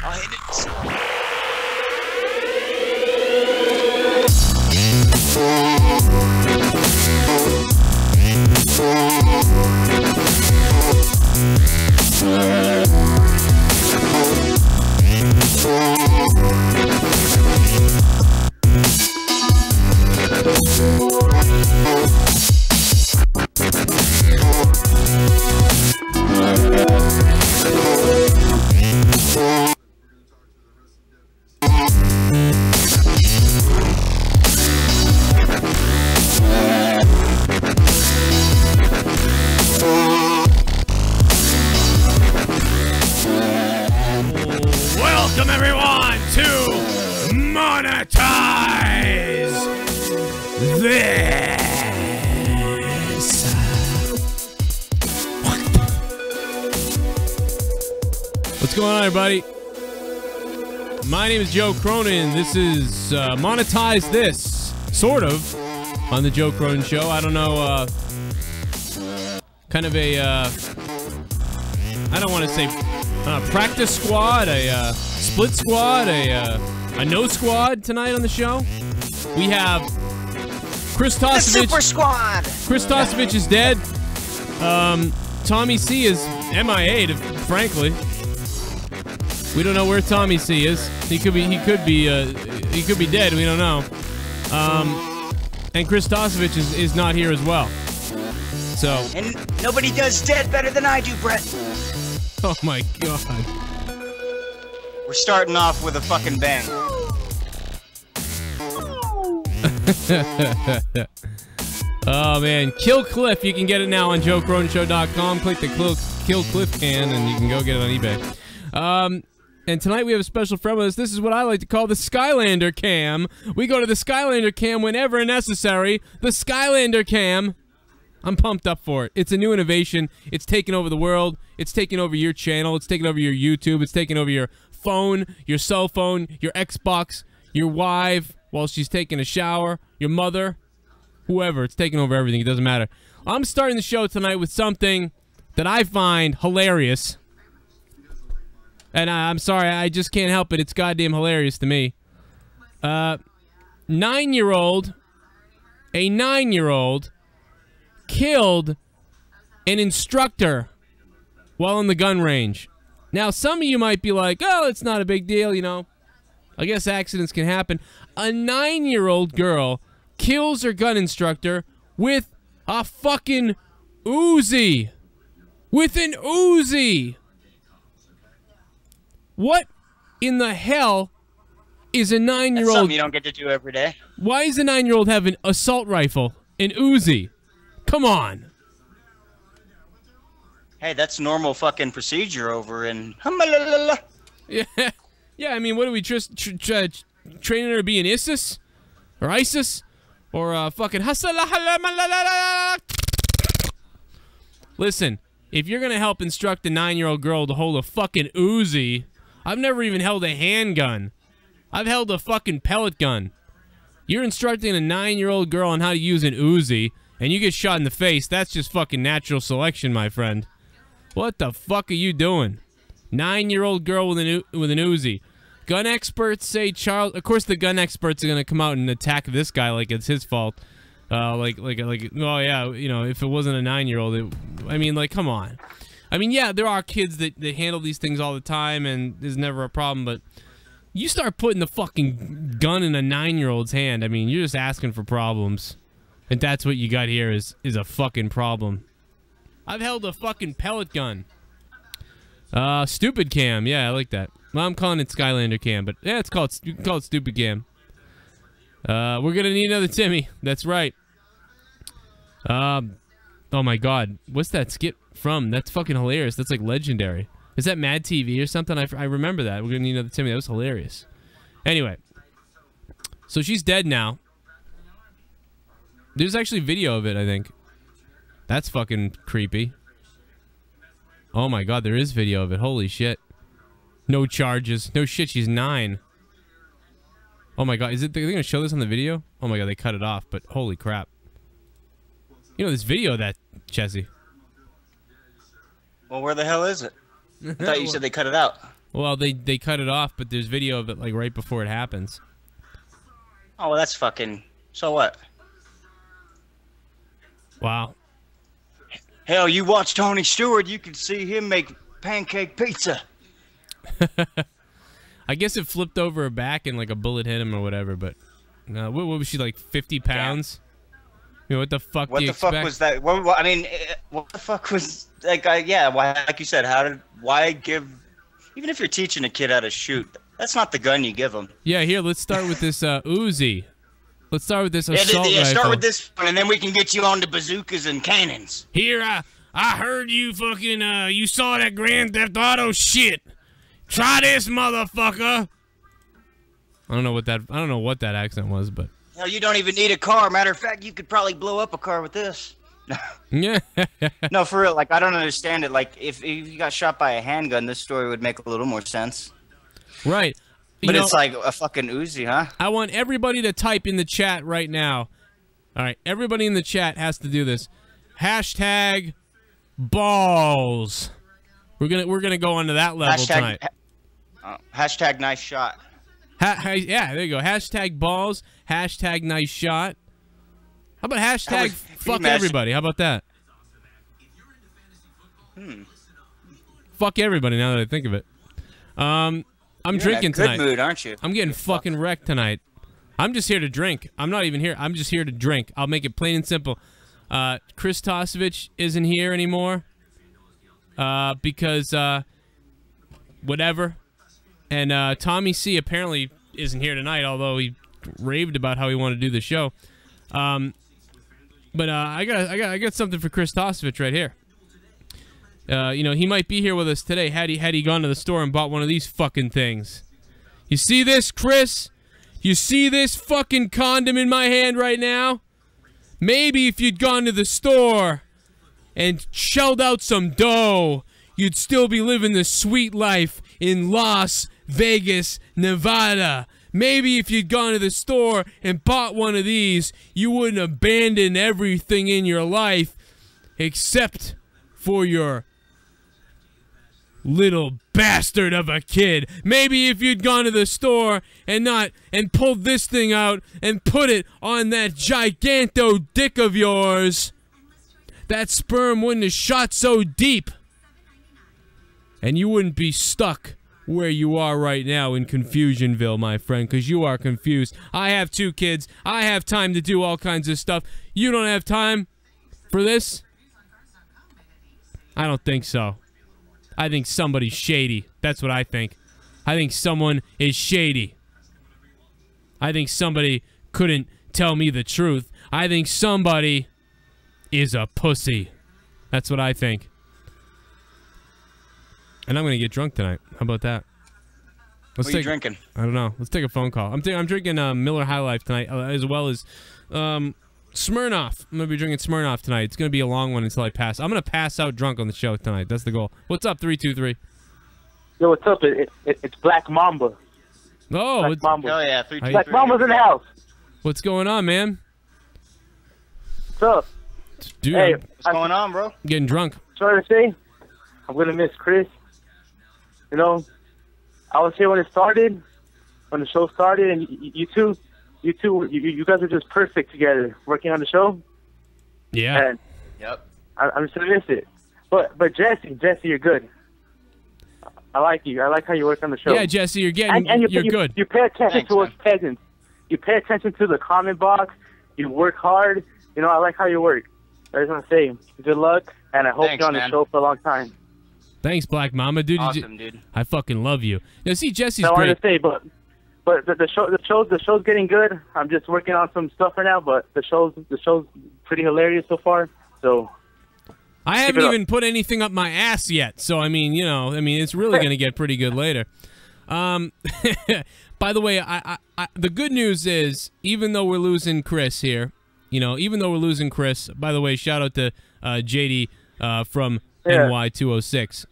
I'll hit it. Welcome everyone to Monetize This. What's going on, everybody? My name is Joe Cronin. This is Monetize This, sort of, on the Joe Cronin Show. I don't know, kind of a, I don't want to say practice squad, a split squad, a no squad tonight on the show. We have Chris Tosevich. The Super Squad. Chris Tosevich is dead. Tommy C is MIA'd, frankly. We don't know where Tommy C is. He could be dead. We don't know. And Chris Tosevich is not here as well. So. And nobody does dead better than I do, Brett. Oh my god. We're starting off with a fucking bang. Oh man, Kill Cliff. You can get it now on JoeCroninShow.com. Click the Kill Cliff can and you can go get it on eBay. And tonight we have a special friend with us. This is what I like to call the Skylander Cam. We go to the Skylander Cam whenever necessary. The Skylander Cam. I'm pumped up for it. It's a new innovation. It's taking over the world. It's taking over your channel. It's taking over your YouTube. It's taking over your phone, your cell phone, your Xbox, your wife while she's taking a shower, your mother, whoever. It's taking over everything. It doesn't matter. I'm starting the show tonight with something that I find hilarious. And I'm sorry, I just can't help it. It's goddamn hilarious to me. A 9-year-old killed an instructor while in the gun range. Now, some of you might be like, oh, it's not a big deal, you know. I guess accidents can happen. A 9-year-old girl kills her gun instructor with a fucking Uzi. With an Uzi. What in the hell is a 9-year-old? That's something you don't get to do every day. Why does a 9-year-old have an assault rifle, an Uzi? Come on. Hey, that's normal fucking procedure over in... Yeah, yeah. I mean, what are we just training her to be an ISIS? Or ISIS? Or fucking... Listen, if you're going to help instruct a 9-year-old girl to hold a fucking Uzi... I've never even held a handgun. I've held a fucking pellet gun. You're instructing a 9-year-old girl on how to use an Uzi, and you get shot in the face. That's just fucking natural selection, my friend. What the fuck are you doing? 9-year-old girl with an Uzi. Gun experts say child... Of course, the gun experts are gonna come out and attack this guy like it's his fault. Oh yeah, you know, if it wasn't a 9-year-old, I mean, like, come on. I mean, yeah, there are kids that handle these things all the time, and there's never a problem, but you start putting the fucking gun in a 9-year-old's hand, I mean, you're just asking for problems. And that's what you got here is a fucking problem. I've held a fucking pellet gun. Stupid cam, yeah, I like that. Well, I'm calling it Skylander Cam, but yeah, you can call it Stupid Cam. We're gonna need another Timmy, that's right. Oh my god, what's that skit from? That's fucking hilarious. That's like legendary. Is that Mad TV or something? I remember that. We're gonna need another Timmy. That was hilarious. Anyway, so she's dead now. There's actually video of it, I think. That's fucking creepy. Oh my god, there is video of it. Holy shit. No charges. No shit, she's 9. Oh my god, is it? They're gonna show this on the video? Oh my god, they cut it off, but holy crap. You know, there's video of that, Chessie. Well, where the hell is it? I thought you said they cut it out. Well, they cut it off, but there's video of it like right before it happens. Oh, well, that's fucking... So what? Wow. Hell, you watch Tony Stewart, you can see him make pancake pizza. I guess it flipped over her back and like a bullet hit him or whatever, but what was she, like 50 pounds? You know, what the fuck do you expect? What the fuck was that? I mean, what the fuck was that guy? Yeah, why, like you said, why give, even if you're teaching a kid how to shoot, that's not the gun you give them. Yeah, here, let's start with this Uzi. Let's start with this assault rifle. Start with this one, and then we can get you on to bazookas and cannons. Here, I heard you fucking, you saw that Grand Theft Auto shit. Try this, motherfucker. I don't know what that accent was, but. Hell, you don't even need a car. Matter of fact, you could probably blow up a car with this. Yeah. No, for real. Like, I don't understand it. Like, if you got shot by a handgun, this story would make a little more sense. Right. But it's like a fucking Uzi, huh? I want everybody to type in the chat right now. All right, everybody in the chat has to do this. Hashtag balls. We're gonna go onto that level tonight. Hashtag nice shot. Yeah, there you go. Hashtag balls. Hashtag nice shot. How about hashtag fuck everybody? How about that? Fuck everybody. Now that I think of it. I'm drinking tonight. Good mood, aren't you? I'm getting fucking wrecked tonight. I'm just here to drink. I'm not even here. I'm just here to drink. I'll make it plain and simple. Chris Tosevich isn't here anymore because whatever. And Tommy C apparently isn't here tonight, although he raved about how he wanted to do the show. But I got something for Chris Tosevich right here. You know, he might be here with us today had he gone to the store and bought one of these fucking things. You see this, Chris? You see this fucking condom in my hand right now? Maybe if you'd gone to the store and shelled out some dough, you'd still be living the sweet life in Las Vegas, Nevada. Maybe if you'd gone to the store and bought one of these, you wouldn't abandon everything in your life except for your little bastard of a kid. Maybe if you'd gone to the store and pulled this thing out and put it on that giganto dick of yours, that sperm wouldn't have shot so deep. And you wouldn't be stuck where you are right now in Confusionville, my friend, because you are confused. I have 2 kids. I have time to do all kinds of stuff. You don't have time for this? I don't think so. I think somebody's shady. That's what I think. I think someone is shady. I think somebody couldn't tell me the truth. I think somebody is a pussy. That's what I think. And I'm going to get drunk tonight. How about that? What are you drinking? I don't know. Let's take a phone call. I'm drinking Miller High Life tonight, as well as Smirnoff. I'm going to be drinking Smirnoff tonight. It's going to be a long one until I pass. I'm going to pass out drunk on the show tonight. That's the goal. What's up, 323? Yo, what's up? It's Black Mamba. Oh, Black Mamba. Hell yeah, 323. Black Mamba's in the house. What's going on, man? What's up? Dude, hey, what's going on, bro? Getting drunk. Sorry to say, I'm going to miss Chris. You know, I was here when it started, when the show started, and you guys are just perfect together, working on the show. Yeah. And yep. I'm just gonna miss it. But Jesse, you're good. I like you. I like how you work on the show. Yeah, Jesse, you're good. You pay attention to us peasants. You pay attention to the comment box. You work hard. You know, I like how you work. I just want to say, good luck, and I hope you're on the show for a long time. Thanks, Black Mama, dude. Awesome, dude. I fucking love you. Now, see, Jesse's great. I great. want to say, but the show's getting good. I'm just working on some stuff right now, but the show's pretty hilarious so far. So I haven't even put anything up my ass yet. So I mean, you know, it's really gonna get pretty good later. By the way, the good news is, even though we're losing Chris here, by the way, shout out to JD from NY206.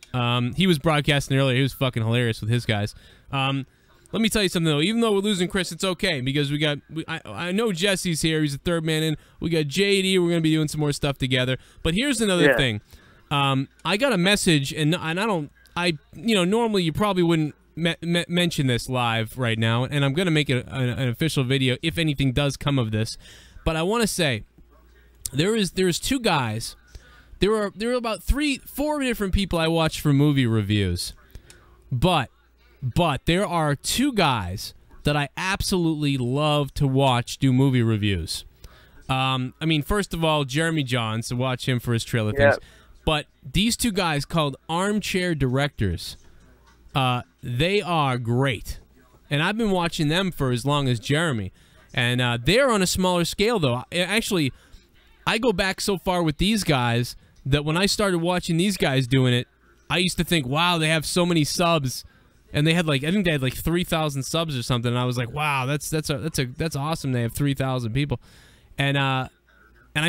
He was broadcasting earlier. He was fucking hilarious with his guys. Let me tell you something, though. Even though we're losing Chris, it's okay, because I know Jesse's here. He's the third man in. We got JD. We're going to be doing some more stuff together. But here's another thing. I got a message, and I don't normally you probably wouldn't mention this live right now, and I'm gonna make an official video if anything does come of this. But I want to say there's two guys. There are about 4 different people I watch for movie reviews, but there are two guys that I absolutely love to watch do movie reviews. I mean, first of all, Jeremy Johns, to watch him for his trailer things. But these two guys called Armchair Directors, they are great. And I've been watching them for as long as Jeremy. And they're on a smaller scale, though. Actually, I go back so far with these guys that when I started watching these guys doing it, I used to think, wow, they have so many subs. And they had I think they had 3,000 subs or something. And I was like, wow, that's awesome. They have 3,000 people. And I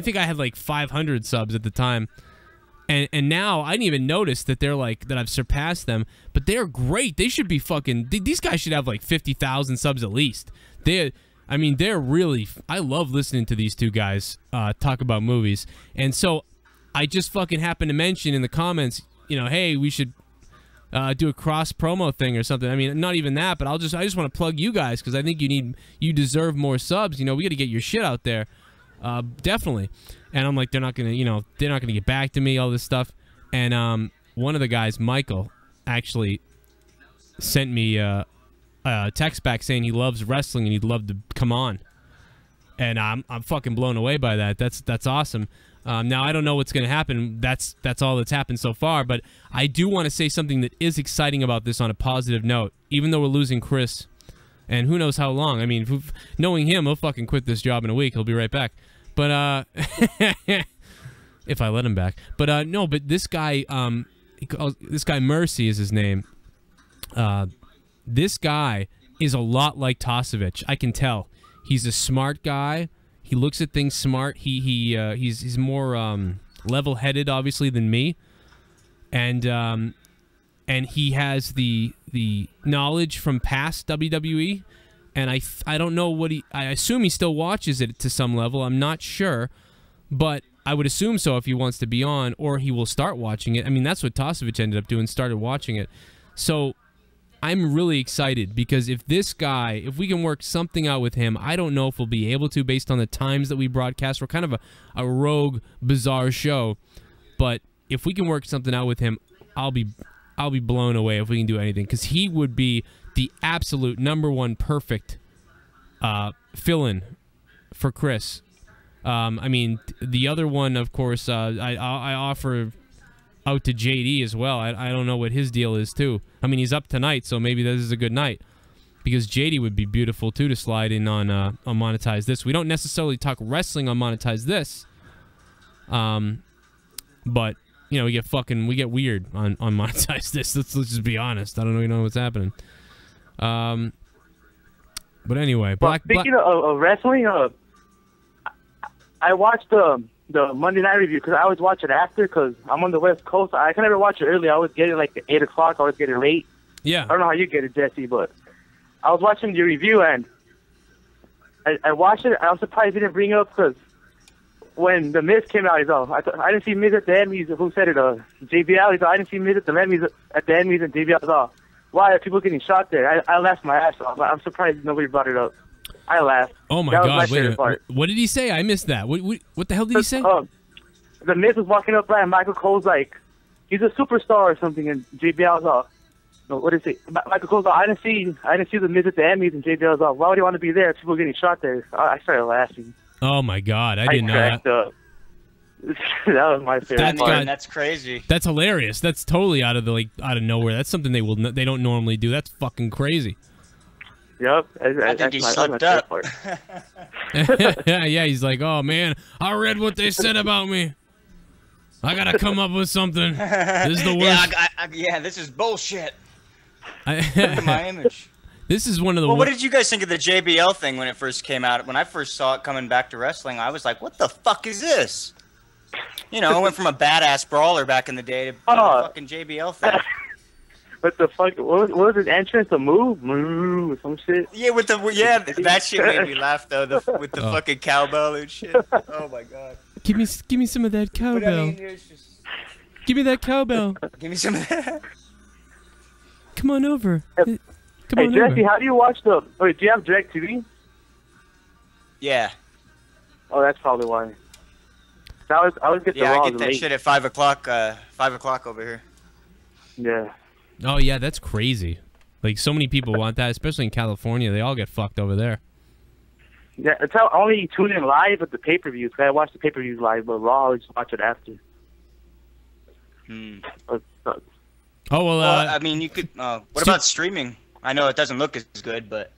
think I had 500 subs at the time. And now I didn't even notice that they're that I've surpassed them, but they're great. They should be fucking. These guys should have 50,000 subs at least. I mean, they're really. I love listening to these two guys talk about movies, and so I just fucking happened to mention in the comments, hey, we should do a cross promo thing or something. I mean, not even that, but I just want to plug you guys because I think you deserve more subs. We got to get your shit out there. Definitely. And I'm like, they're not gonna get back to me, all this stuff. And one of the guys, Michael, actually sent me a text back saying he loves wrestling and he'd love to come on. And I'm fucking blown away by that. That's awesome. Now I don't know what's gonna happen. That's all that's happened so far. But I do want to say something that is exciting about this on a positive note. Even though we're losing Chris, and who knows how long. I mean, knowing him, he'll fucking quit this job in a week. He'll be right back. But if I let him back. But no, but this guy this guy Mercy is his name. This guy is a lot like Tosevich. I can tell. He's a smart guy. He looks at things smart. He's more level-headed obviously than me. And he has the knowledge from past WWE. And I don't know what I assume he still watches it to some level. I'm not sure, but I would assume so if he wants to be on, or he will start watching it. I mean, that's what Tosevich ended up doing, started watching it. So I'm really excited because if we can work something out with him, I don't know if we'll be able to based on the times that we broadcast. We're kind of a rogue, bizarre show, but if we can work something out with him, I'll be blown away if we can do anything because he would be the absolute #1 perfect fill-in for Chris. I mean, the other one, of course, I offer out to JD as well. I don't know what his deal is, too. I mean, he's up tonight, so maybe this is a good night. Because JD would be beautiful, too, to slide in on Monetize This. We don't necessarily talk wrestling on Monetize This. But, we get weird on Monetize This. Let's just be honest. I don't really know what's happening. But anyway, speaking of wrestling, I watched the Monday Night Review because I always watch it after because I'm on the West Coast. I can never watch it early. I always get it at 8 o'clock. I always get it late. Yeah. I don't know how you get it, Jesse, but I was watching your review and I watched it. I was surprised you didn't bring up because when The Miz came out, he's all, I didn't see Miz at the end. Who said it? JBL. He's all, I didn't see Miz at the end. At the end, and JBL was all, why are people getting shot there? I laughed my ass off. I'm surprised nobody brought it up. I laughed. Oh my God! Wait a minute. What did he say? I missed that. What the hell did he say? The Miz was walking up and Michael Cole's like, he's a superstar or something, and JBL's all, no, what is it? Michael Cole's all, I didn't see the Miz at the Emmys, and JBL's all, why would you want to be there? People getting shot there. I started laughing. Oh my God! I didn't know that. Up. That was my favorite part. That's crazy. That's hilarious. That's totally out of nowhere. That's something they don't normally do. That's fucking crazy. Yep. I think he slipped up. Yeah, he's like, oh man, I read what they said about me. I gotta come up with something. This is the worst. Yeah, this is bullshit. Look at my image. This is one of the. Well, what did you guys think of the JBL thing when it first came out? When I first saw it coming back to wrestling, I was like, what the fuck is this? I went from a badass brawler back in the day to fucking JBL thing. What the fuck? What was his entrance? A move? Moo, some shit? Yeah, that shit made me laugh, though, with the fucking cowbell and shit. Oh, my God. Give me some of that cowbell. Just... Give me that cowbell. Give me some of that. come on over. Hey, Come on Jesse, over. how do you watch the... Wait, do you have Direct TV? Yeah. Oh, that's probably why. I always get the Yeah, Raw I get that late. shit at 5 o'clock. 5 o'clock over here. Yeah. Oh, yeah, that's crazy. Like, so many people want that, especially in California. They all get fucked over there. Yeah, it's how only tune in live with the pay-per-views. I watch the pay-per-views live, but Raw, I always watch it after. Oh, well, Well, I mean, you could. What about streaming? I know it doesn't look as good, but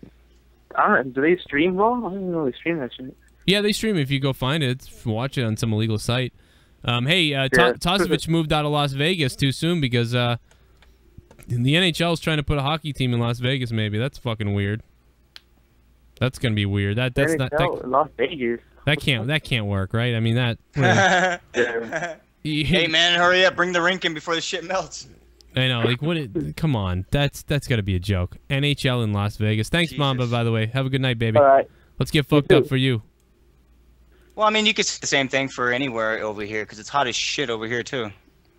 I don't know. Do they stream Raw? I don't even know they stream that shit. yeah, they stream it if you go find it. Watch it on some illegal site. Hey, Yeah. Tosevich moved out of Las Vegas too soon because the NHL is trying to put a hockey team in Las Vegas. Maybe that's fucking weird. That's gonna be weird. That's not Las Vegas. that can't work, right? I mean that. hey man, hurry up! Bring the rink in before the shit melts. I know, like what? Come on, that's got to be a joke. NHL in Las Vegas. Thanks, Jesus. Mamba. By the way, have a good night, baby. All right. Let's get fucked up for you. Well, I mean, you could say the same thing for anywhere over here because it's hot as shit over here too.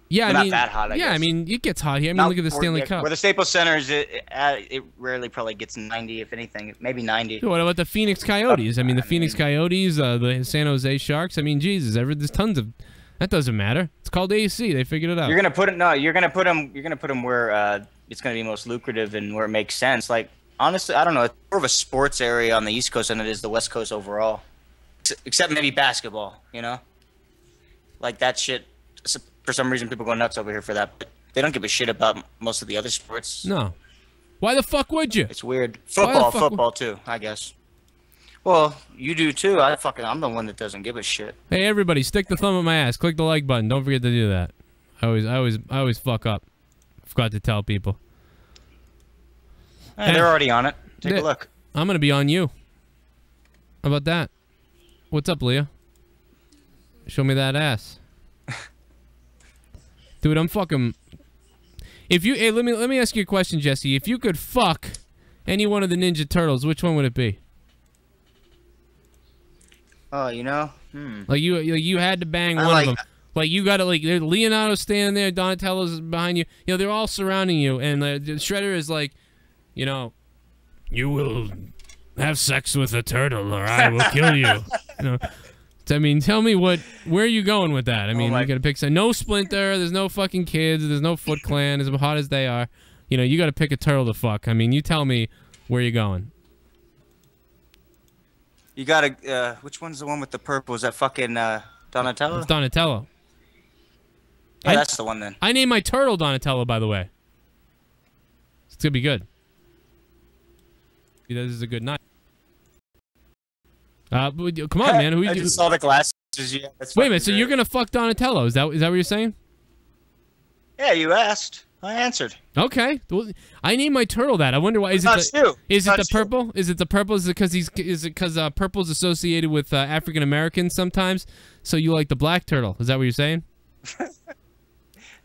Yeah, Well, I not mean, that hot, I yeah, guess. I mean, it gets hot here. I mean, Not look at the Stanley Cup. Where the Staples Center is, it rarely probably gets 90, if anything, maybe 90. What about the Phoenix Coyotes? I mean, the Phoenix Coyotes, the San Jose Sharks. I mean, Jesus, there's tons of. That doesn't matter. It's called AC. They figured it out. You're gonna put it. No, you're gonna put them where it's gonna be most lucrative and where it makes sense. Like honestly, I don't know. It's more of a sports area on the East Coast than it is the West Coast overall, except maybe basketball. You know, like that shit. For some reason, people go nuts over here for that. But they don't give a shit about most of the other sports. No. Why the fuck would you? It's weird. Why the fuck Football too, I guess. Well, you do too. I'm the one that doesn't give a shit. Hey, everybody, stick the thumb up my ass. Click the like button. Don't forget to do that. I always fuck up. Forgot to tell people. Hey, they're already on it. Take a look. I'm gonna be on you. How about that? What's up, Leah? Show me that ass. Dude, I'm fucking. If you, hey, let me ask you a question, Jesse. If you could fuck any one of the Ninja Turtles, which one would it be? Oh, you know. Like you had to bang one of them. Like you got to like Leonardo standing there, Donatello's behind you. You know they're all surrounding you, and Shredder is like, you know, you will have sex with a turtle, or I will kill you. You know. I mean, tell me where are you going with that? I mean, you gotta pick some. No Splinter. There's no fucking kids. There's no Foot Clan. As hot as they are, you know, you gotta pick a turtle to fuck. I mean, you tell me where you're going. You gotta. Which one's the one with the purple? Is that fucking Donatello? It's Donatello. Yeah, that's the one then. I named my turtle Donatello, by the way. It's gonna be good. This is a good night. Come on, man. Who I you just saw the glasses. Yeah, wait a minute. So you're gonna fuck Donatello? Is that what you're saying? Yeah, you asked. I answered. Okay. Well, I named my turtle that. I wonder why. Is it the purple? Is it the purple? Is it because purple's associated with African Americans sometimes? So you like the black turtle? Is that what you're saying?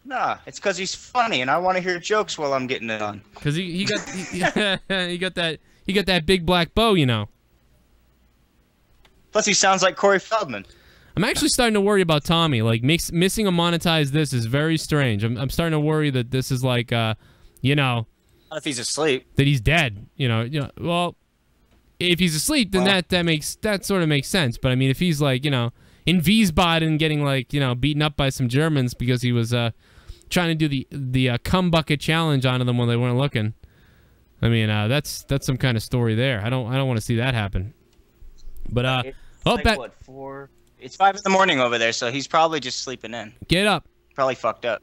Nah, it's because he's funny, and I want to hear jokes while I'm getting it on. Because he got that big black bow, you know. Plus, he sounds like Corey Feldman. I'm actually starting to worry about Tommy. Like, missing a monetized this is very strange. I'm starting to worry that this is like, you know... Not if he's asleep. That he's dead. You know, well, if he's asleep, then that sort of makes sense. But, I mean, if he's, like, you know, in Wiesbaden getting, like, you know, beaten up by some Germans because he was trying to do the cum bucket challenge onto them when they weren't looking. I mean, that's some kind of story there. I don't want to see that happen. But, it's like, what, 4? It's 5 in the morning over there, so he's probably just sleeping in. Get up. Probably fucked up.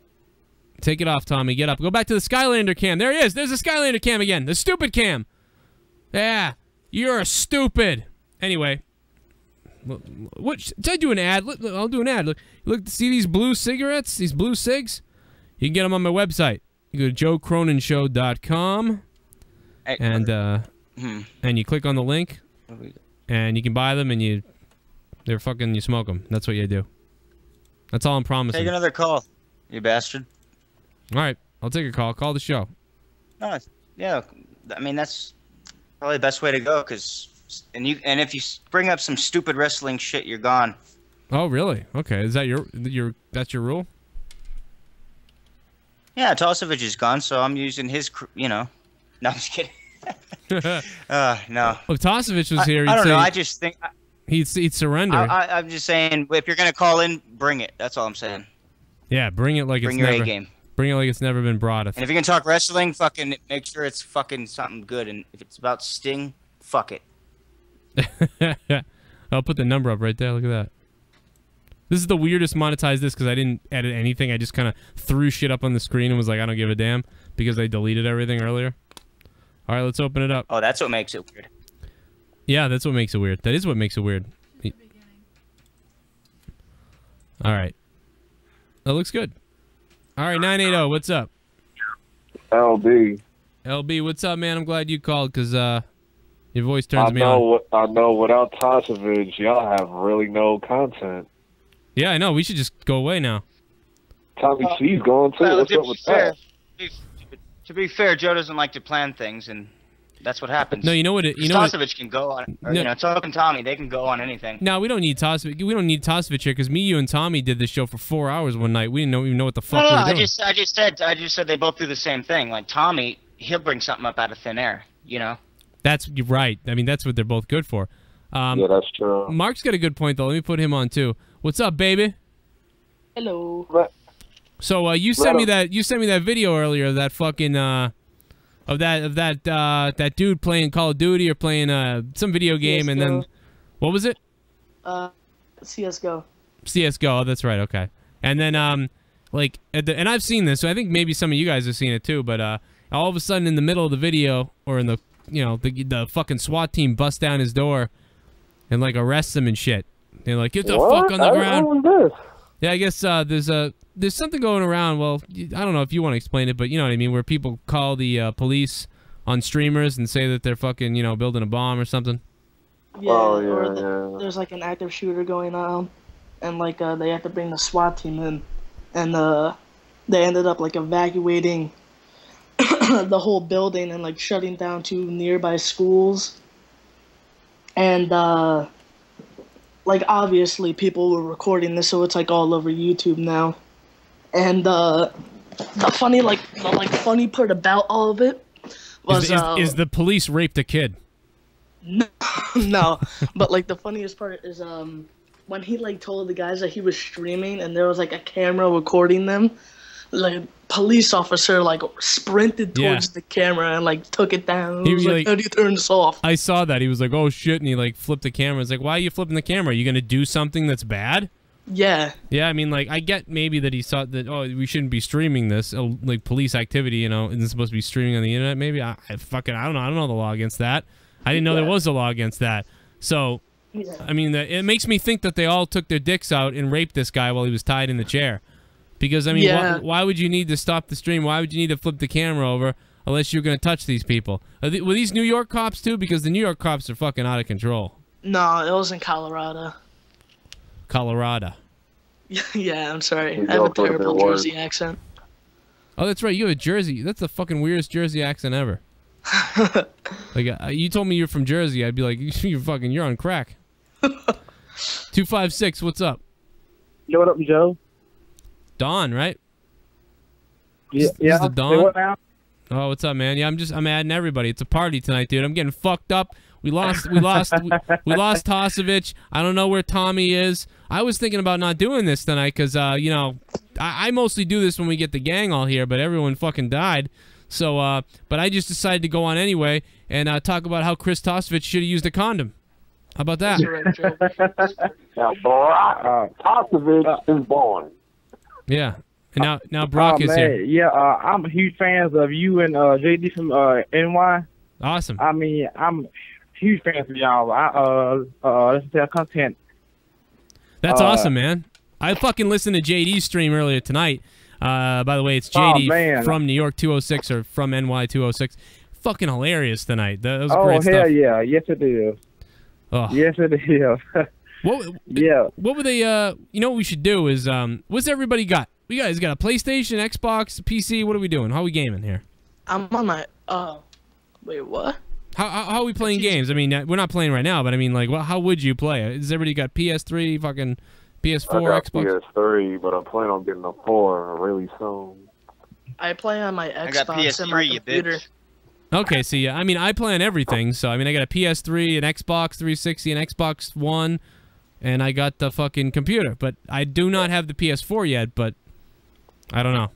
Take it off, Tommy. Get up. Go back to the Skylander cam. There he is. There's the Skylander cam again. The stupid cam. Yeah. You're stupid. Anyway. What? Did I do an ad? I'll do an ad. Look, see these blue cigarettes? These blue cigs? You can get them on my website. You go to joecroниnshow.com. Hey, and you click on the link. And you can buy them, and you smoke them. That's what you do. That's all I'm promising. Take another call, you bastard. All right, I'll take a call. Call the show. No, yeah, I mean that's probably the best way to go, and if you bring up some stupid wrestling shit, you're gone. Oh really? Okay, is that that's your rule? Yeah, Tosovic is gone, so I'm using his. You know, no, I'm just kidding. No. If Tosovic was here, I don't know. I just think he'd surrender. I'm just saying, if you're gonna call in, bring it. That's all I'm saying. Yeah, bring it like bring it's your never. A game. Bring it like it's never been brought. And if you're gonna talk wrestling, fucking make sure it's fucking something good. And if it's about Sting, fuck it. I'll put the number up right there. Look at that. This is the weirdest monetized this because I didn't edit anything. I just kind of threw shit up on the screen and was like, I don't give a damn because I deleted everything earlier. All right, let's open it up. Oh, that's what makes it weird. Yeah, that's what makes it weird. That is what makes it weird. All right. That looks good. All right, 980, what's up? LB. LB, what's up, man? I'm glad you called because your voice turns me on. I know without Tosovic, y'all have really no content. Yeah, I know. We should just go away now. Tommy C's going too. Well, What's up with that? To be fair, Joe doesn't like to plan things, and that's what happens. No, you know what? Tosovic can go on. Or, no. You know, Toke and Tommy, they can go on anything. No, we don't need Tosovic. We don't need Tosovic here because me, you, and Tommy did this show for 4 hours one night. We didn't even know what the fuck we were doing. I just said they both do the same thing. Like Tommy, he'll bring something up out of thin air. You know. That's right. I mean, that's what they're both good for. Yeah, that's true. Mark's got a good point though. Let me put him on too. What's up, baby? Hello. So you sent me that video earlier of that fucking of that dude playing Call of Duty or playing some video game, and then what was it? CS:GO. CS:GO. Oh, that's right. Okay. And then like and I've seen this, so I think maybe some of you guys have seen it too. But all of a sudden, in the middle of the video, or in the the fucking SWAT team busts down his door and like arrests him and shit. They're like, get the fuck on the ground. What was this? Yeah, I guess there's something going around. Well, I don't know if you want to explain it, but you know what I mean, where people call the police on streamers and say that they're fucking, building a bomb or something. Yeah, there's like an active shooter going on, and like they have to bring the SWAT team in, and they ended up like evacuating the whole building and like shutting down 2 nearby schools, and like obviously people were recording this, so it's like all over YouTube now. And the funny part about all of it was is the police raped a kid. No, but like the funniest part is when he like told the guys that he was streaming and there was like a camera recording them, like police officer like sprinted towards the camera and like took it down. He was like, how do you turn this off? I saw that. He was like, oh shit, and he like flipped the camera. It's like, why are you flipping the camera? Are you gonna do something that's bad? Yeah. Yeah, I mean, like, I get maybe that he thought that, oh, we shouldn't be streaming this, like, police activity, isn't supposed to be streaming on the internet, maybe? I don't know. I don't know the law against that. I didn't know there was a law against that. So, I mean, it makes me think that they all took their dicks out and raped this guy while he was tied in the chair. Because, I mean, why would you need to stop the stream? Why would you need to flip the camera over unless you're going to touch these people? Were these New York cops, too? Because the New York cops are fucking out of control. No, it was in Colorado. Colorado. Yeah, I'm sorry. I have a terrible Jersey accent. Oh, that's right. You have a Jersey. That's the fucking weirdest Jersey accent ever. Like, you told me you're from Jersey, I'd be like, you're on crack. 256, what's up? Yo, what up, Joe? Don, right? Yeah. This is the Don? What now? Oh, what's up, man? Yeah, I'm adding everybody. It's a party tonight, dude. I'm getting fucked up. We lost Tosovic. I don't know where Tommy is. I was thinking about not doing this tonight because, I mostly do this when we get the gang all here, but everyone fucking died. So, but I just decided to go on anyway and talk about how Chris Tosovic should have used a condom. How about that? Tosovic is born. Yeah. And now Brock is here. Yeah, I'm a huge fan of you and JD from NY. Awesome. I mean, I'm huge fan of y'all. Listen to their content. That's awesome, man. I fucking listened to JD's stream earlier tonight. By the way, it's JD from New York 206 or from NY 206. Fucking hilarious tonight. That was great stuff. Oh, hell yeah. Yes, it is. Oh. Yes, it is. What were they, you know what we should do is, what's everybody got? We guys got a PlayStation, Xbox, PC. What are we doing? How are we gaming here? I'm on my, wait, what? How are we playing games? I mean, we're not playing right now, but I mean, like, how would you play? Has everybody got PS3, fucking PS4, I got Xbox? PS3, but I'm planning on getting a 4 really soon. I play on my I got Xbox and my PS3, you computer. bitch. Okay, so yeah, I mean, I play on everything. So I mean, I got a PS3, an Xbox 360, an Xbox One, and I got the fucking computer. But I do not have the PS4 yet. But I don't know.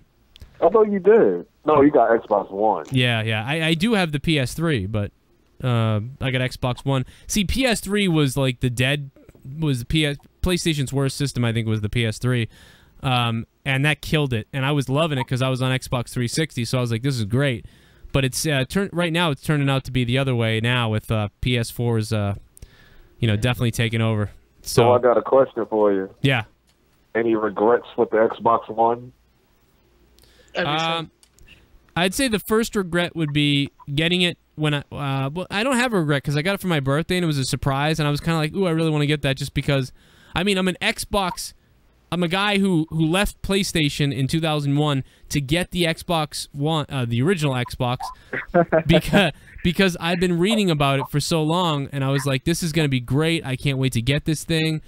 I thought you did. No, you got Xbox One. Yeah, yeah, I do have the PS3, but I got Xbox One. See, PS3 was like PlayStation's worst system. I think was the PS3. And that killed it, and I was loving it because I was on Xbox 360, so I was like, this is great. But it's right now it's turning out to be the other way now with PS4's definitely taking over. So I got a question for you. Yeah. Any regrets with the Xbox One? I'd say the first regret would be getting it when well, I don't have a regret because I got it for my birthday and it was a surprise, and I was kind of like, ooh, I really want to get that just because. I mean, I'm a guy who left PlayStation in 2001 to get the Xbox One, the original Xbox, because I've been reading about it for so long, and I was like, this is going to be great. I can't wait to get this thing.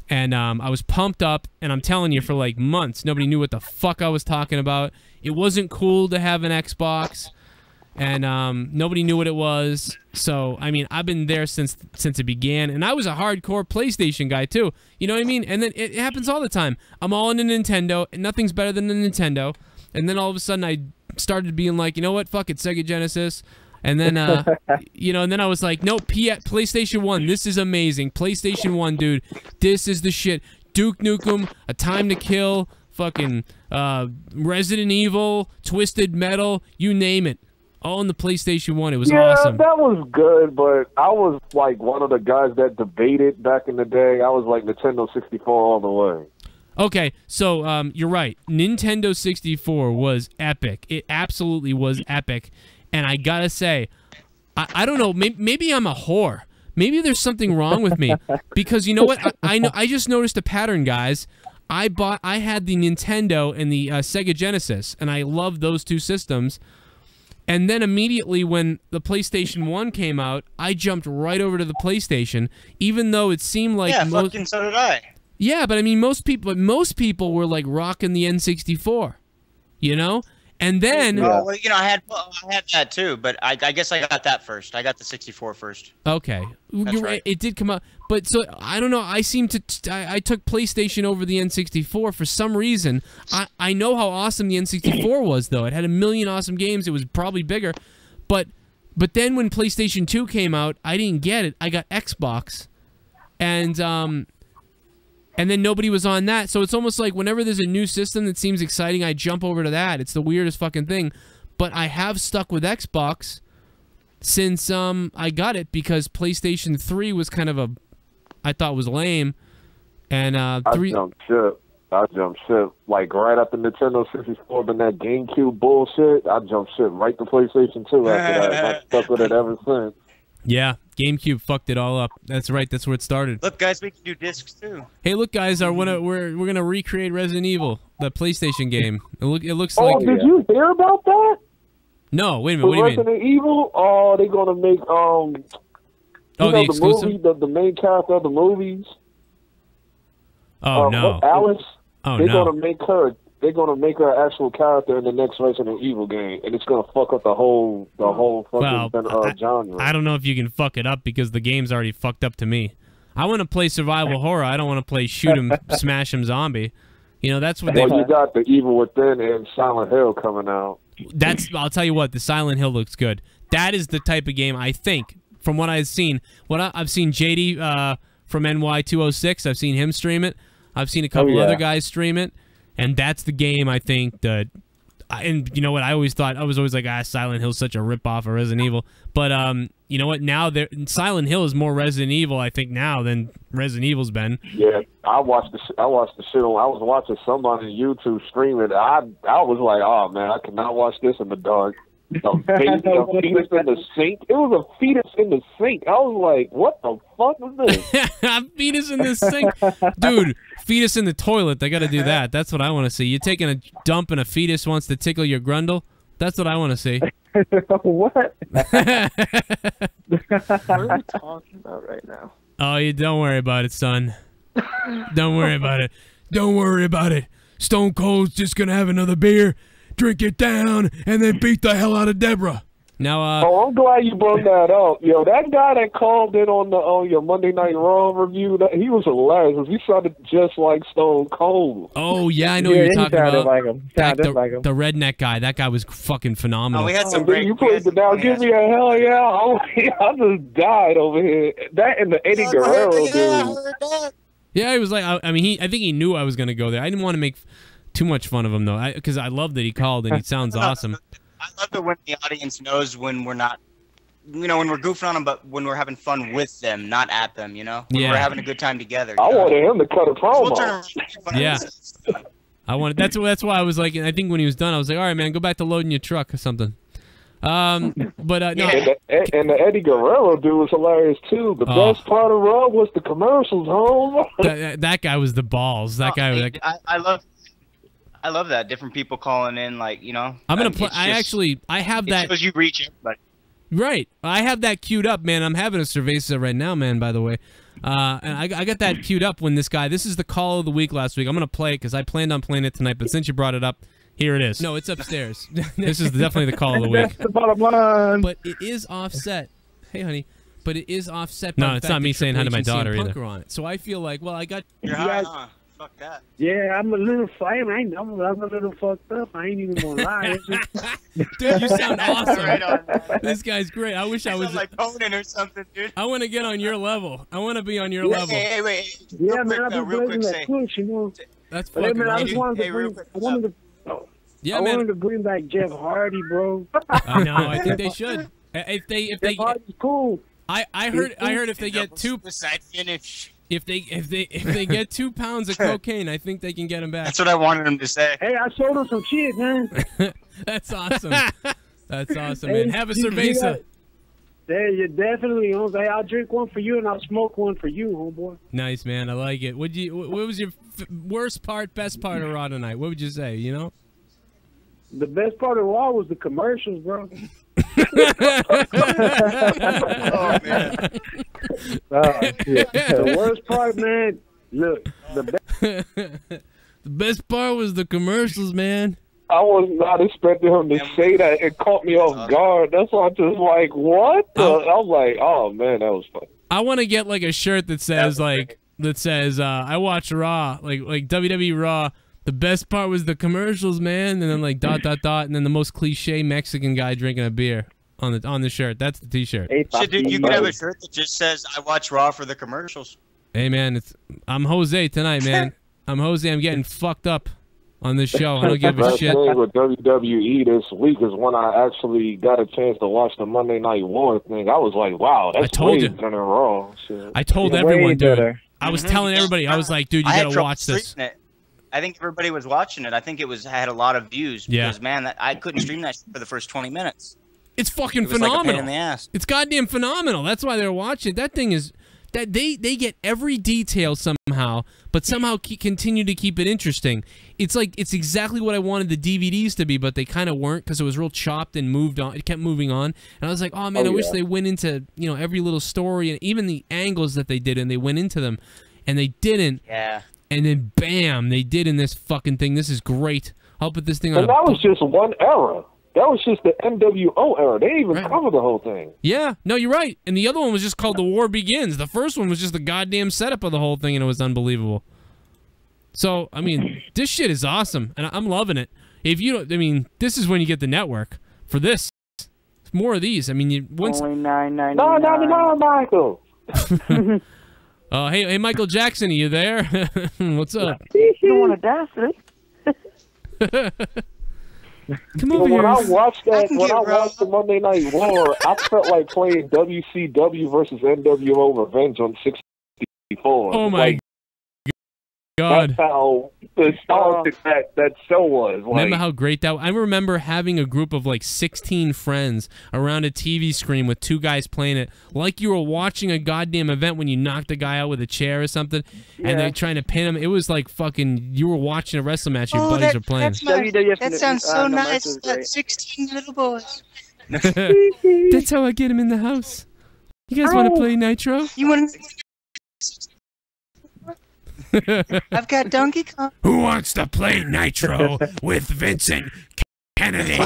And I was pumped up, and I'm telling you, for like months, nobody knew what the fuck I was talking about. It wasn't cool to have an Xbox, and nobody knew what it was. So I mean, I've been there since it began, and I was a hardcore PlayStation guy too. You know what I mean? And then it happens all the time. I'm all in a Nintendo, and nothing's better than a Nintendo. And then all of a sudden, I started being like, you know what? Fuck it, Sega Genesis. And then and then I was like, no, PlayStation 1. This is amazing. PlayStation 1, dude. This is the shit. Duke Nukem, A Time to Kill, fucking Resident Evil, Twisted Metal, you name it. All in the PlayStation 1. It was awesome. Yeah, that was good, but I was like one of the guys that debated back in the day. I was like Nintendo 64 all the way. Okay, so you're right. Nintendo 64 was epic. It absolutely was epic. And I gotta say, I don't know, maybe I'm a whore. Maybe there's something wrong with me. Because you know what? I just noticed a pattern, guys. I had the Nintendo and the Sega Genesis, and I loved those two systems. And then immediately when the PlayStation 1 came out, I jumped right over to the PlayStation, even though it seemed like fucking so did I. Yeah, but I mean most people were like rocking the N64, you know? And then well, I had that too, but I guess I got that first. I got the 64 first. Okay. You're right. It did come out. But so I don't know, I took PlayStation over the N64 for some reason. I know how awesome the N64 was though. It had a million awesome games. It was probably bigger. But then when PlayStation 2 came out, I didn't get it. I got Xbox. And then nobody was on that. So it's almost like whenever there's a new system that seems exciting, I jump over to that. It's the weirdest fucking thing. But I have stuck with Xbox since I got it because PlayStation 3 was kind of I thought was lame. And I jumped ship. Like right after Nintendo 64 and that GameCube bullshit, I jumped ship right to PlayStation 2 after that. I've stuck with it ever since. Yeah, GameCube fucked it all up. That's right. That's where it started. Look, guys, we can do discs too. Hey, look, guys, we're gonna recreate Resident Evil, the PlayStation game. It looks like. Oh, did you hear about that? No, wait a minute. What do you mean? Resident Evil? Oh, they're gonna make the exclusive? movie, the main character of the movies. Oh no, Alice. Oh they're no. gonna make her. They're gonna make her an actual character in the next Resident Evil game, and it's gonna fuck up the whole fucking genre. I don't know if you can fuck it up because the game's already fucked up to me. I want to play survival horror. I don't want to play shoot 'em, smash 'em zombie. You know, that's what they. Well, you got the Evil Within and Silent Hill coming out. I'll tell you what, the Silent Hill looks good. That is the type of game I think, from what I've seen. I've seen JD from NY206. I've seen him stream it. I've seen a couple other guys stream it. And that's the game I think that, and you know what, I was always like, Silent Hill's such a ripoff of Resident Evil. But you know what, now Silent Hill is more Resident Evil, I think, now than Resident Evil's been. Yeah, I watched the shit on. I was watching somebody on YouTube stream it. I was like, oh man, I cannot watch this in the dark. A fetus in the sink. It was a fetus in the sink. I was like, what the fuck was this? Fetus in the sink? Dude, fetus in the toilet. They got to do that. That's what I want to see. You taking a dump and a fetus wants to tickle your grundle? That's what I want to see. What? What are we talking about right now? Oh, you don't worry about it, son. Don't worry about it. Don't worry about it. Stone Cold's just going to have another beer, drink it down, and then beat the hell out of Deborah. Now, oh, I'm glad you brought that up. Yo, that guy that called in on your Monday Night Raw review, he was hilarious. He sounded just like Stone Cold. Oh, yeah, I know what you're talking about. Like him. The redneck guy. That guy was fucking phenomenal. Oh, we had some great... You played the Now Give Me a Hell Yeah. Oh, I just died over here. That and the Eddie Guerrero dude. Yeah, he was like, I mean, I think he knew I was going to go there. I didn't want to make too much fun of him, though, because I love that he called and he sounds awesome. I love it when the audience knows when we're not, you know, when we're goofing on them, but when we're having fun with them, not at them, you know? When we're having a good time together. I wanted him to cut a promo. Yeah. I wanted, that's why I was like, I think when he was done, I was like, all right, man, go back to loading your truck or something. No. And the Eddie Guerrero dude was hilarious, too. The best part of Raw was the commercials, home. That guy was the balls. That guy. I love that. Different people calling in, like, you know. I'm gonna play. I have that. Because you reach everybody. Right. I have that queued up, man. I'm having a cerveza right now, man. By the way, and I got that queued up when this guy. This is the call of the week last week. I'm gonna play it because I planned on playing it tonight, but since you brought it up, here it is. No, it's upstairs. This is definitely the call of the week. That's the bottom line. But it is offset. Hey, honey. But it is offset. No, it's not me saying hi to my daughter either. On it. So I feel like, well, I got. You're high, huh? Fuck that. Yeah, I'm a little fine. I'm a little fucked up. I ain't even gonna lie. Dude, you sound awesome. Right on, this guy's great. I wish I was like Conan or something, dude. I want to get on your level. I want to be on your level. Hey, wait. Yeah, man, I've been blazing that push, you know. That's fucking man, I just wanted to bring. I wanted to bring back Jeff Hardy, bro. I know. I think they should. If they Jeff Hardy's cool. I heard if they get If they get 2 pounds of cocaine, I think they can get him back. That's what I wanted him to say. Hey, I sold him some shit, man. That's awesome. That's awesome, man. Have a cerveza. Hey, you definitely, homie. Hey, I'll drink one for you and I'll smoke one for you, homeboy. Nice, man. I like it. What was your worst part, best part of Raw tonight? What would you say? You know, the best part of Raw was the commercials, bro. Oh man. The worst part, man. Look, the best part was the commercials, man. I was not expecting him to say that. It caught me off guard. That's why I'm just like, what? I was like, oh man, that was fun. I want to get like a shirt that says I watched Raw, like WWE Raw. The best part was the commercials, man, and then like ... and then the most cliche Mexican guy drinking a beer on the shirt. That's the T-shirt. Shit, dude, you could have a shirt that just says "I watch Raw for the commercials." Hey, man, I'm Jose tonight, man. I'm Jose. I'm getting fucked up on this show. I don't give a shit. The thing with WWE this week is when I actually got a chance to watch the Monday Night War thing. I was like, wow, that's way better than Raw. Shit. I told everyone, dude. I was telling everybody. I was like, dude, you gotta watch this. I think everybody was watching it. I think it had a lot of views because man, I couldn't stream that for the first 20 minutes. It's fucking phenomenal. Like a pain in the ass. It's goddamn phenomenal. That's why they're watching. That thing is that they get every detail somehow, but somehow continue to keep it interesting. It's like it's exactly what I wanted the DVDs to be, but they kind of weren't because it was real chopped and moved on. It kept moving on, and I was like, oh man, I wish they went into every little story and even the angles that they did, and they went into them, and they didn't. Yeah. And then, bam, they did in this fucking thing. This is great. I'll put this thing on. And that was just one era. That was just the NWO era. They didn't even cover the whole thing. Yeah. No, you're right. And the other one was just called The War Begins. The first one was just the goddamn setup of the whole thing, and it was unbelievable. So, I mean, this shit is awesome, and I'm loving it. If you don't, I mean, this is when you get the network for this. More of these. I mean, once. Only $9.99. No, Michael. Hey, Michael Jackson, are you there? What's up? You don't want to dance, right? Come over here. When I watched the Monday Night War, I felt like playing WCW versus NWO Revenge on 64. Oh my God! That's how nostalgic that show was. Remember how great that was? I remember having a group of like 16 friends around a TV screen with two guys playing it, like you were watching a goddamn event when you knocked a guy out with a chair or something, and they're trying to pin him. It was like fucking you were watching a wrestling match. Your buddies are playing. That sounds so nice. 16 little boys. That's how I get him in the house. You guys want to play Nitro? You want to? I've got Donkey Kong. Who wants to play Nitro with Vincent Kennedy.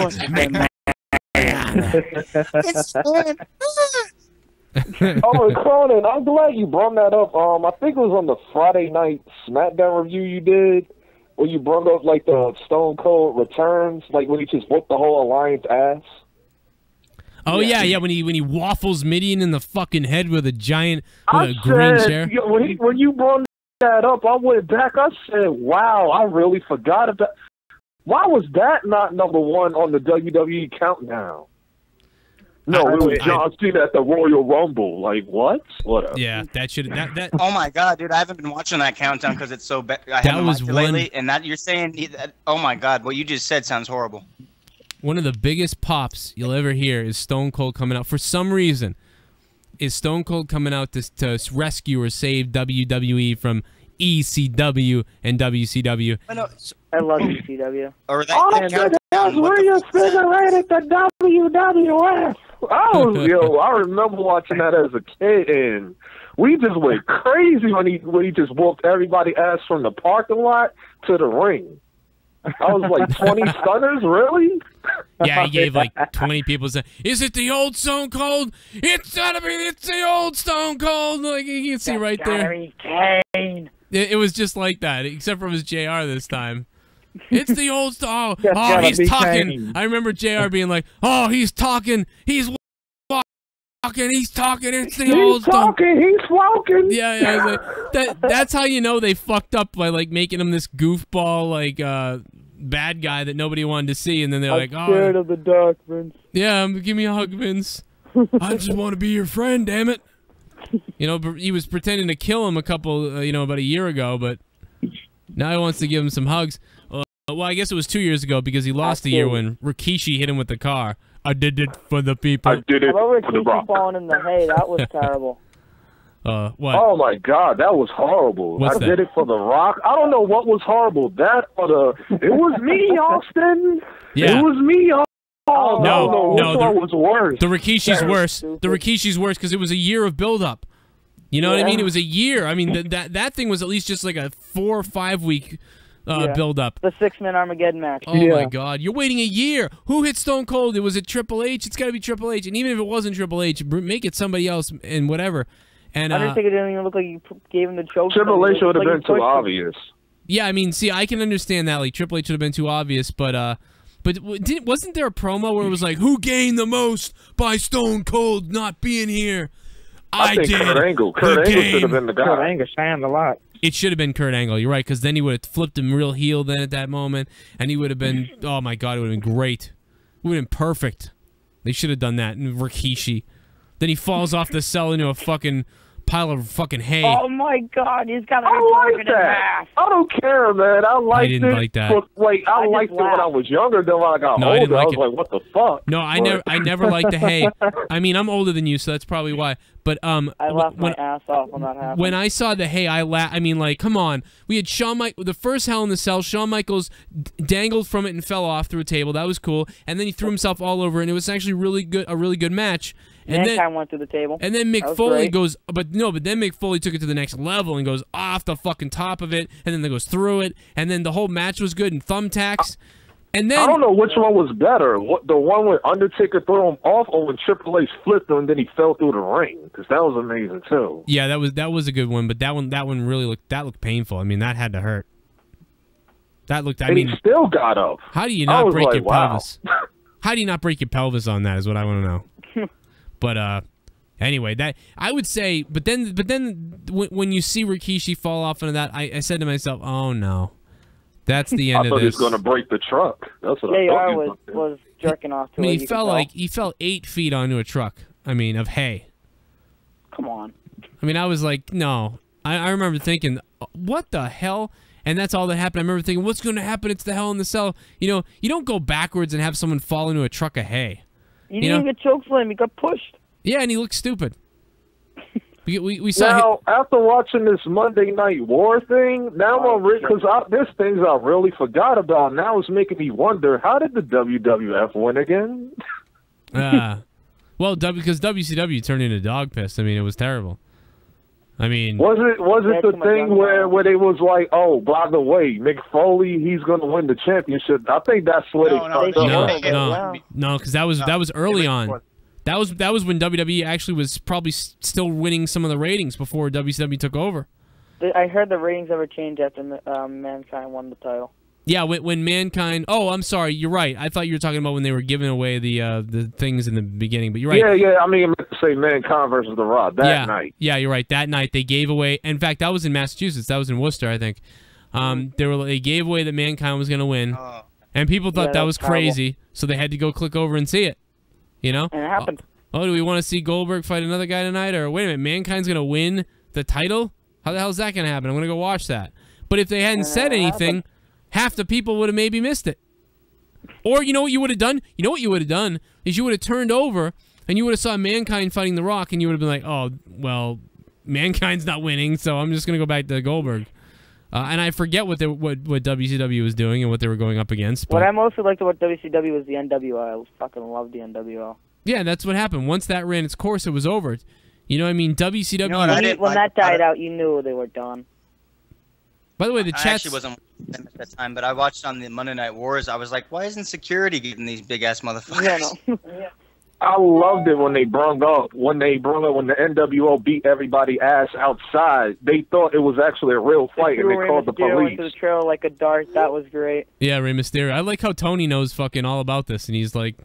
Oh, Cronin, I'm glad you brought that up. I think it was on the Friday night SmackDown review you did, where you brought up like the Stone Cold returns, like when he just whooped the whole Alliance ass. Oh yeah, when he waffles Midian in the fucking head with a giant green chair. When you brought that up, I went back. I said, "Wow, I really forgot about." Why was that not number one on the WWE countdown? No, it was John Cena at the Royal Rumble. Like, what? Whatever. Yeah, that should that. Oh my God, dude! I haven't been watching that countdown because it's so bad. That was one. Lately, and that you're saying. Oh my God, what you just said sounds horrible. One of the biggest pops you'll ever hear is Stone Cold coming out. For some reason, is Stone Cold coming out to rescue or save WWE from ECW and WCW. I love ECW. Or that's where you cigarette at the WWF. I remember watching that as a kid, and we just went crazy when he just whooped everybody's ass from the parking lot to the ring. I was like, 20 stunners, really? Yeah, he gave like 20 people saying, "Is it the old Stone Cold? It's the old Stone Cold." Like you can see right there. Kane. It was just like that, except for it was JR this time. It's the old Stone. Oh, he's talking. Kane. I remember JR being like, "Oh, he's talking. He's walking. He's talking. It's the old Stone. He's walking." Yeah. Like, that's how you know they fucked up by like making him this goofball like bad guy that nobody wanted to see, and then they're like, "Oh, scared of the dark, Vince." Yeah, give me a hug, Vince. I just want to be your friend, damn it. You know, he was pretending to kill him about a year ago, but now he wants to give him some hugs. Well, I guess it was 2 years ago because he lost the year when Rikishi hit him with the car. I did it for the people. I did it for the Rock. Falling in the hay, that was terrible. What? Oh my God, that was horrible. What's that? Did it for the Rock. I don't know what was horrible. That or the. It was me, Austin. Yeah. It was me. Oh no, which one was worse? The Rikishi's worse. The Rikishi's worse because it was a year of build-up. You know what I mean? It was a year. I mean, that thing was at least just like a 4 or 5 week build-up. The 6-man Armageddon match. Oh my God, you're waiting a year. Who hit Stone Cold? Was it Triple H? It's got to be Triple H. And even if it wasn't Triple H, make it somebody else and whatever. And Undertaker didn't even look like you gave him the choke. Triple H would have been too obvious. Yeah, I mean, see, I can understand that. Like Triple H would have been too obvious, but wasn't there a promo where it was like, "Who gained the most by Stone Cold not being here?" I think did. Kurt Angle. Kurt Angle should have been the guy. Kurt Angle shined a lot. It should have been Kurt Angle. You're right, because then he would have flipped him real heel then at that moment, and he would have been. Oh my God, it would have been great. It would have been perfect. They should have done that. And Rikishi. Then he falls off the cell into a fucking pile of fucking hay. Oh my God, he's got a like that. I don't care, man. I didn't like that. I liked it when I was younger. Then when I got older, I was like, what the fuck? No, I never liked the hay. I mean, I'm older than you, so that's probably why. But I laughed my ass off when that happened. When I saw the hay, I mean, like, come on. We had the first Hell in the Cell. Shawn Michaels dangled from it and fell off through a table. That was cool. And then he threw himself all over, and it was actually a really good match. And then went through the table. And then Mick Foley goes, but then Mick Foley took it to the next level and goes off the fucking top of it, and then they goes through it, and then the whole match was good and thumbtacks. And then I don't know which one was better, the one where Undertaker threw him off, or when Triple H flipped him and then he fell through the ring, because that was amazing too. Yeah, that was a good one, but that one really looked painful. I mean, that had to hurt. That looked. I mean, he still got up. How do you not break your pelvis? How do you not break your pelvis on that? Is what I want to know. But anyway, that I would say. But then when you see Rikishi fall off into that, I said to myself, "Oh no, that's the end of this." I thought he was going to break the truck. That's what I thought. was jerking off to I mean, it. he fell 8 feet onto a truck. I mean, of hay. Come on. I mean, I was like, no. I remember thinking, what the hell? And that's all that happened. I remember thinking, what's going to happen? It's the Hell in the Cell. You know, you don't go backwards and have someone fall into a truck of hay. He didn't even get chokeslammed. He got pushed. Yeah, and he looked stupid. We saw. Now, after watching this Monday Night War thing, now because there's things I really forgot about. Now it's making me wonder, how did the WWF win again? Well, because WCW turned into dog piss. I mean, it was terrible. I mean, was it the thing where it was like, oh, by the way, Mick Foley, he's gonna win the championship? I think that's what no, because that was early on. That was when WWE actually was probably still winning some of the ratings before WCW took over. I heard the ratings ever changed after Mankind won the title. Yeah, when Mankind... Oh, I'm sorry. You're right. I thought you were talking about when they were giving away the things in the beginning, but you're right. Yeah. I mean, I meant to say Mankind versus The Rock that night. Yeah, you're right. That night they gave away... In fact, that was in Massachusetts. That was in Worcester, I think. They gave away that Mankind was going to win, and people thought that was crazy, so they had to go click over and see it. You know? And it happened. Oh, do we want to see Goldberg fight another guy tonight? Or wait a minute, Mankind's going to win the title? How the hell is that going to happen? I'm going to go watch that. But if they hadn't said anything... half the people would have maybe missed it. Or you know what you would have done? You know what you would have done is you would have turned over and you would have saw Mankind fighting The Rock and you would have been like, oh, well, Mankind's not winning, so I'm just going to go back to Goldberg. And I forget what WCW was doing and what they were going up against. But what I mostly liked about WCW was the NWO. I fucking loved the NWO. Yeah, that's what happened. Once that ran its course, it was over. You know what I mean? WCW... You know when that died out, you knew they were done. By the way, the chat... I actually wasn't watching them at that time, but I watched on the Monday Night Wars. I was like, why isn't security getting these big-ass motherfuckers? Yeah, no. I loved it when they brung up when the NWO beat everybody ass outside. They thought it was actually a real fight, and they called the police. Into the trail like a dart. That was great. Yeah, Rey Mysterio. I like how Tony knows fucking all about this, and he's like...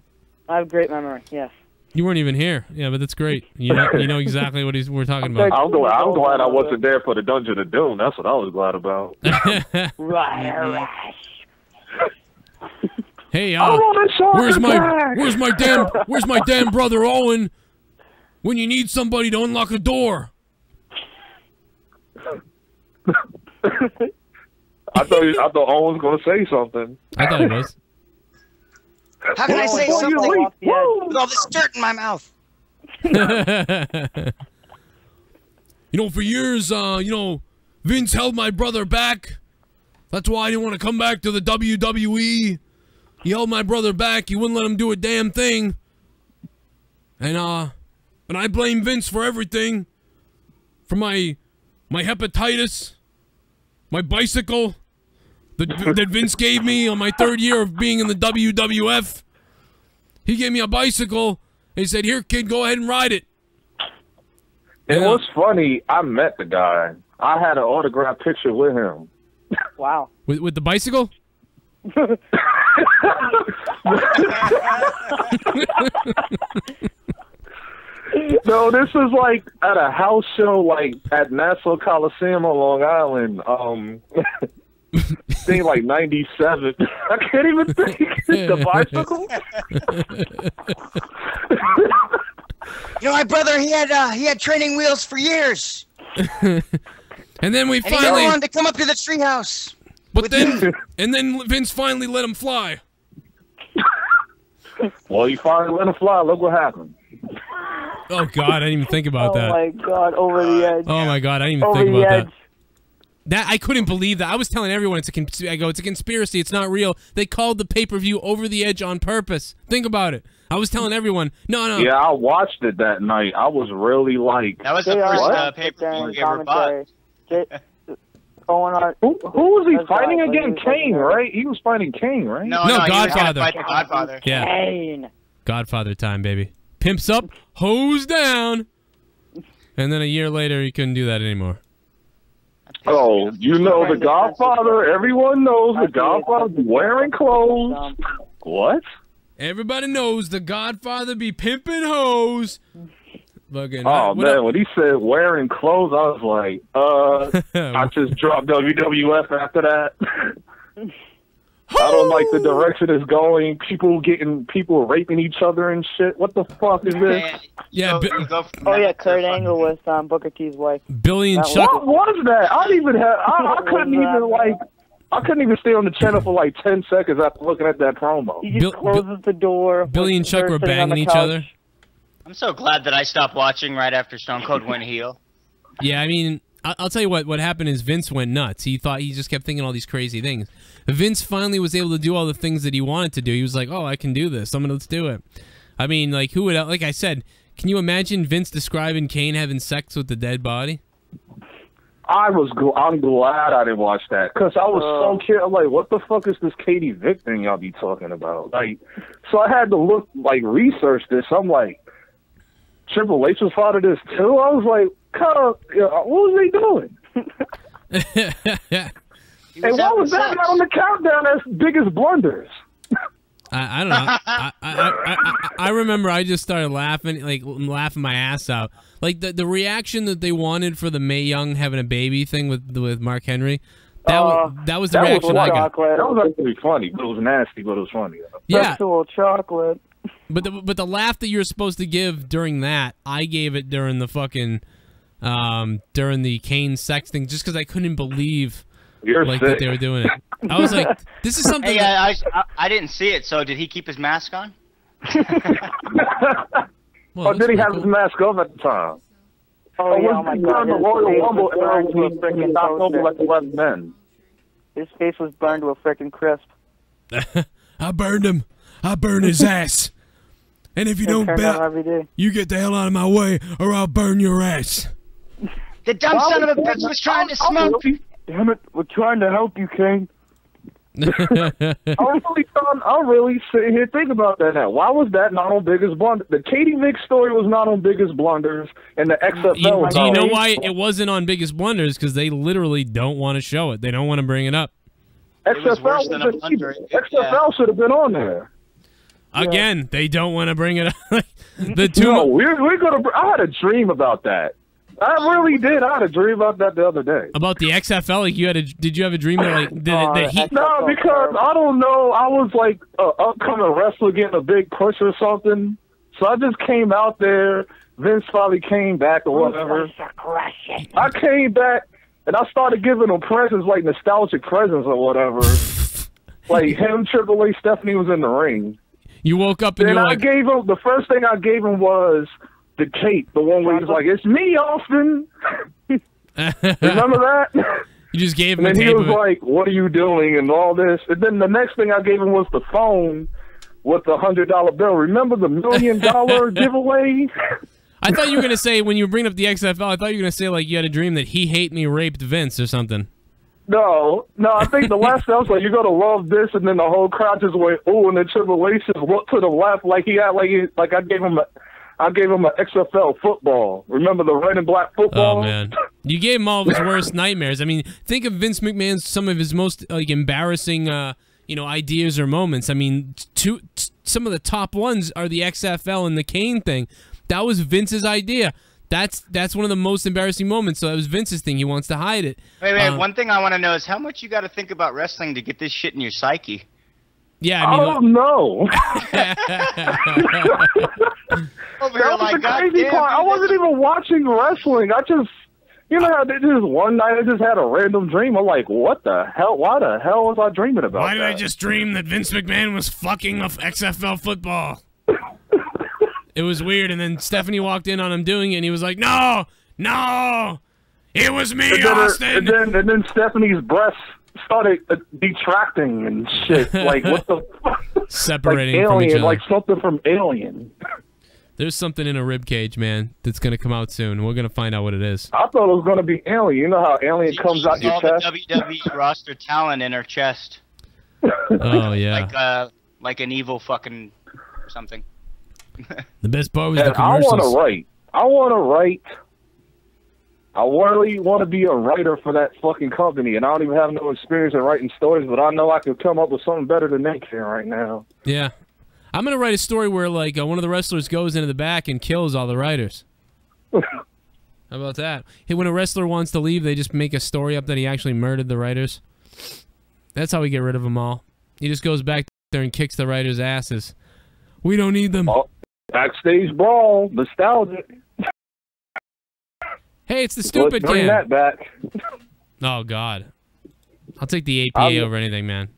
I have great memory, yes. You weren't even here. Yeah, but that's great. You know exactly what we're talking about. I'm glad I wasn't there for the Dungeon of Doom. That's what I was glad about. Right. Hey, where's my damn brother Owen when you need somebody to unlock a door? I thought Owen was gonna say something. I thought he was. How can I say something with all this dirt in my mouth? For years, Vince held my brother back. That's why I didn't want to come back to the WWE. He held my brother back. He wouldn't let him do a damn thing. And I blame Vince for everything. For my hepatitis, my bicycle, that Vince gave me on my 3rd year of being in the WWF. He gave me a bicycle. He said, here, kid, go ahead and ride it. It was funny. I met the guy. I had an autographed picture with him. Wow. With the bicycle? No, this was like at a house show, like at Nassau Coliseum on Long Island. Thing like 97. I can't even think. The bicycle. My brother, he had training wheels for years. And then he never wanted to come up to the treehouse. But then Vince finally let him fly. Well, he finally let him fly. Look what happened. Oh God, I didn't even think about that. Oh my God, over the edge. Oh my God, I didn't even think about that. I couldn't believe that. I was telling everyone it's a conspiracy. It's not real. They called the pay-per-view Over the Edge on purpose. Think about it. I was telling everyone, no. Yeah, I watched it that night. I was really like... That was the first pay-per-view we ever bought. Who was he fighting again? Kane, right? He was fighting Kane, right? No, Godfather. Fight the Godfather. Yeah. Kane. Godfather time, baby. Pimps up, hose down. And then a year later, he couldn't do that anymore. Oh, the Godfather. Everyone knows the Godfather wearing clothes. What? Everybody knows the Godfather be pimping hoes. Fucking, man, when he said wearing clothes, I was like, I just dropped WWF after that. I don't like the direction it's going. People raping each other and shit. What the fuck is this? Yeah. Kurt Angle was Booker T's wife. Billy and Chuck. What was that? I couldn't even stay on the channel for like 10 seconds after looking at that promo. He just closes the door. Billy and Chuck were banging each other. I'm so glad that I stopped watching right after Stone Cold went heel. Yeah, I mean, I'll tell you what happened is Vince went nuts. He just kept thinking all these crazy things. Vince finally was able to do all the things that he wanted to do. He was like, oh, I can do this. Let's do it. I mean, like, who would, like I said, can you imagine Vince describing Kane having sex with the dead body? I'm glad I didn't watch that because I was so curious. I'm like, what the fuck is this Katie Vick thing y'all be talking about? Like, so I had to look, like, research this. I'm like, Triple H was part of this too. I was like, what was they doing? And why was that not on the countdown as biggest blunders? I don't know. I remember I just started laughing, like laughing my ass out. Like the reaction that they wanted for the Mae Young having a baby thing with Mark Henry. That was the reaction I got. That was actually funny, but it was nasty, but it was funny. Yeah. Sexual chocolate. But the laugh that you're supposed to give during that, I gave it during the fucking during the Kane sex thing, just because I couldn't believe that they were doing it. I was like, this is something. Hey, I didn't see it. So did he keep his mask on? Well, or did he have his mask off at the time? Oh, yeah, my God. The Royal Rumble era when he freaking knocked over like the left men. His face was burned to a freaking crisp. I burned him. I burned his ass. And if you don't bet, you get the hell out of my way, or I'll burn your ass. The dumb son of a bitch was trying to smoke. Damn it, we're trying to help you, King. I'm really sitting here thinking about that now. Why was that not on Biggest Blunders? The Katie Vick story was not on Biggest Blunders, and the XFL. Do you know why it wasn't on Biggest Blunders? Because they literally don't want to show it. They don't want to bring it up. XFL should have been on there. Again, they don't want to bring it up. The two. No, we're gonna. I had a dream about that. I really did. I had a dream about that the other day. About the XFL? Like did you have a dream that No, because I don't know. I was like an upcoming wrestler getting a big push or something. So I just came out there. Vince finally came back or whatever. I came back and I started giving them presents, like nostalgic presents or whatever. Like him, Triple H, Stephanie was in the ring. You woke up and then you're I gave him the first thing I gave him was the tape, the one where he's like, "It's me, Austin." Remember that? You just gave him. And then he was like, "What are you doing?" and all this. And then the next thing I gave him was the phone with the $100 bill. Remember the $1 million giveaway? I thought you were gonna say when you were bringing up the XFL. I thought you were gonna say like you had a dream that he hate me raped Vince or something. No, I think the last time I was like, "You're gonna love this," and then the whole crowd just went, "Ooh," and then Triple H just looked to the left like he had like I gave him an XFL football. Remember the red and black football? Oh man, you gave him all of his worst nightmares. I mean, think of Vince McMahon's some of his most like embarrassing, ideas or moments. I mean, some of the top ones are the XFL and the Kane thing. That was Vince's idea. That's one of the most embarrassing moments. So that was Vince's thing. He wants to hide it. Wait. One thing I want to know is how much you got to think about wrestling to get this shit in your psyche. Yeah, I mean, don't know. Over here, like, the crazy part. I wasn't even watching wrestling. I just, how they just one night I just had a random dream. I'm like, what the hell? Why the hell was I dreaming about Why did I just dream that Vince McMahon was fucking of XFL football? It was weird, and then Stephanie walked in on him doing it, and he was like, no, it was me, Austin. And then Stephanie's breasts started detracting and shit. Like, what the fuck? Separating like Alien, from each other. like something from Alien. There's something in a rib cage, man, that's going to come out soon. We're going to find out what it is. I thought it was going to be Alien. You know how Alien comes out your chest? All the WWE roster talent in her chest. Oh, yeah. Like an evil fucking something. The best part was the commercials. I really want to be a writer for that fucking company, and I don't even have no experience in writing stories, but I know I could come up with something better than they can right now. Yeah. I'm going to write a story where, like, one of the wrestlers goes into the back and kills all the writers. How about that? Hey, when a wrestler wants to leave, they just make a story up that he actually murdered the writers. That's how we get rid of them all. He just goes back there and kicks the writers' asses. We don't need them. Oh, backstage brawl, nostalgic. Hey, it's the stupid Bring that back. Oh, God. I'll take the APA over anything, man.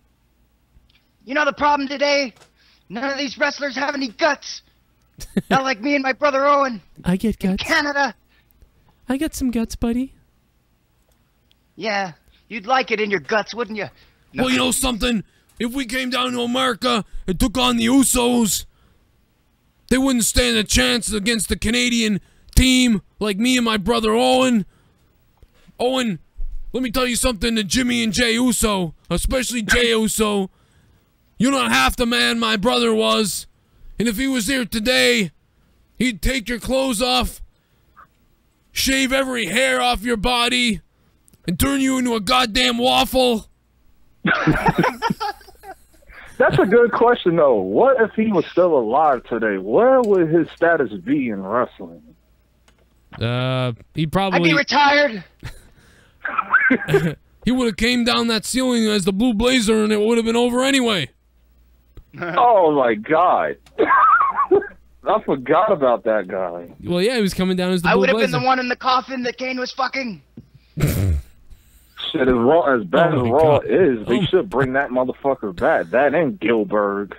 You know the problem today? None of these wrestlers have any guts. Not like me and my brother Owen. I get guts. In Canada. I got some guts, buddy. Yeah, you'd like it in your guts, wouldn't you? No. Well, you know something? If we came down to America and took on the Usos, they wouldn't stand a chance against the Canadian team like me and my brother Owen. Owen, let me tell you something to Jimmy and Jay Uso, especially Jay Uso. You're not half the man my brother was. And if he was here today, he'd take your clothes off, shave every hair off your body, and turn you into a goddamn waffle. That's a good question, though. What if he was still alive today? Where would his status be in wrestling? He probably... I'd be retired. He would have came down that ceiling as the Blue Blazer, and it would have been over anyway. Oh, my God. I forgot about that guy. Well, yeah, he was coming down as the Blue Blazer. I would have been the one in the coffin that Kane was fucking. Shit, as bad as Raw is, they should bring that motherfucker back. That ain't Gilbert.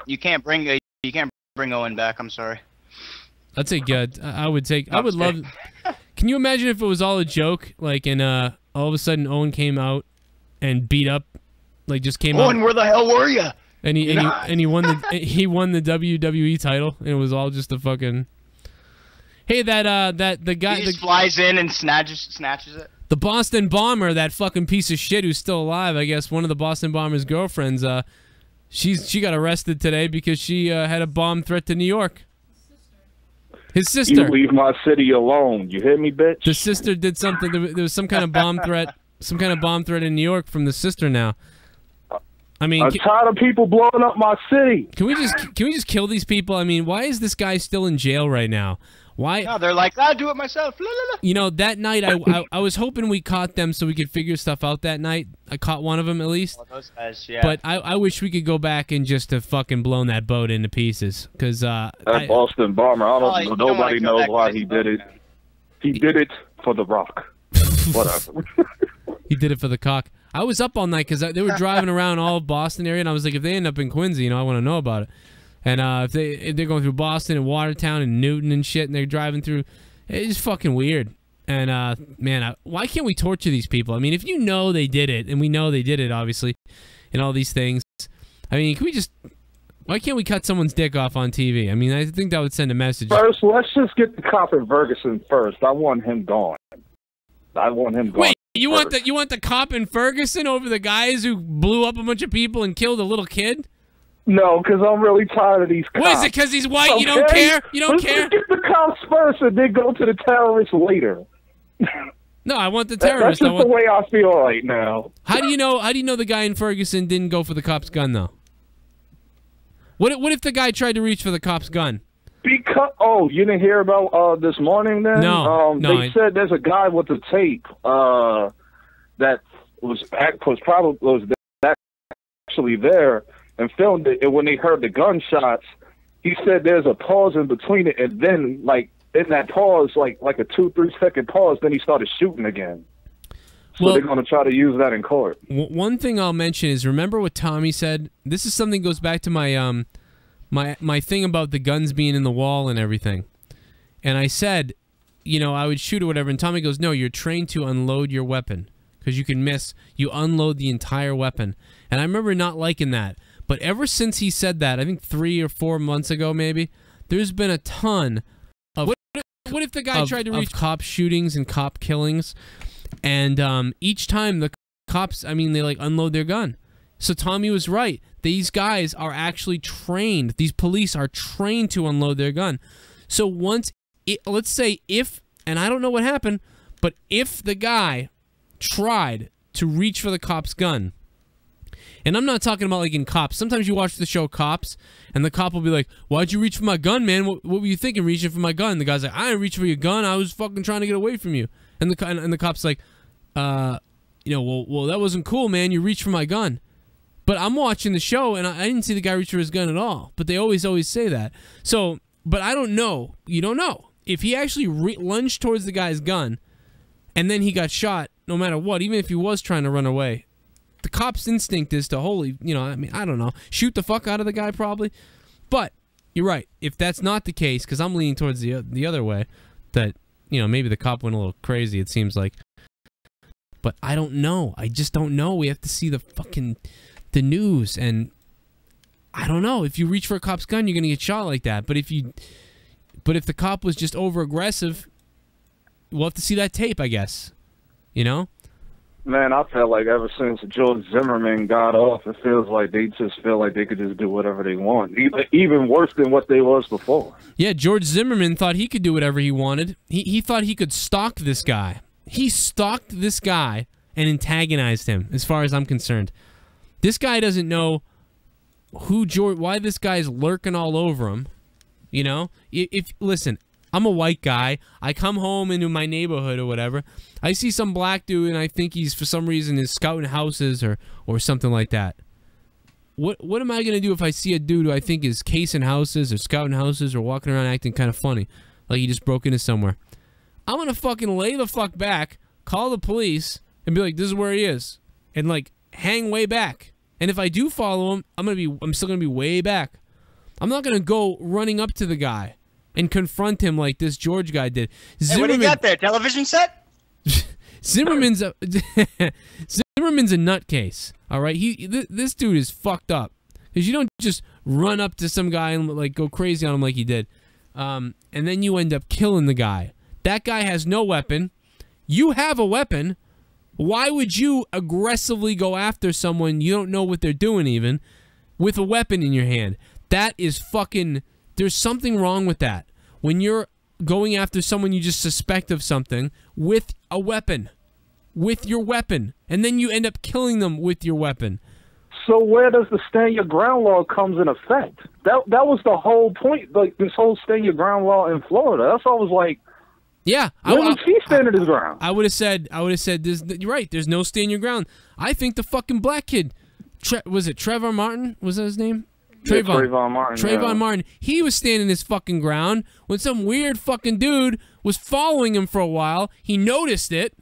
You can't bring Owen back. I'm sorry. I'd say good. I would take. I would love. Can you imagine if it was all a joke? Like, and all of a sudden Owen came out and beat up, like just came out. Owen, where the hell were you? And he won the WWE title, and it was all just a fucking. Hey, the guy he just flies in and snatches it. The Boston Bomber, that fucking piece of shit who's still alive, I guess one of the Boston Bomber's girlfriends, she got arrested today because she had a bomb threat to New York. His sister. You leave my city alone. You hear me, bitch? The sister did something. There was some kind of bomb threat. Some kind of bomb threat in New York from the sister now. I mean, I'm tired of people blowing up my city. Can we just kill these people? I mean, why is this guy still in jail right now? Why? No, they're like, I'll do it myself. La, la, la. You know, that night I was hoping we caught them so we could figure stuff out that night. I caught one of them at least. Oh, those guys, yeah. But I wish we could go back and just have fucking blown that boat into pieces. Because that Boston Bomber, nobody knows why he did it. He did it for The Rock. Whatever. He did it for the cock. I was up all night because they were driving around all of Boston area, and I was like, if they end up in Quincy, I want to know about it. And if they're going through Boston and Watertown and Newton and shit, and they're driving through, it's just fucking weird. And man, why can't we torture these people? I mean, if you know they did it, and we know they did it, obviously, and all these things. I mean, can we just? Why can't we cut someone's dick off on TV? I mean, I think that would send a message. First, let's just get the cop in Ferguson first. I want him gone. Wait, you want the cop in Ferguson over the guys who blew up a bunch of people and killed a little kid? No, because I'm really tired of these cops. What is it? Because he's white? Okay? You don't care? You don't care? Let's get the cops first and then go to the terrorists later. No, I want the terrorists. That's just the way I feel right now. How do you know the guy in Ferguson didn't go for the cop's gun though? What if the guy tried to reach for the cop's gun? Because you didn't hear about this morning then? No, they said there's a guy with a tape that was actually there and filmed it, and when they heard the gunshots, he said there's a pause in between it, and then like in that pause, like a 2-3 second pause, then he started shooting again. So they're going to try to use that in court. One thing I'll mention is, remember what Tommy said? This is something that goes back to my my thing about the guns being in the wall and everything. And I said, I would shoot or whatever, and Tommy goes, no, you're trained to unload your weapon because you can miss. You unload the entire weapon. And I remember not liking that. But ever since he said that, I think 3 or 4 months ago maybe, there's been a ton of... What if the guy tried to reach cop shootings and cop killings, and each time the cops, they like unload their gun. So Tommy was right. These guys are actually trained. These police are trained to unload their gun. So let's say and I don't know what happened, but if the guy tried to reach for the cop's gun, and I'm not talking about like in Cops. Sometimes you watch the show Cops, and the cop will be like, why'd you reach for my gun, man? What were you thinking reaching for my gun? The guy's like, I didn't reach for your gun. I was fucking trying to get away from you. And the cop's like, well, that wasn't cool, man. You reached for my gun. But I'm watching the show, and I didn't see the guy reach for his gun at all. But they always say that. So, but I don't know. You don't know. If he actually lunged towards the guy's gun, and then he got shot, no matter what, even if he was trying to run away, the cop's instinct is to I don't know, shoot the fuck out of the guy probably. But you're right. If that's not the case, because I'm leaning towards the other way, that maybe the cop went a little crazy. It seems like, but I don't know. I just don't know. We have to see the news, and I don't know. If you reach for a cop's gun, you're gonna get shot like that. But if the cop was just over aggressive, we'll have to see that tape, I guess. You know? Man, I felt like ever since George Zimmerman got off, it feels like they just feel like they could just do whatever they want, even worse than what they was before. Yeah, George Zimmerman thought he could do whatever he wanted. He thought he could stalk this guy. He stalked this guy and antagonized him, as far as I'm concerned. This guy doesn't know why this guy's lurking all over him. You know? Listen, I'm a white guy. I come home into my neighborhood or whatever. I see some black dude and I think he's, for some reason, is scouting houses or something like that. What am I going to do if I see a dude who I think is casing houses or scouting houses or walking around acting kind of funny, like he just broke into somewhere? I'm going to fucking lay the fuck back, call the police, and be like, this is where he is. And, like, hang way back. And if I do follow him, I'm still going to be way back. I'm not going to go running up to the guy and confront him like this George guy did. Hey, what do you got there? Television set? Zimmerman's a nutcase. All right, this dude is fucked up because you don't just run up to some guy and like go crazy on him like he did, and then you end up killing the guy. That guy has no weapon. You have a weapon. Why would you aggressively go after someone you don't know what they're doing even with a weapon in your hand? That is fucking... There's something wrong with that. When you're going after someone you just suspect of something with a weapon. With your weapon. And then you end up killing them with your weapon. So where does the stand your ground law comes in effect? That was the whole point. Like, this whole stand your ground law in Florida. That's all I was like... Yeah, he standing his ground. I would have said, you're right, there's no stand your ground. I think the fucking black kid, was it Trayvon Martin? Was that his name? Trayvon Martin. Trayvon Martin. He was standing his fucking ground when some weird fucking dude was following him for a while. He noticed it,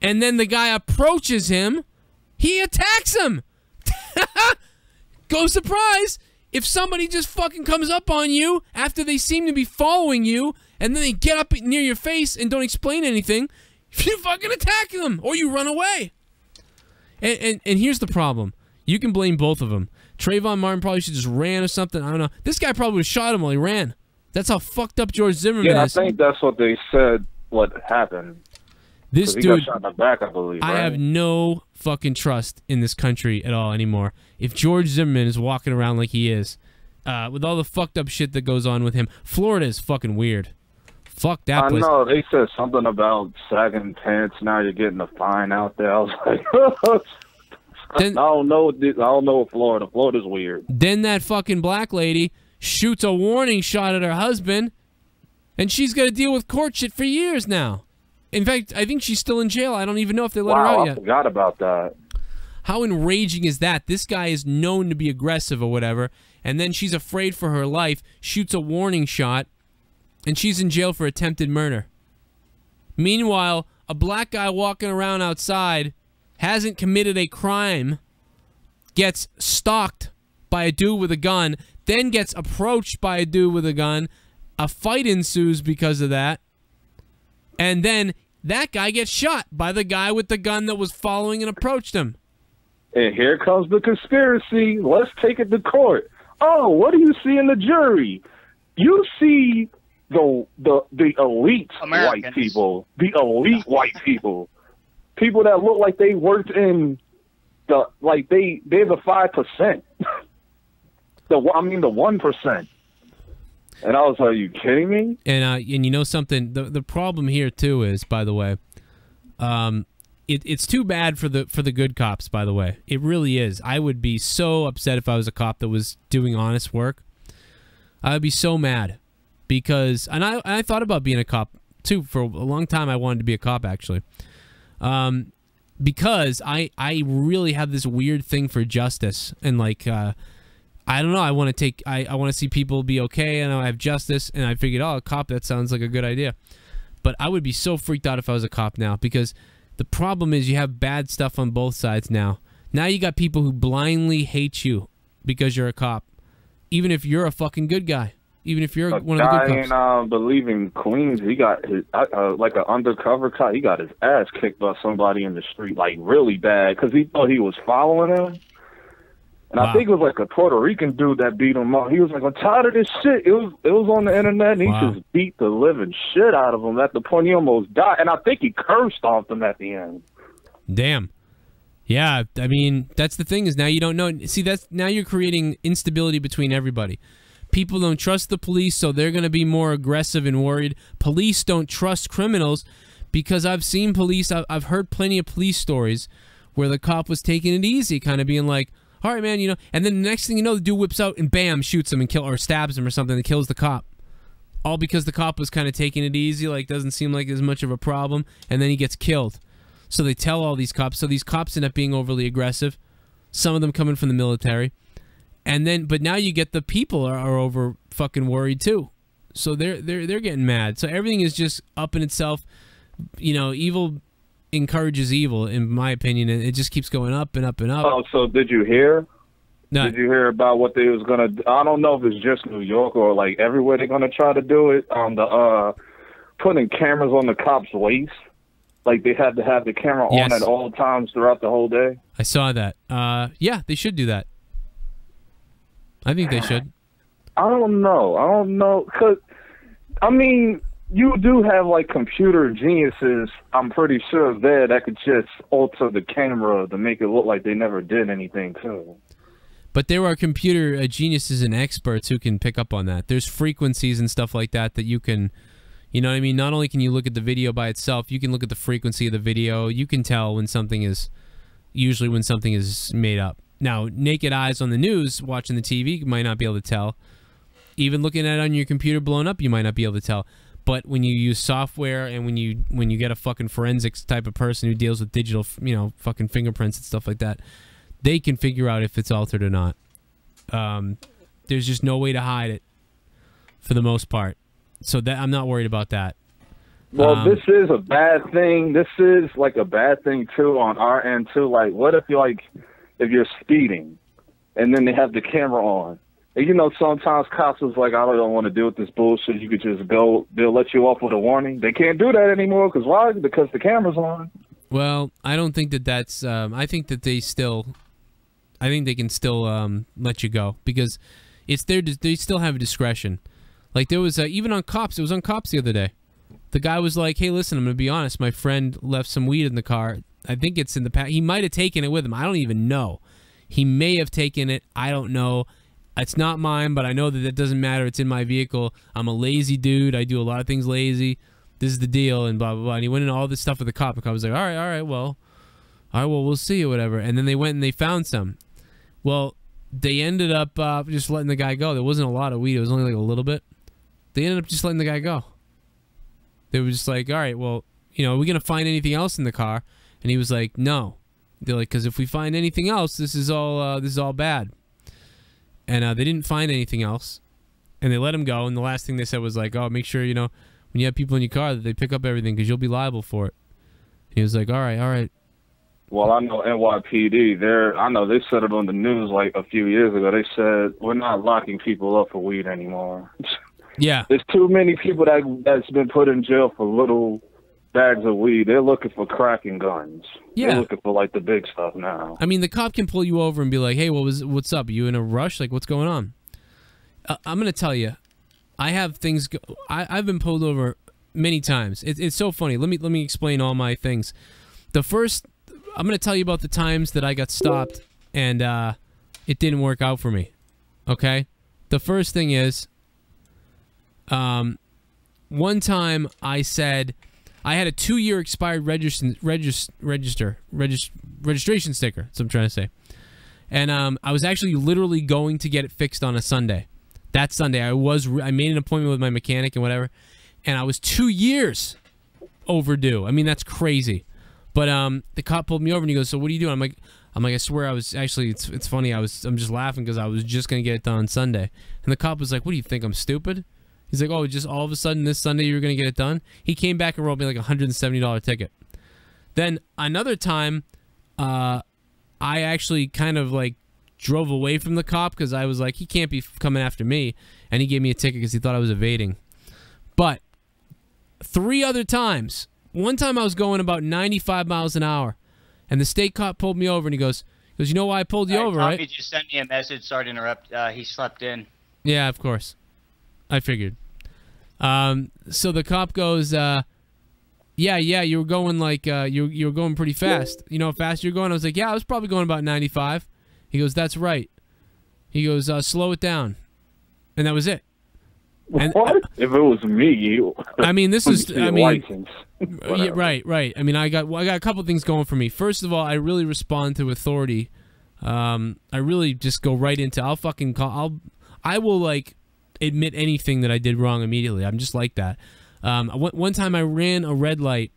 and then the guy approaches him. He attacks him. Go surprise! If somebody just fucking comes up on you after they seem to be following you, and then they get up near your face and don't explain anything, you fucking attack them, or you run away. And here's the problem. You can blame both of them. Trayvon Martin probably should just ran or something. I don't know. This guy probably would have shot him while he ran. That's how fucked up George Zimmerman is. Yeah, I think that's what they said what happened. This he dude, got shot in the back, I believe. I have no fucking trust in this country at all anymore. If George Zimmerman is walking around like he is, with all the fucked up shit that goes on with him, Florida is fucking weird. Fuck that place. I know. They said something about sagging pants. Now you're getting a fine out there. I was like, I don't know Florida. Florida's weird. Then that fucking black lady shoots a warning shot at her husband, and she's got to deal with court shit for years now. In fact, I think she's still in jail. I don't even know if they let her out yet. I forgot about that. How enraging is that? This guy is known to be aggressive or whatever, and then she's afraid for her life, shoots a warning shot, and she's in jail for attempted murder. Meanwhile, a black guy walking around outside hasn't committed a crime, gets stalked by a dude with a gun, then gets approached by a dude with a gun, a fight ensues because of that, and then that guy gets shot by the guy with the gun that was following and approached him. And here comes the conspiracy. Let's take it to court. Oh, what do you see in the jury? You see the elite Americans. white people. The elite white people. People that look like they worked in they're the 5%. the 1%. And I was like, are you kidding me? And you know something, the problem here too is, by the way, it's too bad for the good cops, by the way. It really is. I would be so upset if I was a cop that was doing honest work. I would be so mad because, and I thought about being a cop too for a long time. I wanted to be a cop actually, because I really have this weird thing for justice and like I don't know. I want to see people be okay, and I have justice. And I figured, oh, a cop, that sounds like a good idea. But I would be so freaked out if I was a cop now, because the problem is you have bad stuff on both sides now. Now you got people who blindly hate you because you're a cop, even if you're a fucking good guy, even if you're one of the good cops. I believe in Queens, he got his like an undercover cop. He got his ass kicked by somebody in the street, like really bad, because he thought he was following him. And I think it was like a Puerto Rican dude that beat him up. He was like, I'm tired of this shit. It was on the internet, and he just beat the living shit out of him at the point he almost died. And I think he curb stomped him at the end. Damn. Yeah, I mean, that's the thing is now you don't know. See, now you're creating instability between everybody. People don't trust the police, so they're going to be more aggressive and worried. Police don't trust criminals because I've seen police, I've heard plenty of police stories where the cop was taking it easy, kind of being like, all right, man, you know, and then the next thing you know, the dude whips out and bam, shoots him and or stabs him or something and kills the cop. All because the cop was kind of taking it easy, like doesn't seem like as much of a problem, and then he gets killed. So they tell all these cops. So these cops end up being overly aggressive. Some of them coming from the military. And then, but now you get the people are over fucking worried too. So they're getting mad. So everything is just up in itself. You know, evil encourages evil, in my opinion, and it just keeps going up and up and up. Oh, so did you hear? No. Did you hear about what they was gonna? I don't know if it's just New York or like everywhere they're gonna try to do it. Putting cameras on the cops' waist, like they had to have the camera on at all times throughout the whole day. I saw that. Yeah, they should do that. I think they should. I don't know, cause I mean, you do have like computer geniuses, I'm pretty sure there, that could just alter the camera to make it look like they never did anything too. But there are computer geniuses and experts who can pick up on that. There's frequencies and stuff like that that you can, you know what I mean? Not only can you look at the video by itself, you can look at the frequency of the video. You can tell when something is, usually when something is made up. Now, naked eyes on the news, watching the TV, you might not be able to tell. Even looking at it on your computer blown up, you might not be able to tell. But when you use software and when you get a fucking forensics type of person who deals with digital, you know, fucking fingerprints and stuff like that, they can figure out if it's altered or not. There's just no way to hide it for the most part. So that I'm not worried about that. Well, this is a bad thing. This is like a bad thing too on our end too. Like, what if if you're speeding and then they have the camera on? And, you know, sometimes cops is like, I don't want to deal with this bullshit. You could just go, they'll let you off with a warning. They can't do that anymore because why? Because the camera's on. Well, I don't think that that's, I think that they can still let you go because it's they still have discretion. Like there was, even on cops, it was on cops the other day. The guy was like, hey, listen, I'm going to be honest. My friend left some weed in the car. I think it's in the pack. He might have taken it with him. I don't even know. He may have taken it. I don't know. It's not mine, but I know that it doesn't matter. It's in my vehicle. I'm a lazy dude. I do a lot of things lazy. This is the deal, and blah, blah, blah. And he went into all this stuff with the cop. The cop was like, all right, well, we'll see or whatever. And then they went and they found some. Well, they ended up just letting the guy go. There wasn't a lot of weed. It was only like a little bit. They ended up just letting the guy go. They were just like, all right, well, you know, are we going to find anything else in the car? And he was like, no. They're like, because if we find anything else, this is all bad. And they didn't find anything else. And they let him go. And the last thing they said was like, oh, make sure, you know, when you have people in your car that they pick up everything because you'll be liable for it. And he was like, all right. Well, I know NYPD, I know they said it on the news like a few years ago. They said, we're not locking people up for weed anymore. Yeah. There's too many people that's been put in jail for little bags of weed. They're looking for crack and guns. Yeah. They're looking for like the big stuff now. I mean, the cop can pull you over and be like, hey, what's up? Are you in a rush? Like, what's going on? I'm going to tell you, I have things, I've been pulled over many times. It's so funny. Let me explain all my things. The first, I'm going to tell you about the times that I got stopped and it didn't work out for me. Okay? The first thing is, one time I said I had a 2-year expired registration sticker. That's what I'm trying to say. And I was actually literally going to get it fixed on a Sunday. That Sunday I made an appointment with my mechanic and whatever, and I was 2 years overdue. I mean, that's crazy. But the cop pulled me over and he goes, so what are you doing? I'm like, I swear I was actually, it's funny, I'm just laughing because I was just going to get it done on Sunday. And the cop was like, what do you think, I'm stupid? He's like, oh, just all of a sudden this Sunday you were going to get it done? He came back and wrote me like a $170 ticket. Then another time, I actually kind of like drove away from the cop because I was like, he can't be coming after me. And he gave me a ticket because he thought I was evading. But 3 other times, one time I was going about 95 miles an hour. And the state cop pulled me over and he goes, Because you know why I pulled you over, Tommy right? just sent me a message. Sorry to interrupt. He slept in. Yeah, of course. I figured. So the cop goes, yeah, you were going like, you were going pretty fast. You know how fast you're going? I was like, yeah, I was probably going about 95. He goes, that's right. He goes, slow it down. And that was it. And, what? If it was me, I mean, this is, I mean, license. yeah, right. I mean, I got a couple things going for me. First of all, I really respond to authority. I really just go right into, I'll fucking call, I will like admit anything that I did wrong immediately. I'm just like that. One time I ran a red light.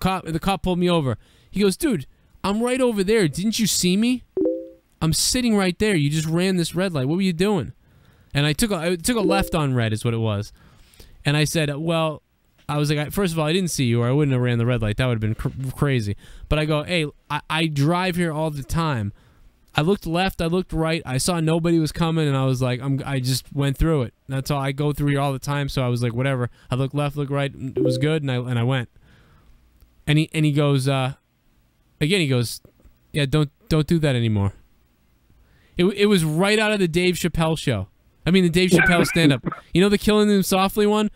The cop pulled me over. He goes, dude, I'm right over there. Didn't you see me? I'm sitting right there. You just ran this red light. What were you doing? And I took a left on red is what it was. And I said, well, I was like, first of all, I didn't see you or I wouldn't have ran the red light. That would have been crazy. But I go, hey, I drive here all the time. I looked left, I looked right, I saw nobody was coming, and I was like, I just went through it. That's all. I go through here all the time, so I was like, whatever. I looked left, looked right, it was good, and I went. And he goes, again, he goes, yeah, don't do that anymore. It was right out of the Dave Chappelle show. I mean, the Dave Chappelle stand-up. You know the Killing Them Softly one?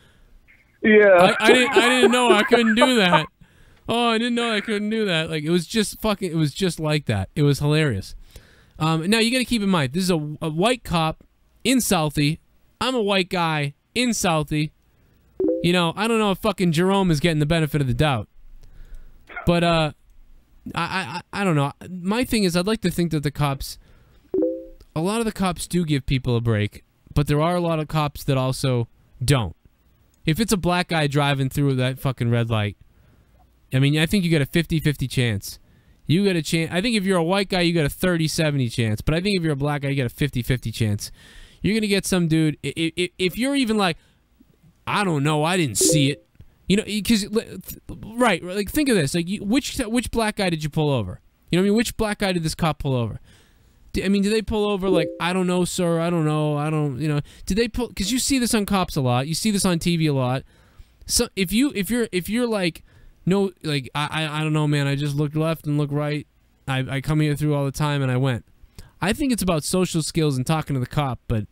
Yeah. I didn't know I couldn't do that. Oh, I didn't know I couldn't do that. Like, it was just like that. It was hilarious. Now, you got to keep in mind, this is a white cop in Southie. I'm a white guy in Southie. You know, I don't know if fucking Jerome is getting the benefit of the doubt. But, I don't know. My thing is, I'd like to think that the cops, a lot of the cops do give people a break, but there are a lot of cops that also don't. If it's a black guy driving through that fucking red light, I mean, I think you got a 50-50 chance. You got a chance. I think if you're a white guy, you got a 30-70 chance. But I think if you're a black guy, you got a 50-50 chance. You're going to get some dude. If you're even like, I don't know, I didn't see it. You know, because, right, like, think of this. Like, which black guy did you pull over? You know what I mean? Which black guy did this cop pull over? I mean, did they pull over like, I don't know, sir, I don't know, I don't, you know. Did they pull, because you see this on cops a lot. You see this on TV a lot. So if you're like, no, like, I don't know, man, I just looked left and looked right. I come here through all the time and I went. I think it's about social skills and talking to the cop, but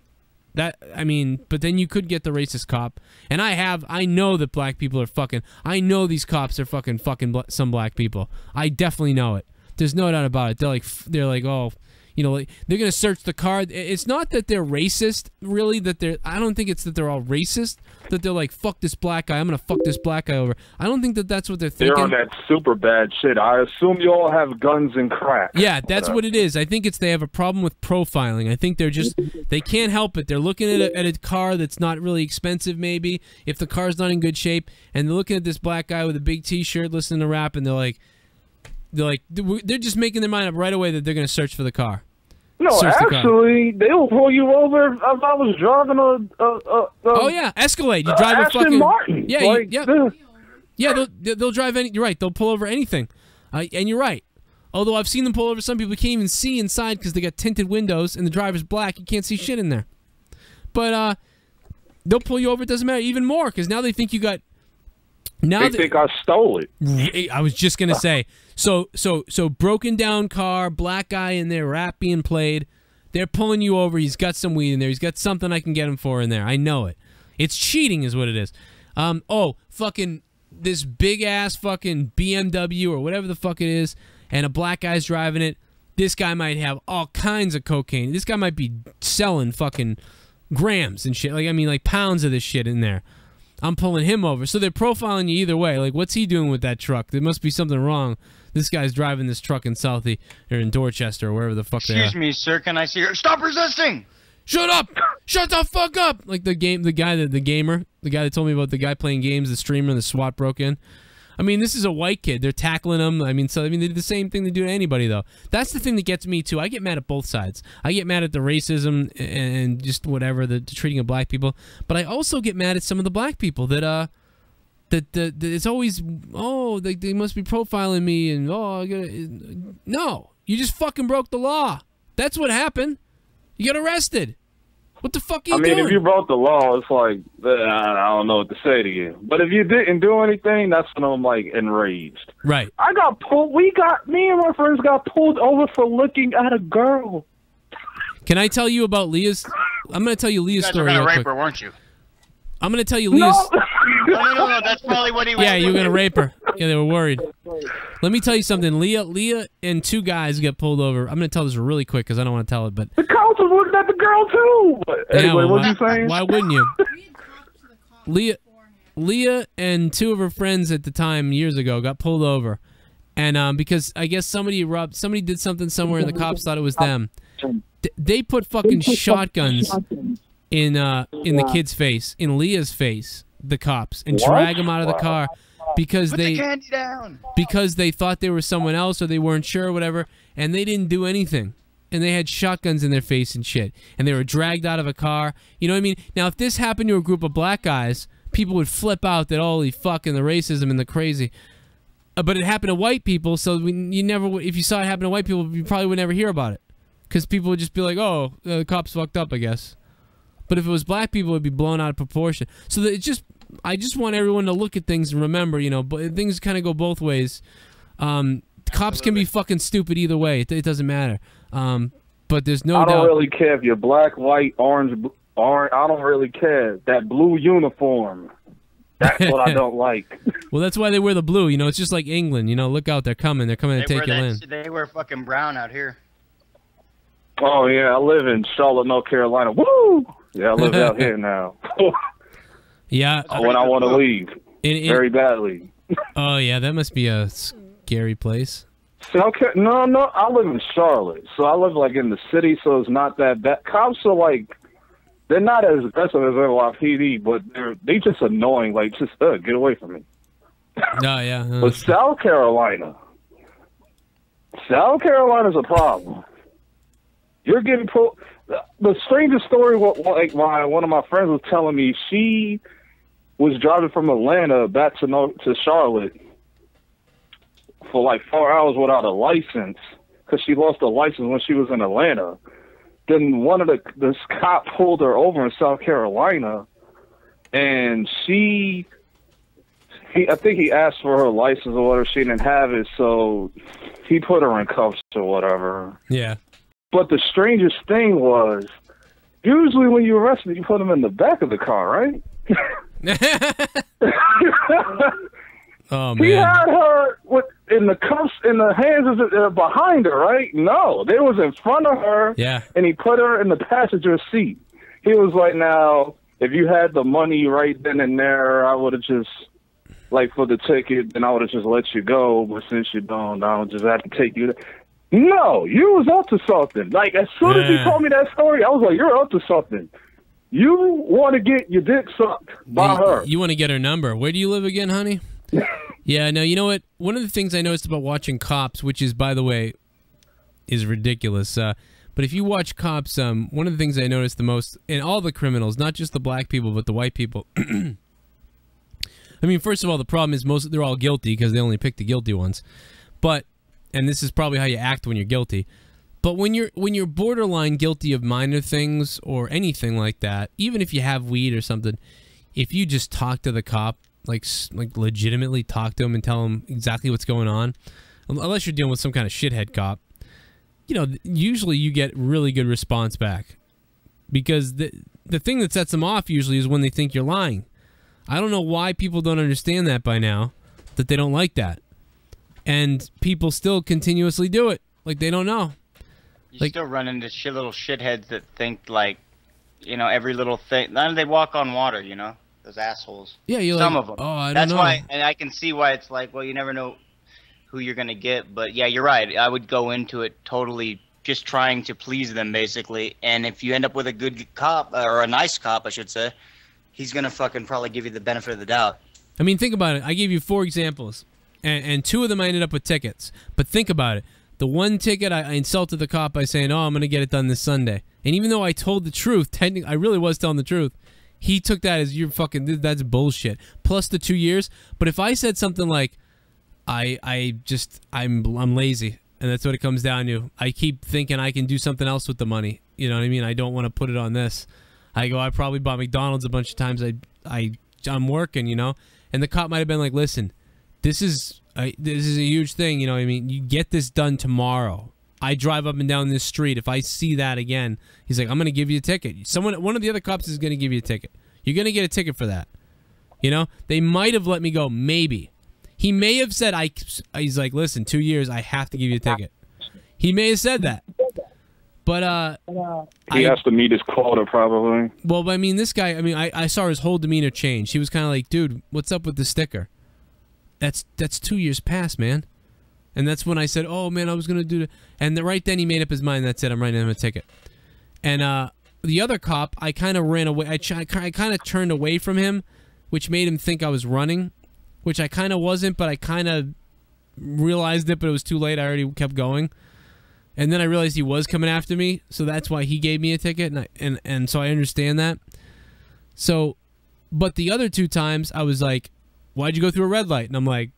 that, I mean, but then you could get the racist cop. And I know that black people are fucking, I know these cops are fucking some black people. I definitely know it. There's no doubt about it. They're like, oh, you know, like, they're going to search the car. It's not that they're racist, really, I don't think it's that they're all racist, that they're like, fuck this black guy, I'm going to fuck this black guy over. I don't think that that's what they're thinking. They're on that super bad shit. I assume you all have guns and crack. Yeah, that's what it is. I think it's they have a problem with profiling. I think they're just, they can't help it. They're looking at a car that's not really expensive, maybe, if the car's not in good shape, and they're looking at this black guy with a big t-shirt listening to rap, and they're just making their mind up right away that they're going to search for the car. No, actually, they will pull you over if I was driving oh yeah, Escalade. You drive a Aston fucking Martin. Yeah, like, yeah. They'll drive any. You're right. They'll pull over anything, and you're right. Although I've seen them pull over some people, you can't even see inside because they got tinted windows and the driver's black. You can't see shit in there. But they'll pull you over. It doesn't matter even more because now they think you got. Now they think I stole it. I was just gonna say. So broken down car, black guy in there, rap being played. They're pulling you over. He's got some weed in there. He's got something I can get him for in there. I know it. It's cheating, is what it is. Oh, fucking this big ass fucking BMW or whatever the fuck it is, and a black guy's driving it. This guy might have all kinds of cocaine. This guy might be selling fucking grams and shit. Like, I mean, like pounds of this shit in there. I'm pulling him over. So they're profiling you either way. Like, what's he doing with that truck? There must be something wrong. This guy's driving this truck in Southie or in Dorchester or wherever the fuck they are. Excuse me, sir. Can I see her? Stop resisting! Shut up! Shut the fuck up! Like the gamer, the guy that told me about the guy playing games, the streamer, the SWAT broke in. I mean, this is a white kid. They're tackling him. I mean, they do the same thing they do to anybody, though. That's the thing that gets me, too. I get mad at both sides. I get mad at the racism and just whatever, the treating of black people. But I also get mad at some of the black people that it's always, oh, they must be profiling me, and, oh, no. You just fucking broke the law. That's what happened. You got arrested. What the fuck are you I mean, doing? if you broke the law, it's like, I don't know what to say to you. But if you didn't do anything, that's when I'm, like, enraged. Right. I got pulled. Me and my friends got pulled over for looking at a girl. Can I tell you about Leah's? I'm going to tell you Leah's story. You guys were real gonna rape quick. her, weren't you? I'm going to tell you Leah's. No. That's probably what he was. Yeah, you were going to rape her. Yeah, they were worried. Let me tell you something. Leah and 2 guys get pulled over. I'm going to tell this really quick because I don't want to tell it, but... The cops was looking at the girl, too. But anyway, what you saying? Why wouldn't you? Leah and 2 of her friends at the time, years ago, got pulled over. And because I guess somebody did something somewhere and the cops thought it was them. They put fucking shotguns in the kid's face, in Leah's face, the cops, and drag him out of the car because they thought they were someone else or they weren't sure or whatever, and they didn't do anything. And they had shotguns in their face and shit. And they were dragged out of a car. You know what I mean? Now, if this happened to a group of black guys, people would flip out that, holy fuck, and the racism and the crazy. But it happened to white people, so you never, if you saw it happen to white people, you probably would never hear about it. Because people would just be like, oh, the cops fucked up, I guess. But if it was black people, it would be blown out of proportion. So that I just want everyone to look at things and remember, you know, things kind of go both ways. Cops can be fucking stupid either way. It doesn't matter. But there's no doubt. I don't really care if you're black, white, orange. I don't really care. That blue uniform. That's what I don't like. Well, that's why they wear the blue. You know, it's just like England. You know, look out, they're coming. They're coming to take you in. They wear fucking brown out here. Oh, yeah, I live in Charlotte, North Carolina. Woo! Yeah, I live out here now. Yeah. When I want to leave. Very badly. Oh, yeah, that must be a scary place. No, I live in Charlotte. So I live, like, in the city, so it's not that bad. Cops are, like, they're not as aggressive as NYPD, but they just annoying. Like, just, get away from me. No, yeah. But South Carolina's a problem. You're getting pulled. The strangest story, like one of my friends was telling me, she was driving from Atlanta back to Charlotte for like 4 hours without a license because she lost a license when she was in Atlanta. Then this cop pulled her over in South Carolina, and I think he asked for her license or whatever. She didn't have it, so he put her in cuffs or whatever. Yeah. But the strangest thing was, usually when you arrest them, you put them in the back of the car, right? Oh, man. He had her in the cuffs, in the hands behind her, right? No, they was in front of her, yeah. And he put her in the passenger seat. He was like, now, if you had the money right then and there, I would have just, like, for the ticket, then I would have just let you go. But since you don't, I'll just have to take you there. No, you was up to something. Like, as soon as he told me that story, I was like, you're up to something. You want to get your dick sucked by her. You want to get her number. Where do you live again, honey? Yeah, no, you know what? One of the things I noticed about watching Cops, which is, by the way, is ridiculous. But if you watch Cops, one of the things I noticed the most, in all the criminals, not just the black people, but the white people. I mean, first of all, the problem is they're all guilty because they only pick the guilty ones. But, and this is probably how you act when you're guilty. But when you're borderline guilty of minor things or anything like that, even if you have weed or something, if you just talk to the cop, like legitimately talk to him and tell him exactly what's going on, unless you're dealing with some kind of shithead cop, you know, usually you get really good response back. Because the thing that sets them off usually is when they think you're lying. I don't know why people don't understand that by now, that they don't like that. And people still continuously do it. Like, they don't know. You still run into little shitheads that think, like, you know, every little thing. They walk on water, you know? Those assholes. Yeah, you're Some like, of them. oh, I don't That's know. why, and I can see why it's like, well, you never know who you're going to get. But, yeah, you're right. I would go into it totally just trying to please them, basically. And if you end up with a good cop, or a nice cop, I should say, he's going to fucking probably give you the benefit of the doubt. I mean, think about it. I gave you 4 examples. And 2 of them I ended up with tickets. But think about it. The one ticket, I insulted the cop by saying, oh, I'm going to get it done this Sunday. And even though I told the truth, technically, I really was telling the truth, he took that as, you're fucking, that's bullshit. Plus the 2 years. But if I said something like, I'm lazy, and that's what it comes down to. I keep thinking I can do something else with the money. You know what I mean? I don't want to put it on this. I go, I probably bought McDonald's a bunch of times. I'm working, you know? And the cop might have been like, listen, this is a huge thing, you know what I mean? You get this done tomorrow. I drive up and down this street. If I see that again, he's like, I'm going to give you a ticket. One of the other cops is going to give you a ticket. You're going to get a ticket for that. You know? They might have let me go, maybe. He may have said, he's like, listen, 2 years, I have to give you a ticket. He may have said that. But he has to meet his quota, probably. Well, I mean, this guy, I mean, I saw his whole demeanor change. He was kind of like, dude, what's up with the sticker? That's 2 years past, man. And that's when I said, oh, man, I was going to do it. And right then he made up his mind. That's it. I'm writing him a ticket. And the other cop, I kind of ran away. I kind of turned away from him, which made him think I was running, which I kind of wasn't, but I kind of realized it, but it was too late. I already kept going. And then I realized he was coming after me, so that's why he gave me a ticket, and so I understand that. So, but the other 2 times, I was like, why'd you go through a red light? And I'm like,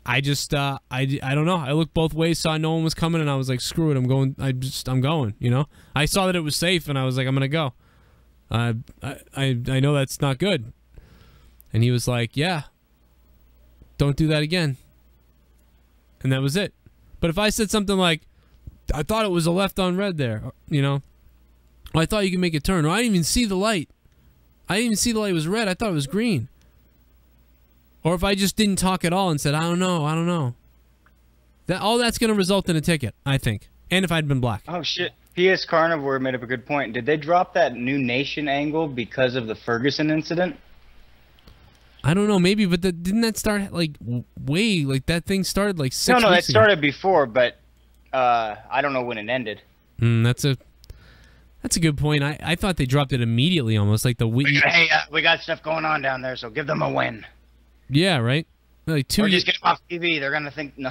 I just, I don't know. I looked both ways, saw no one was coming, and I was like, screw it, I'm going, I'm going, you know? I saw that it was safe, and I was like, I'm gonna go. I know that's not good. And he was like, yeah, don't do that again. And that was it. But if I said something like, I thought it was a left on red there, you know? Or I thought you could make a turn, or I didn't even see the light. I didn't even see the light was red. I thought it was green. Or if I just didn't talk at all and said, I don't know. All that's going to result in a ticket, I think. And if I'd been black. Oh, shit. PS Carnivore made up a good point. Did they drop that New Nation angle because of the Ferguson incident? I don't know, maybe, but didn't that start, like, that thing started, like, 6 weeks ago? No, it started before, but I don't know when it ended. That's a good point. I thought they dropped it immediately, almost, like the week. Hey, we got stuff going on down there, so give them a win. Yeah, right? Like 2 or years. just get them off TV. They're going to think, no.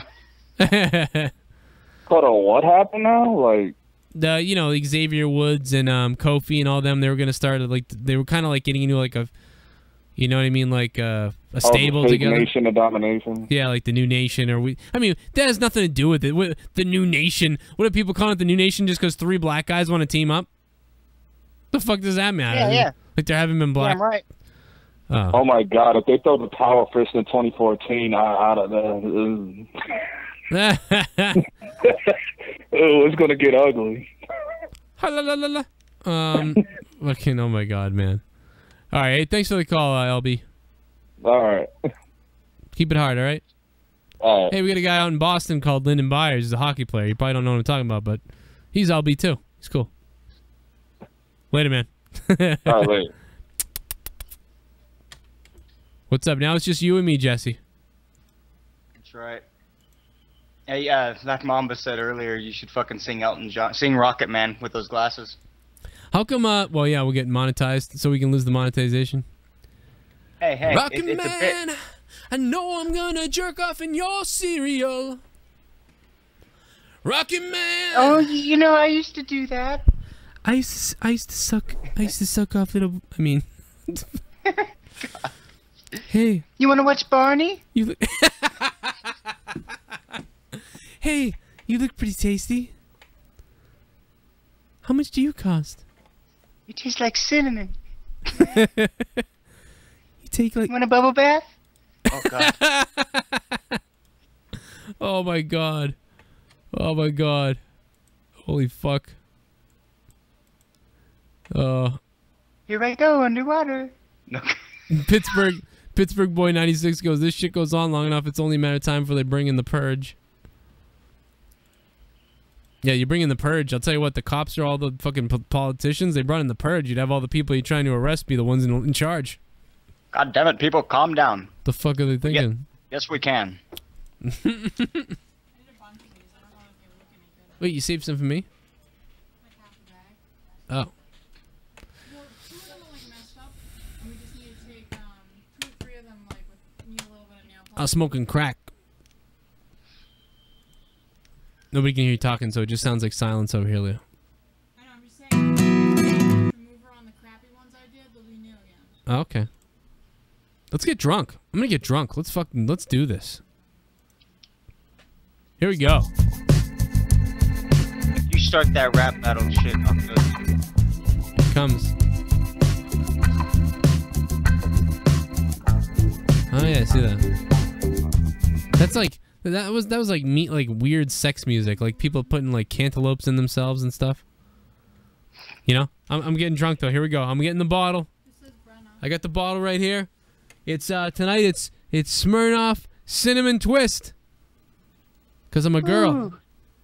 Hold on, what happened now? Like, you know, like Xavier Woods and Kofi and all them, they were going to start, like, they were kind of, like, getting into, like, a, you know what I mean, like, a stable together. Nation of Domination. Yeah, like the New Nation, I mean, that has nothing to do with it. The New Nation. What do people call it, the New Nation, just because 3 black guys want to team up? The fuck does that matter? Yeah. Like, there haven't been black. Yeah, I'm right. Oh my God! If they throw the power fist in 2014, out of there, it's gonna get ugly. Fucking, oh my God, man. All right, hey, thanks for the call, LB. All right. Keep it hard, all right? All right. Hey, we got a guy out in Boston called Lyndon Byers. He's a hockey player. You probably don't know what I'm talking about, but he's LB too. He's cool. Later, man. All right, later. What's up? Now it's just you and me, Jesse. That's right. Hey, like Mamba said earlier, you should fucking sing Elton John, sing Rocket Man with those glasses. How come, well, yeah, we'll get monetized so we can lose the monetization. Hey, Rocket it's Man, I know I'm gonna jerk off in your cereal. Rocket Man. Oh, you know, I used to do that. I used to suck off little, I mean. Hey. You want to watch Barney? Hey, you look pretty tasty. How much do you cost? You taste like cinnamon. You take like... You want a bubble bath? Oh, God. Oh, my God. Oh, my God. Holy fuck. Here I go, underwater. No. Pittsburgh Boy 96 goes, this shit goes on long enough, it's only a matter of time before they bring in the purge. Yeah, you bring in the purge. I'll tell you what, the cops are all the fucking politicians. They brought in the purge. You'd have all the people you're trying to arrest be the ones in charge. God damn it, people, calm down. The fuck are they thinking? Yes, we can. Wait, you saved some for me? Oh. I was smoking crack. Nobody can hear you talking, so it just sounds like silence over here, Leo. I know, I'm just saying. To move her on the crappy ones I did, they'll be new again. Oh, okay. Let's get drunk. I'm gonna get drunk. Let's do this. Here we go. You start that rap battle shit. I'm good. Here it comes. I see that. That's like that was like weird sex music, like people putting like cantaloupes in themselves and stuff. You know, I'm getting drunk though. Here we go. I'm getting the bottle. I got the bottle right here. It's tonight. It's Smirnoff Cinnamon Twist. Cause I'm a girl. Ooh,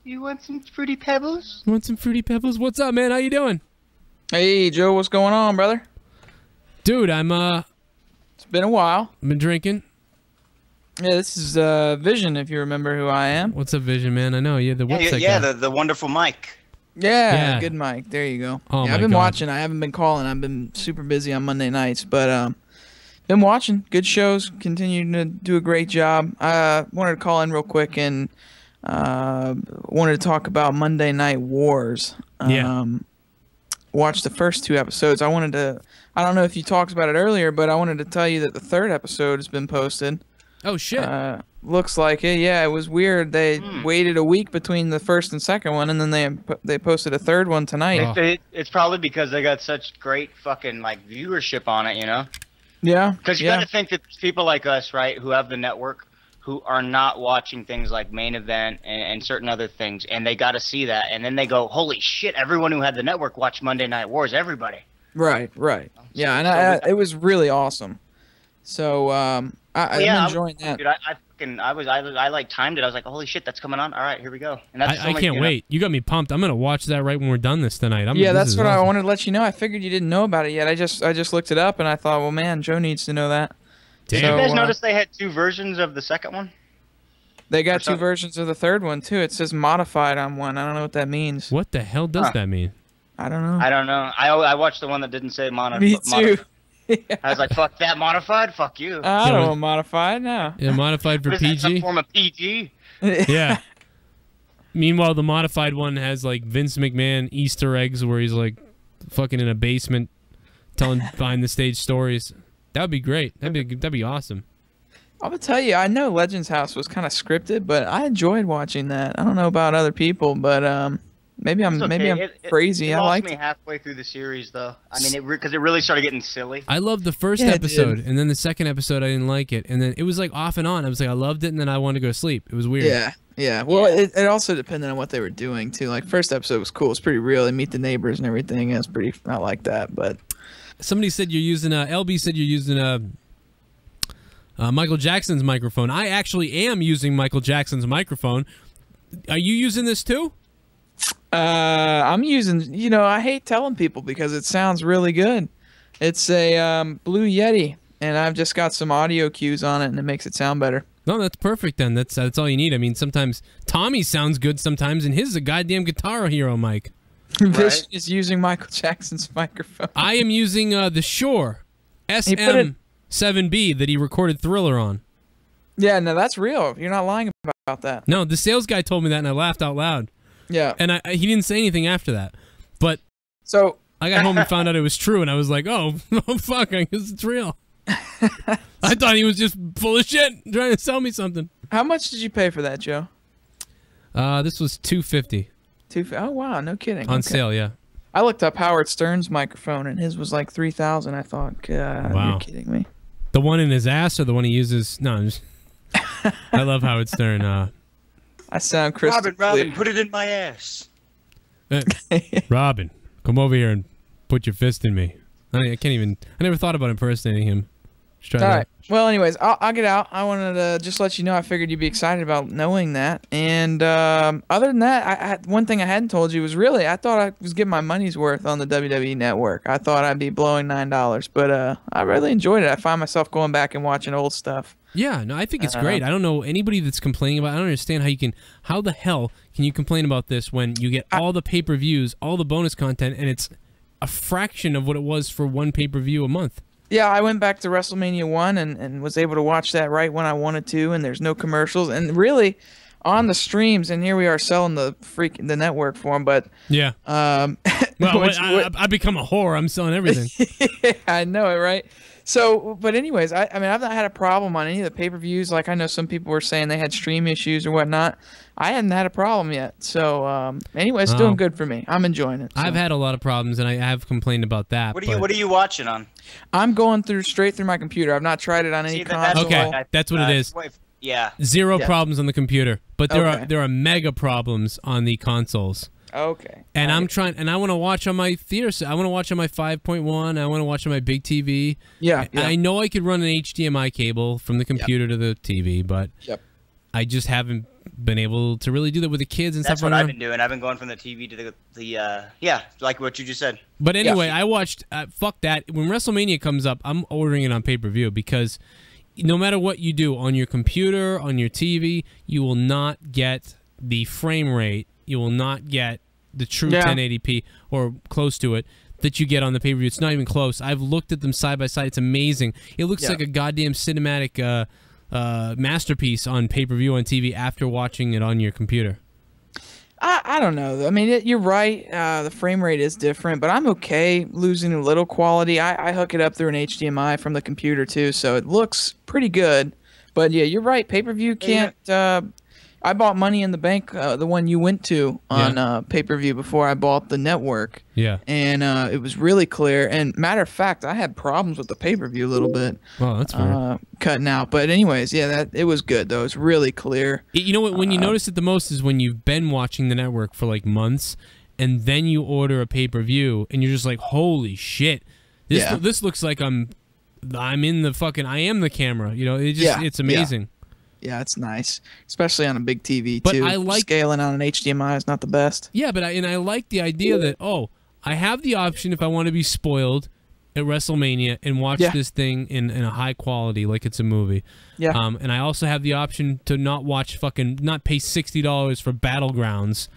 you want some Fruity Pebbles? Want some Fruity Pebbles? What's up, man? How you doing? Hey, Joe. What's going on, brother? Dude, I'm It's been a while. Been drinking. Yeah, this is Vision. If you remember who I am. What's up, Vision, man? I know you. The website guy. the wonderful Mike. Yeah, good Mike. There you go. Oh yeah, my I've been God. watching. I haven't been calling. I've been super busy on Monday nights, but been watching. Good shows. Continuing to do a great job. I wanted to call in real quick and wanted to talk about Monday Night Wars. Watched the first 2 episodes. I don't know if you talked about it earlier, but I wanted to tell you that the 3rd episode has been posted. Oh shit. Looks like it. Yeah, it was weird. They waited a week between the 1st and 2nd one, and then they posted a 3rd one tonight. It's probably because they got such great fucking like viewership on it, you know? Yeah. Because you got to think that people like us, right, who have the network, who are not watching things like Main Event and certain other things, and they got to see that, and then they go, holy shit, everyone who had the network watched Monday Night Wars, everybody. Right. Yeah, and it was really awesome. So I'm enjoying that. Dude, I like timed it. I was like, holy shit, that's coming on. All right, here we go. And that's I can't wait. You got me pumped. I'm gonna watch that right when we're done this tonight. That's what I wanted to let you know. I figured you didn't know about it yet. I just looked it up and I thought, well, man, Joe needs to know that. Did you guys notice they had 2 versions of the 2nd one? They got 2 versions of the 3rd one too. It says modified on one. I don't know what that means. What the hell does that mean? I don't know. I don't know. I watched the one that didn't say modified. Me too. I was like, fuck that modified. Fuck you. I don't want modified. No. Yeah, modified for What is that, PG. some form of PG? Yeah. Meanwhile, the modified one has like Vince McMahon Easter eggs where he's like fucking in a basement telling behind the stage stories. That would be great. That'd be awesome. I'm gonna tell you, I know Legends House was kind of scripted, but I enjoyed watching that. I don't know about other people, but maybe I'm crazy. It I lost liked me halfway through the series, though. I mean, because it really started getting silly. I loved the first episode, and then the 2nd episode I didn't like it, and then it was like off and on. I was like, I loved it, and then I wanted to go to sleep. It was weird. Yeah. Well, it also depended on what they were doing too. Like first episode was cool. It's pretty real. They meet the neighbors and everything. And it's pretty not like that, but somebody said you're using LB said you're using Michael Jackson's microphone. I actually am using Michael Jackson's microphone. Are you using this too? I'm using, I hate telling people because it sounds really good. It's a Blue Yeti, and I've just got some audio cues on it, and it makes it sound better. No, that's perfect then. That's all you need. I mean, sometimes Tommy sounds good sometimes, and his is a goddamn guitar hero mic. Vish is using Michael Jackson's microphone. I am using the Shure SM7B that he recorded Thriller on. Yeah, no, that's real. You're not lying about that. No, the sales guy told me that, and I laughed out loud. Yeah. And he didn't say anything after that. But so I got home and found out it was true, and I was like, oh fuck, I guess it's real. I thought he was just full of shit trying to sell me something. How much did you pay for that, Joe? This was $250. Oh wow, no kidding. On sale, yeah. I looked up Howard Stern's microphone, and his was like $3,000. I thought, God, wow. You're kidding me. The one in his ass, or the one he uses? No, I'm just... I love Howard Stern. I sound crystal Robin, put it in my ass. Robin, come over here and put your fist in me. I can't even. I never thought about impersonating him. All right. Well, anyways, I'll get out. I wanted to just let you know. I figured you'd be excited about knowing that. And other than that, one thing I hadn't told you was really I thought I was getting my money's worth on the WWE Network. I thought I'd be blowing $9, but I really enjoyed it. I find myself going back and watching old stuff. Yeah, no, I think it's great. I don't know anybody that's complaining about it. I don't understand how the hell can you complain about this when you get all the pay-per-views, all the bonus content, and it's a fraction of what it was for one pay-per-view a month. Yeah, I went back to WrestleMania 1 and was able to watch that right when I wanted to, and there's no commercials. And really, on the streams, and here we are selling the network for them, but... Yeah. Well, I become a whore. I'm selling everything. I know it, right? So, but anyways, I mean, I've not had a problem on any of the pay-per-views. Like, I know some people were saying they had stream issues or whatnot. I hadn't had a problem yet. So, anyway, it's doing good for me. I'm enjoying it. So. I've had a lot of problems, and I have complained about that. What are you watching on? I'm going straight through my computer. I've not tried it on any console. Okay, that's what it is. Yeah. Zero problems on the computer, but there are mega problems on the consoles. Okay. And I'm trying, and I want to watch on my theater. I want to watch on my 5.1. I want to watch on my big TV. Yeah. I know I could run an HDMI cable from the computer to the TV, but I just haven't been able to really do that with the kids and That's stuff. what I've been doing. I've been going from the TV to the yeah, like what you just said. But anyway, I watched. Fuck that. When WrestleMania comes up, I'm ordering it on pay-per-view because no matter what you do on your computer, on your TV, you will not get the frame rate. You will not get the true 1080p or close to it that you get on the pay-per-view. It's not even close. I've looked at them side by side. It's amazing. It looks like a goddamn cinematic masterpiece on pay-per-view on TV after watching it on your computer. I don't know. I mean, you're right. The frame rate is different, but I'm okay losing a little quality. I hook it up through an HDMI from the computer too, so it looks pretty good. But yeah, you're right. Pay-per-view can't... I bought Money in the Bank, the one you went to on pay-per-view before I bought the network. Yeah. And it was really clear. And matter of fact, I had problems with the pay-per-view a little bit. Oh, that's fair. Cutting out. But anyways, yeah, it was good, though. It was really clear. You know what? When you notice it the most is when you've been watching the network for like months, and then you order a pay-per-view, and you're just like, holy shit. This looks like I'm in the fucking... I am the camera. You know, it's amazing. Yeah, it's nice, especially on a big TV but too. I like scaling on an HDMI is not the best. Yeah, but I like the idea that I have the option if I want to be spoiled at WrestleMania and watch this thing in a high quality like it's a movie. Yeah. And I also have the option to not pay $60 for Battlegrounds.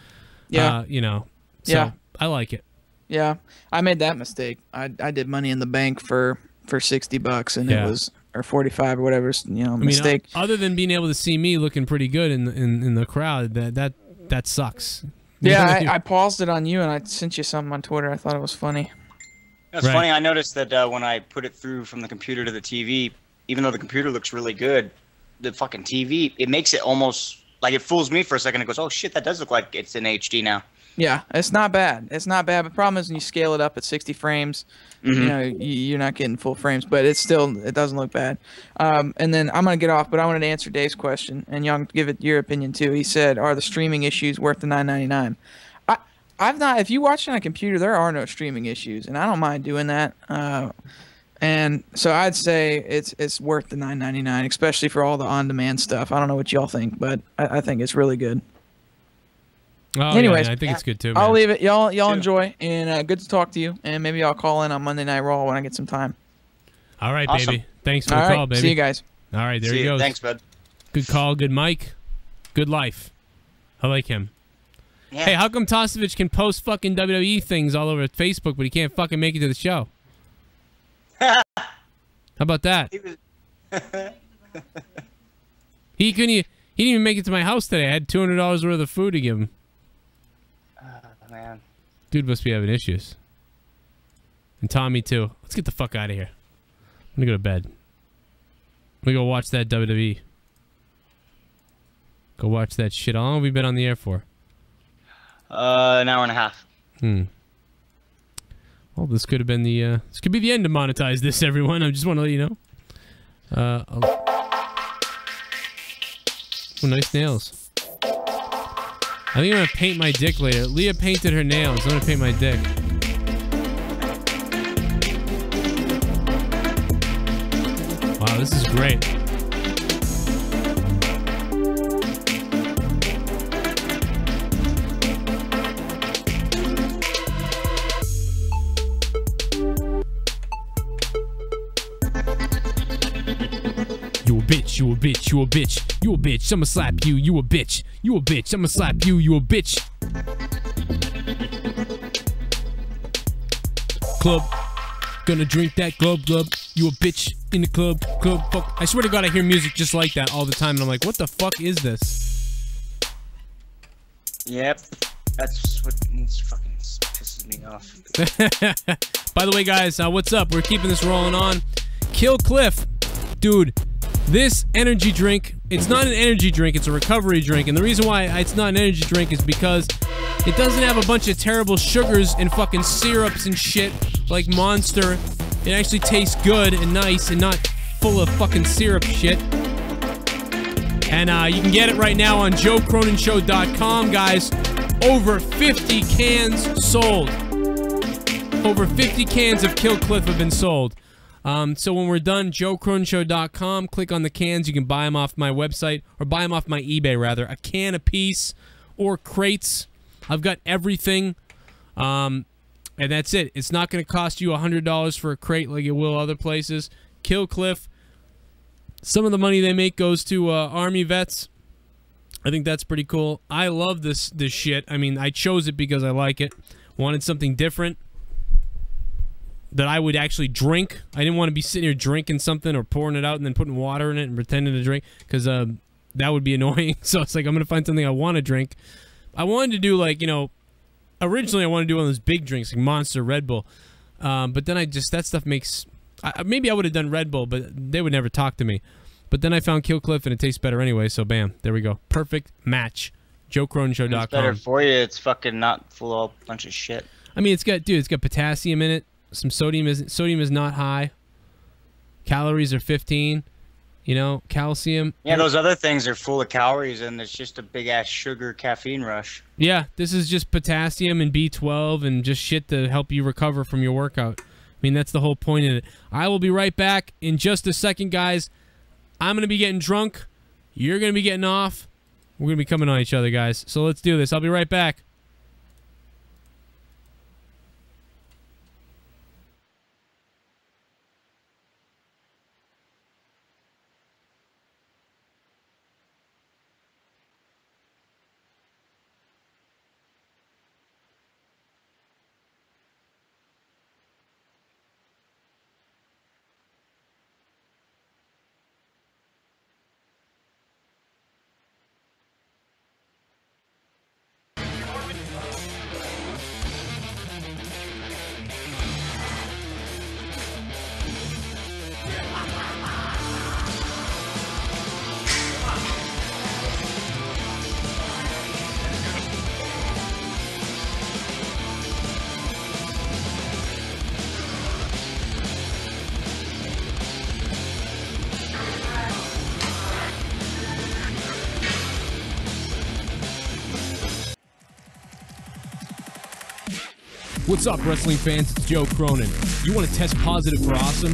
Yeah. You know. So I like it. Yeah, I made that mistake. I did Money in the Bank for $60 and it was. Or 45 or whatever, mistake. Other than being able to see me looking pretty good in the crowd, that sucks. Yeah, I paused it on you and I sent you something on Twitter. I thought it was funny. It's funny. I noticed that when I put it through from the computer to the TV, even though the computer looks really good, the fucking TV, it makes it almost like it fools me for a second. It goes, oh shit, that does look like it's in HD now. Yeah, it's not bad. It's not bad. But the problem is when you scale it up at 60 frames, you know, you're not getting full frames. But it doesn't look bad. And then I'm gonna get off, but I wanted to answer Dave's question, and y'all can give it your opinion too. He said, "Are the streaming issues worth the $9.99?" I've not. If you watch it on a computer, there are no streaming issues, and I don't mind doing that. And so I'd say it's worth the $9.99, especially for all the on-demand stuff. I don't know what y'all think, but I think it's really good. Oh, anyways, I think it's good too, man. I'll leave it. Y'all enjoy, and good to talk to you. And maybe I'll call in on Monday Night Raw when I get some time. All right, Awesome. baby. Thanks for the call, baby. See you guys. All right, there See he you. goes. Thanks, bud. Good call, good mic, good life. I like him. Yeah. Hey, how come Tosevich can post fucking WWE things all over Facebook, but he can't fucking make it to the show? How about that? He didn't even make it to my house today. I had $200 worth of food to give him. Man. Dude must be having issues. And Tommy too. Let's get the fuck out of here. I'm gonna go to bed. I'm gonna go watch that WWE. Go watch that shit. How long have we been on the air for? An hour and a half. Well, this could have been the this could be the end of Monetize this, everyone. I just want to let you know. Oh, nice nails. I think I'm gonna paint my dick later. Leah painted her nails. I'm gonna paint my dick. Wow, this is great. You a bitch, you a bitch, you a bitch, you a bitch, I'ma slap you, you a bitch, you a bitch, I'ma slap you, you a bitch. Club, gonna drink that glub, you a bitch in the club, fuck. I swear to God I hear music just like that all the time and I'm like, what the fuck is this? Yep, that's what fucking pisses me off. By the way, guys, what's up? We're keeping this rolling on. Kill Cliff, dude. This energy drink, it's not an energy drink, it's a recovery drink. And the reason why it's not an energy drink is because it doesn't have a bunch of terrible sugars and fucking syrups and shit like Monster. It actually tastes good and nice and not full of fucking syrup shit. And you can get it right now on JoeCronenShow.com, guys. Over 50 cans sold. Over 50 cans of Kill Cliff have been sold. So when we're done, JoeCronenShow.com, click on the cans. You can buy them off my website, or buy them off my eBay, rather. A can a piece, or crates. I've got everything. And that's it. It's not going to cost you $100 for a crate like it will other places. Kill Cliff. Some of the money they make goes to Army vets. I think that's pretty cool. I love this shit. I mean, I chose it because I like it. Wanted something different that I would actually drink. I didn't want to be sitting here drinking something or pouring it out and then putting water in it and pretending to drink, because that would be annoying. So it's like, I'm going to find something I want to drink. I wanted to do, like, you know, originally I wanted to do one of those big drinks like Monster, Red Bull. But then that stuff makes... maybe I would have done Red Bull, but they would never talk to me. But then I found Kill Cliff, and it tastes better anyway, so bam, there we go. Perfect match. JoeCronenShow.com. It's better for you. It's fucking not full of a bunch of shit. I mean, it's got potassium in it. Some sodium is not high. Calories are 15. You know, calcium. Yeah, those other things are full of calories, and it's just a big-ass sugar caffeine rush. Yeah, this is just potassium and B12 and just shit to help you recover from your workout. I mean, that's the whole point of it. I will be right back in just a second, guys. I'm going to be getting drunk. You're going to be getting off. We're going to be coming on each other, guys. So let's do this. I'll be right back. What's up, wrestling fans? It's Joe Cronin. You want to test positive for awesome?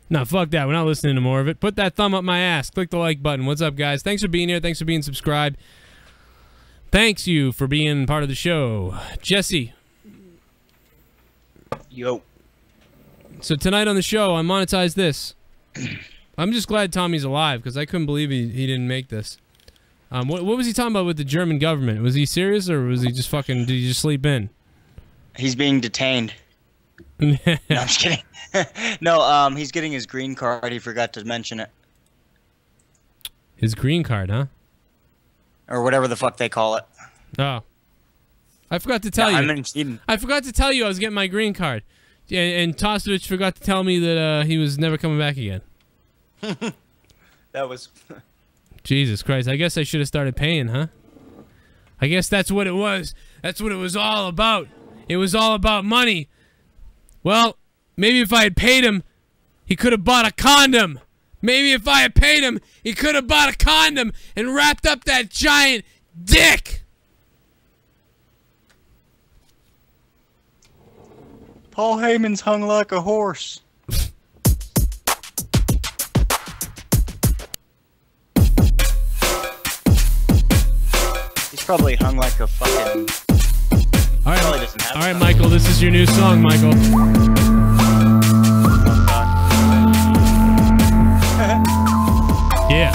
Nah, fuck that. We're not listening to more of it. Put that thumb up my ass. Click the like button. What's up, guys? Thanks for being here. Thanks for being subscribed. Thanks you for being part of the show. Jesse. Yo. So tonight on the show, I monetize this. I'm just glad Tommy's alive, because I couldn't believe he didn't make this. What was he talking about with the German government? Was he serious, or was he just fucking... Did he just sleep in? He's being detained. No, I'm just kidding. No, he's getting his green card. He forgot to mention it. His green card, huh? Or whatever the fuck they call it. Oh. I forgot to tell you. I'm in Sweden. I forgot to tell you I was getting my green card. And Tostovich forgot to tell me that he was never coming back again. That was... Jesus Christ, I guess I should have started paying, huh? I guess that's what it was. That's what it was all about. It was all about money. Well, maybe if I had paid him, he could have bought a condom. Maybe if I had paid him, he could have bought a condom and wrapped up that giant dick. Paul Heyman's hung like a horse. He's probably hung like a fucking... All right, Michael, this is your new song, Michael. Yeah.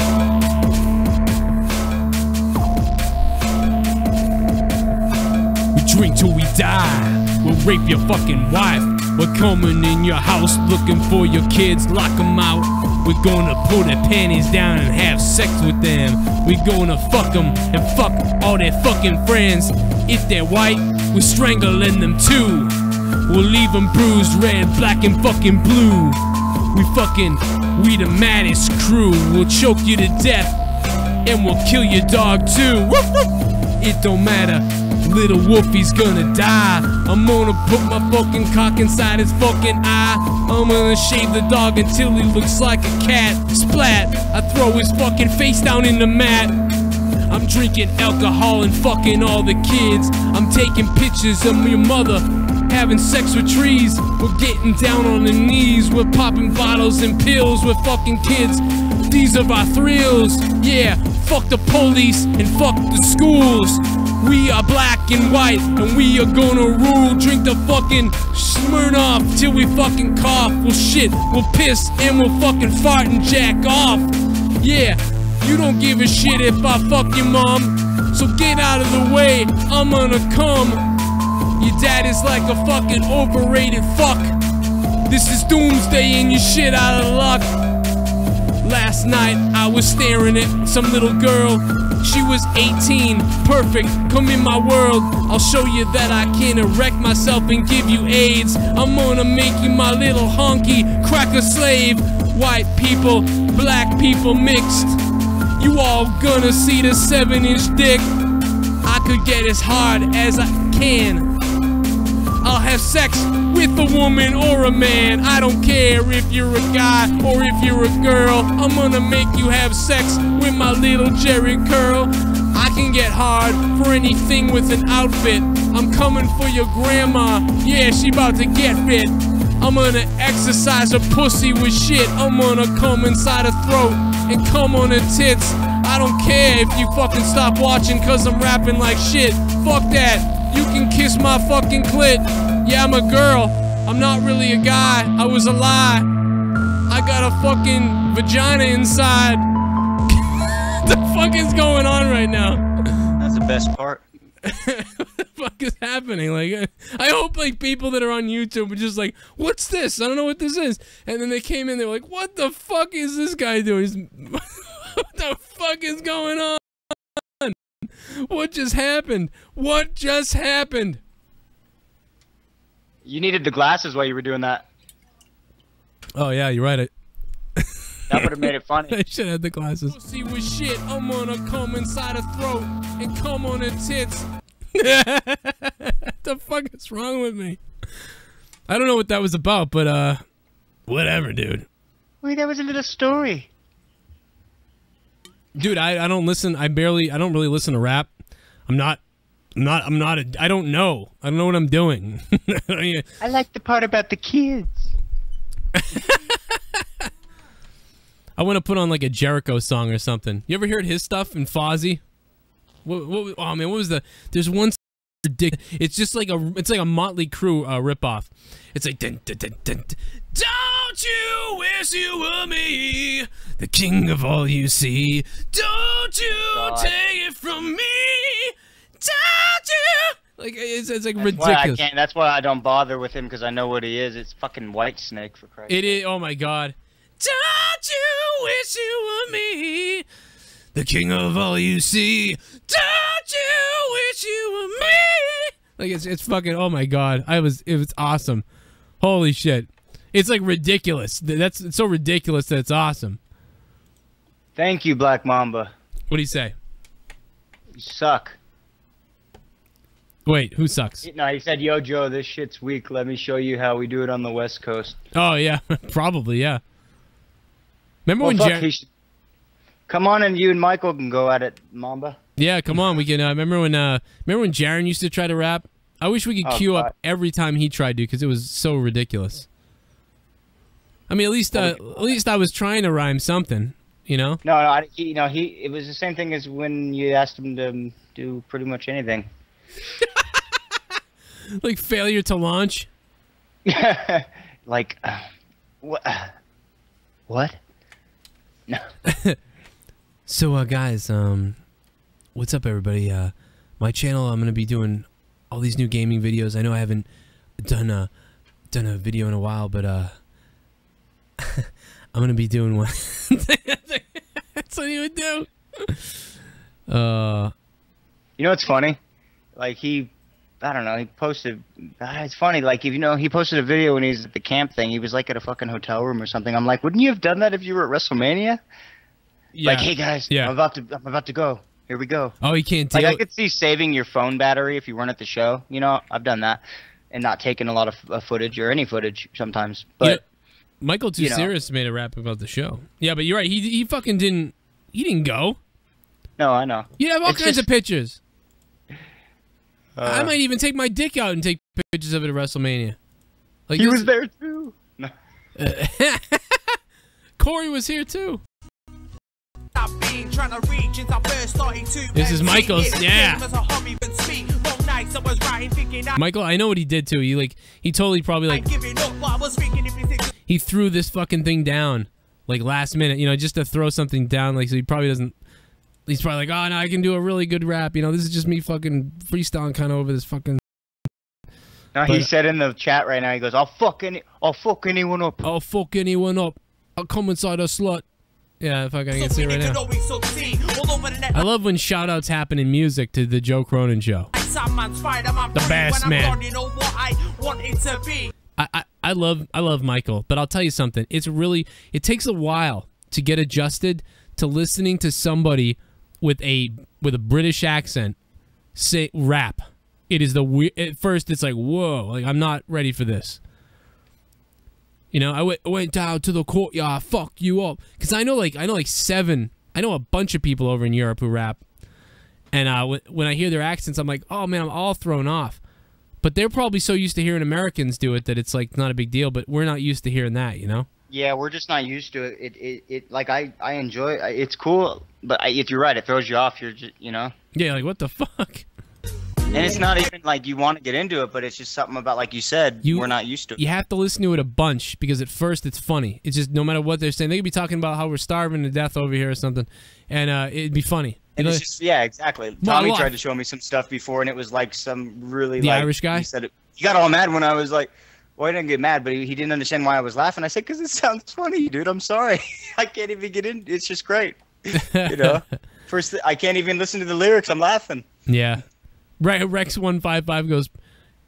We drink till we die. We'll rape your fucking wife. We're coming in your house looking for your kids. Lock them out. We're gonna pull their panties down and have sex with them. We're gonna fuck them and fuck all their fucking friends. If they're white, we're strangling them too. We'll leave them bruised, red, black, and fucking blue. We the maddest crew. We'll choke you to death, and we'll kill your dog too. Woof, woof. It don't matter, little Wolfie's gonna die. I'm gonna put my fucking cock inside his fucking eye. I'm gonna shave the dog until he looks like a cat. Splat, I throw his fucking face down in the mat. I'm drinking alcohol and fucking all the kids. I'm taking pictures of your mother having sex with trees. We're getting down on the knees. We're popping bottles and pills with fucking kids. These are our thrills. Yeah, fuck the police and fuck the schools. We are black and white and we are gonna rule. Drink the fucking Smirnoff till we fucking cough. We'll shit, we'll piss, and we'll fucking fart and jack off. Yeah, you don't give a shit if I fuck your mom. So get out of the way, I'm gonna come. Your dad is like a fucking overrated fuck. This is doomsday and you're shit out of luck. Last night I was staring at some little girl. She was 18, perfect, come in my world. I'll show you that I can erect myself and give you AIDS. I'm gonna make you my little honky cracker slave. White people, black people mixed. You all gonna see the 7-inch dick. I could get as hard as I can. I'll have sex with a woman or a man. I don't care if you're a guy or if you're a girl. I'm gonna make you have sex with my little Jerry curl. I can get hard for anything with an outfit. I'm coming for your grandma. Yeah, she about to get fit. I'm gonna exercise her pussy with shit. I'm gonna come inside her throat and come on her tits. I don't care if you fucking stop watching cause I'm rapping like shit. Fuck that. You can kiss my fucking clit. Yeah, I'm a girl. I'm not really a guy. I was a lie. I got a fucking vagina inside. What the fuck is going on right now? That's the best part. What the fuck is happening? Like, I hope like people that are on YouTube are just like, what's this? I don't know what this is. And then they came in, they were like, what the fuck is this guy doing? What the fuck is going on? What just happened? What just happened? You needed the glasses while you were doing that. Oh yeah, you're right. That would have made it funny. I should have the glasses. See with shit, I'm gonna come inside her throat and come on her tits. What the fuck is wrong with me? I don't know what that was about, but whatever, dude. Wait, that was a little story. Dude, I don't listen. I don't really listen to rap. I don't know. I don't know what I'm doing. I like the part about the kids. I want to put on like a Jericho song or something. You ever heard his stuff in Fozzy? Oh man, what was the? There's one. It's just like it's like a Motley Crue ripoff. It's like dun, dun, dun, dun, dun. Don't you wish you were me, the king of all you see? Don't you take it from me? Don't you? Like it's like ridiculous. That's why I don't bother with him because I know what he is. It's fucking Whitesnake for Christ's sake. It is. Oh my god. Don't you wish you were me, the king of all you see? Don't you wish you were me? Like it's fucking. Oh my god. It was awesome. Holy shit. It's like ridiculous. It's so ridiculous that it's awesome. Thank you, Black Mamba. What do you say? You suck. Wait, who sucks? No, he said, yo, Joe, this shit's weak. Let me show you how we do it on the West Coast. Oh, yeah. Probably, yeah. Remember when Come on, and you and Michael can go at it, Mamba. Yeah, come on. We can. Remember when Jaren used to try to rap? I wish we could queue up every time he tried to, because it was so ridiculous. I mean, at least I was trying to rhyme something, you know? No, it was the same thing as when you asked him to do pretty much anything. Like failure to launch? Like, what? What? No. So, guys, what's up, everybody? My channel, I'm gonna be doing all these new gaming videos. I know I haven't done a video in a while, but I'm gonna be doing one. That's what he would do. You know what's funny? Like he I don't know. He posted. It's funny. Like, if you know, he posted a video when he was at the camp thing. He was like at a fucking hotel room or something. I'm like, wouldn't you have done that if you were at WrestleMania? Yeah. Like, hey guys, I'm about to go. Here we go. Oh, he can't deal. Like, I could see saving your phone battery if you weren't at the show. You know, I've done that, and not taking a lot of footage or any footage sometimes. But Michael Too Serious made a rap about the show. Yeah, but you're right. He fucking didn't. He didn't go. No, I know. You have all kinds of pictures. I might even take my dick out and take pictures of it at WrestleMania. Like, he was there too. No. Corey was here too. This is Michael's. Yeah. Michael, I know what he did too. He totally probably like. He threw this fucking thing down like last minute, you know, just to throw something down. Like, so he probably doesn't. He's probably like, oh no, I can do a really good rap. You know, this is just me fucking freestyling kind of over this fucking. No, he said in the chat right now. He goes, I'll fuck anyone up. I'll fuck anyone up. I'll come inside a slut. Yeah, if I can see it right now. I love when shout-outs happen in music to the Joe Cronin show. The best man. I love Michael, but I'll tell you something. It takes a while to get adjusted to listening to somebody with a British accent say rap. It is at first it's like, whoa, like I'm not ready for this. You know, I went down to the courtyard, fuck you up, because I know a bunch of people over in Europe who rap, and when I hear their accents, I'm like, oh man, I'm all thrown off. But they're probably so used to hearing Americans do it that it's like not a big deal. But we're not used to hearing that, you know. Yeah, we're just not used to it. It like I enjoy it. It's cool, but if you're right, it throws you off. You're just, you know. Yeah, like what the fuck. And it's not even like you want to get into it, but it's just something about, like you said, we're not used to it. You have to listen to it a bunch because at first it's funny. It's just no matter what they're saying, they could be talking about how we're starving to death over here or something, and it'd be funny. And it's just, yeah, exactly. Tommy tried to show me some stuff before, and it was like some really the Irish guy. He said he got all mad when I was like, well, I didn't get mad, but he didn't understand why I was laughing. I said, because it sounds funny, dude. I'm sorry. I can't even get in. It's just great. You know, I can't even listen to the lyrics. I'm laughing. Yeah. Rex155 goes,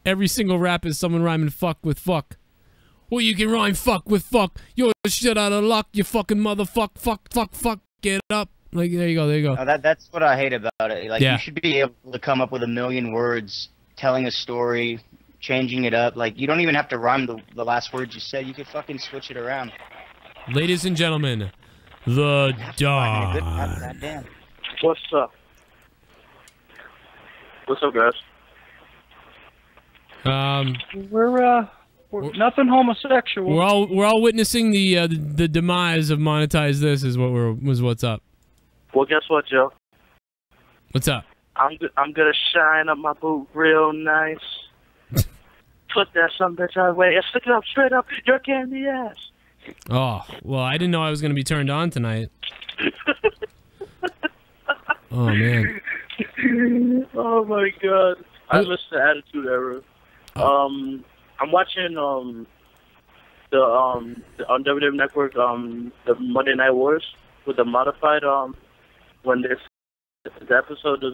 every single rap is someone rhyming fuck with fuck. Well, you can rhyme fuck with fuck. You're shit out of luck, you fucking motherfuck, fuck, get up. Like, there you go. No, that's what I hate about it. Like, you should be able to come up with a million words, telling a story, changing it up. Like, you don't even have to rhyme the last words you said. You could fucking switch it around. Ladies and gentlemen, the Don. Goddamn. What's up? What's up, guys? We're nothing homosexual. We're all witnessing the demise of Monetize This is what's up. Well, guess what, Joe? What's up? I'm gonna shine up my boot real nice. Put that some bitch away and stick it up straight up your candy ass. Oh, well, I didn't know I was gonna be turned on tonight. Oh man. Oh my god. I listen to Attitude Era. I'm watching on WWE Network the Monday Night Wars with the modified when this episode is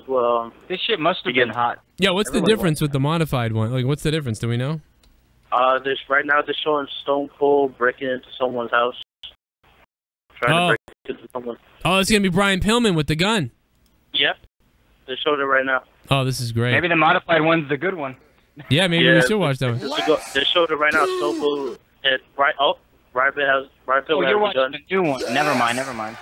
this shit must have been hot. Yeah, what's the difference with the modified one? Like, what's the difference? Do we know? Right now they're showing Stone Cold breaking into someone's house. Trying to break into someone. Oh, it's gonna be Brian Pillman with the gun. Yep. They showed it right now. Oh, this is great. Maybe the modified one's the good one. Yeah, maybe we should watch that one. They showed it right now. Stone Cold and Brian Pillman has you're watching the gun. the new one. Never mind.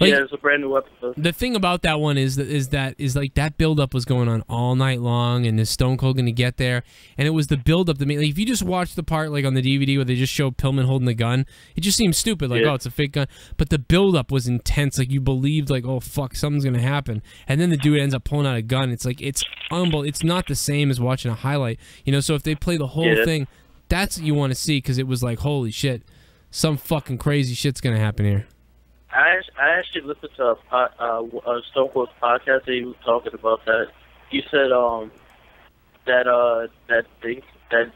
Like, yeah, it's a brand new episode. The thing about that one is like that build-up was going on all night long, and is Stone Cold going to get there? And it was the build-up that made, like, if you just watch the part like on the DVD where they just show Pillman holding the gun, it just seems stupid, like, oh, it's a fake gun. But the build-up was intense, like you believed, like, oh fuck, something's going to happen. And then the dude ends up pulling out a gun. It's like it's unbelievable. It's not the same as watching a highlight, you know. So if they play the whole thing, that's what you want to see, because it was like, holy shit, some fucking crazy shit's going to happen here. I actually listened to a Stone Cold's podcast. He was talking about that. He said that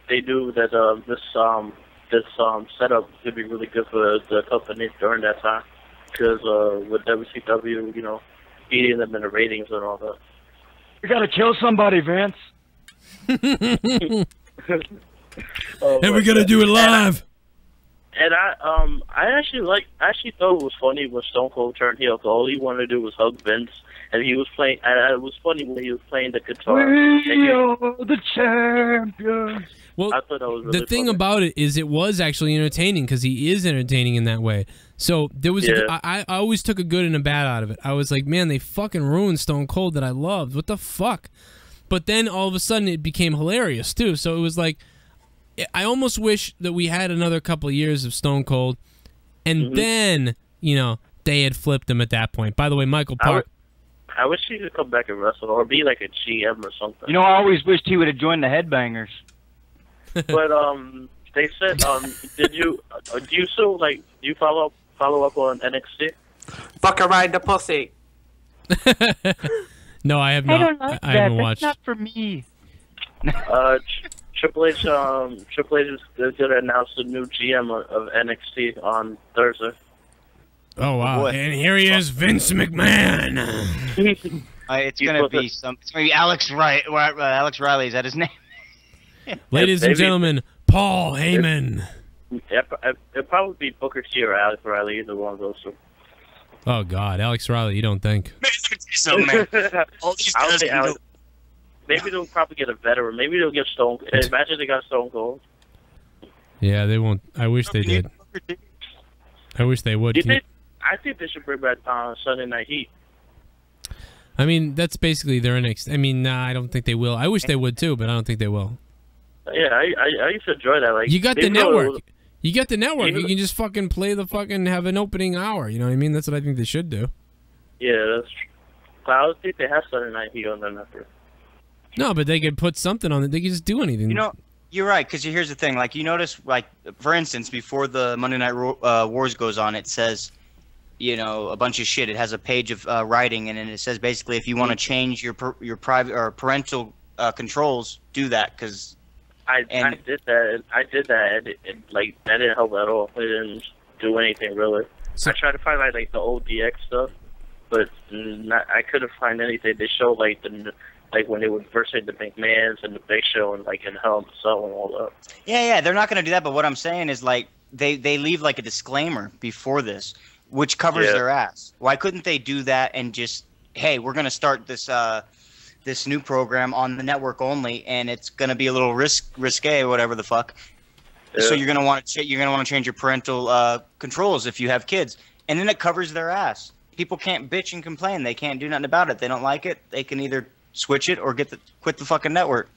they knew that this setup could be really good for the company during that time, because with WCW, you know, beating them in the ratings and all that. You gotta kill somebody, Vince. And we gotta do it live. And I actually thought it was funny when Stone Cold turned heel. 'Cause all he wanted to do was hug Vince, and he was playing. And it was funny when he was playing the guitar. We are the champions. Well, I thought that was really the thing funny. about it is it was actually entertaining because he is entertaining in that way. So there was, I always took a good and a bad out of it. I was like, man, they fucking ruined Stone Cold that I loved. What the fuck? But then all of a sudden it became hilarious too. So it was like, I almost wish that we had another couple of years of Stone Cold, and then they had flipped him at that point. By the way, Michael Park. I wish he could come back and wrestle or be like a GM or something. I always wished he would have joined the Headbangers. But they said do you still do you follow up on NXT? Fuck her ride the pussy. No, I have I not. don't like I haven't that. watched. That's not for me. Triple H is going to announce the new GM of NXT on Thursday. Oh wow! And here he is, Vince McMahon. It's gonna be Alex Riley. Alex Riley, is that his name? Ladies and gentlemen, Paul Heyman. It'll probably be Booker T or Alex Riley, either one of those two. Oh God, Alex Riley, you don't think? Maybe they'll probably get a veteran. Maybe they'll get Stone. Imagine they got Stone Cold. Yeah, they won't. I wish they did. I wish they would. I think they should bring back Sunday Night Heat. I mean, that's basically their next. I mean, nah, I don't think they will. I wish they would too, but I don't think they will. Yeah, I used to enjoy that. Like you got the network. You got the network. You can just fucking play the fucking have an opening hour. You know what I mean? That's what I think they should do. Yeah, that's true. I don't think they have Sunday Night Heat on their network. No, but they could put something on it. They could just do anything. You're right, because here's the thing. Like, you notice, like, for instance, before the Monday Night Wars goes on, it says, a bunch of shit. It has a page of writing, and it says basically if you want to change your private or parental controls, do that, because... I did that. Like, that didn't help at all. It didn't do anything, really. So, I tried to find, like the old DX stuff, but I couldn't find anything. They showed, like when they would versus the McMahons and the Big Show and like in Hell in a Cell and all that. Yeah, they're not going to do that. But what I'm saying is like they leave like a disclaimer before this, which covers their ass. Why couldn't they do that and just, hey, we're going to start this this new program on the network only, and it's going to be a little risque or whatever the fuck. Yeah. So you're going to want to change your parental controls if you have kids, and then it covers their ass. People can't bitch and complain. They can't do nothing about it. They don't like it. They can either switch it or quit the fucking network.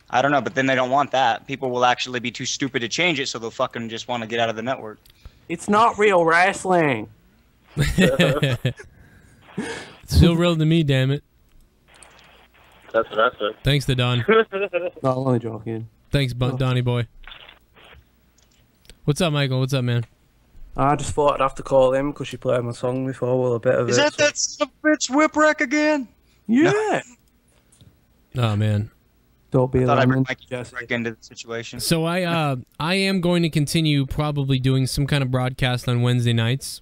I don't know, but then they don't want that. People will actually be too stupid to change it, so they'll fucking just want to get out of the network. It's not real wrestling. It's still real to me, damn it. That's what I said. Thanks to Don. No, I'm only joking. Thanks, Donnie boy. What's up, Michael? What's up, man? I just thought I'd have to call him because you played my song before. Well, a bit of Is it. that son of a bitch Whipwreck again? Yeah. Oh man. Don't be alarmed. Into the situation. So I am going to continue probably doing some kind of broadcast on Wednesday nights.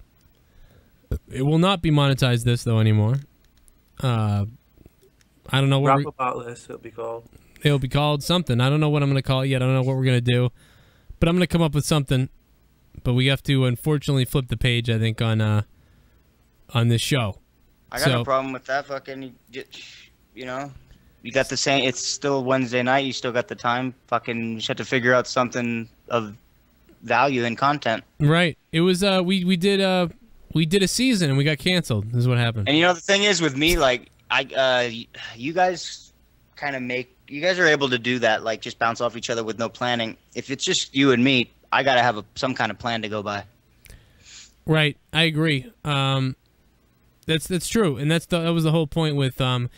It will not be monetized this though anymore. I don't know what Rap about this. It'll be called. It'll be called something. I don't know what I'm going to call it yet. I don't know what we're going to do, but I'm going to come up with something. But we have to unfortunately flip the page, I think, on this show. I got no problem with that. Fucking, you got the same. It's still Wednesday night. You still got the time. Fucking, you just have to figure out something of value and content. Right. It was we did a season and we got canceled. This is what happened. And the thing is with me, like you guys you guys are able to do that, like just bounce off each other with no planning. If it's just you and me, I gotta have some kind of plan to go by. Right. I agree. That's true, and that was the whole point with I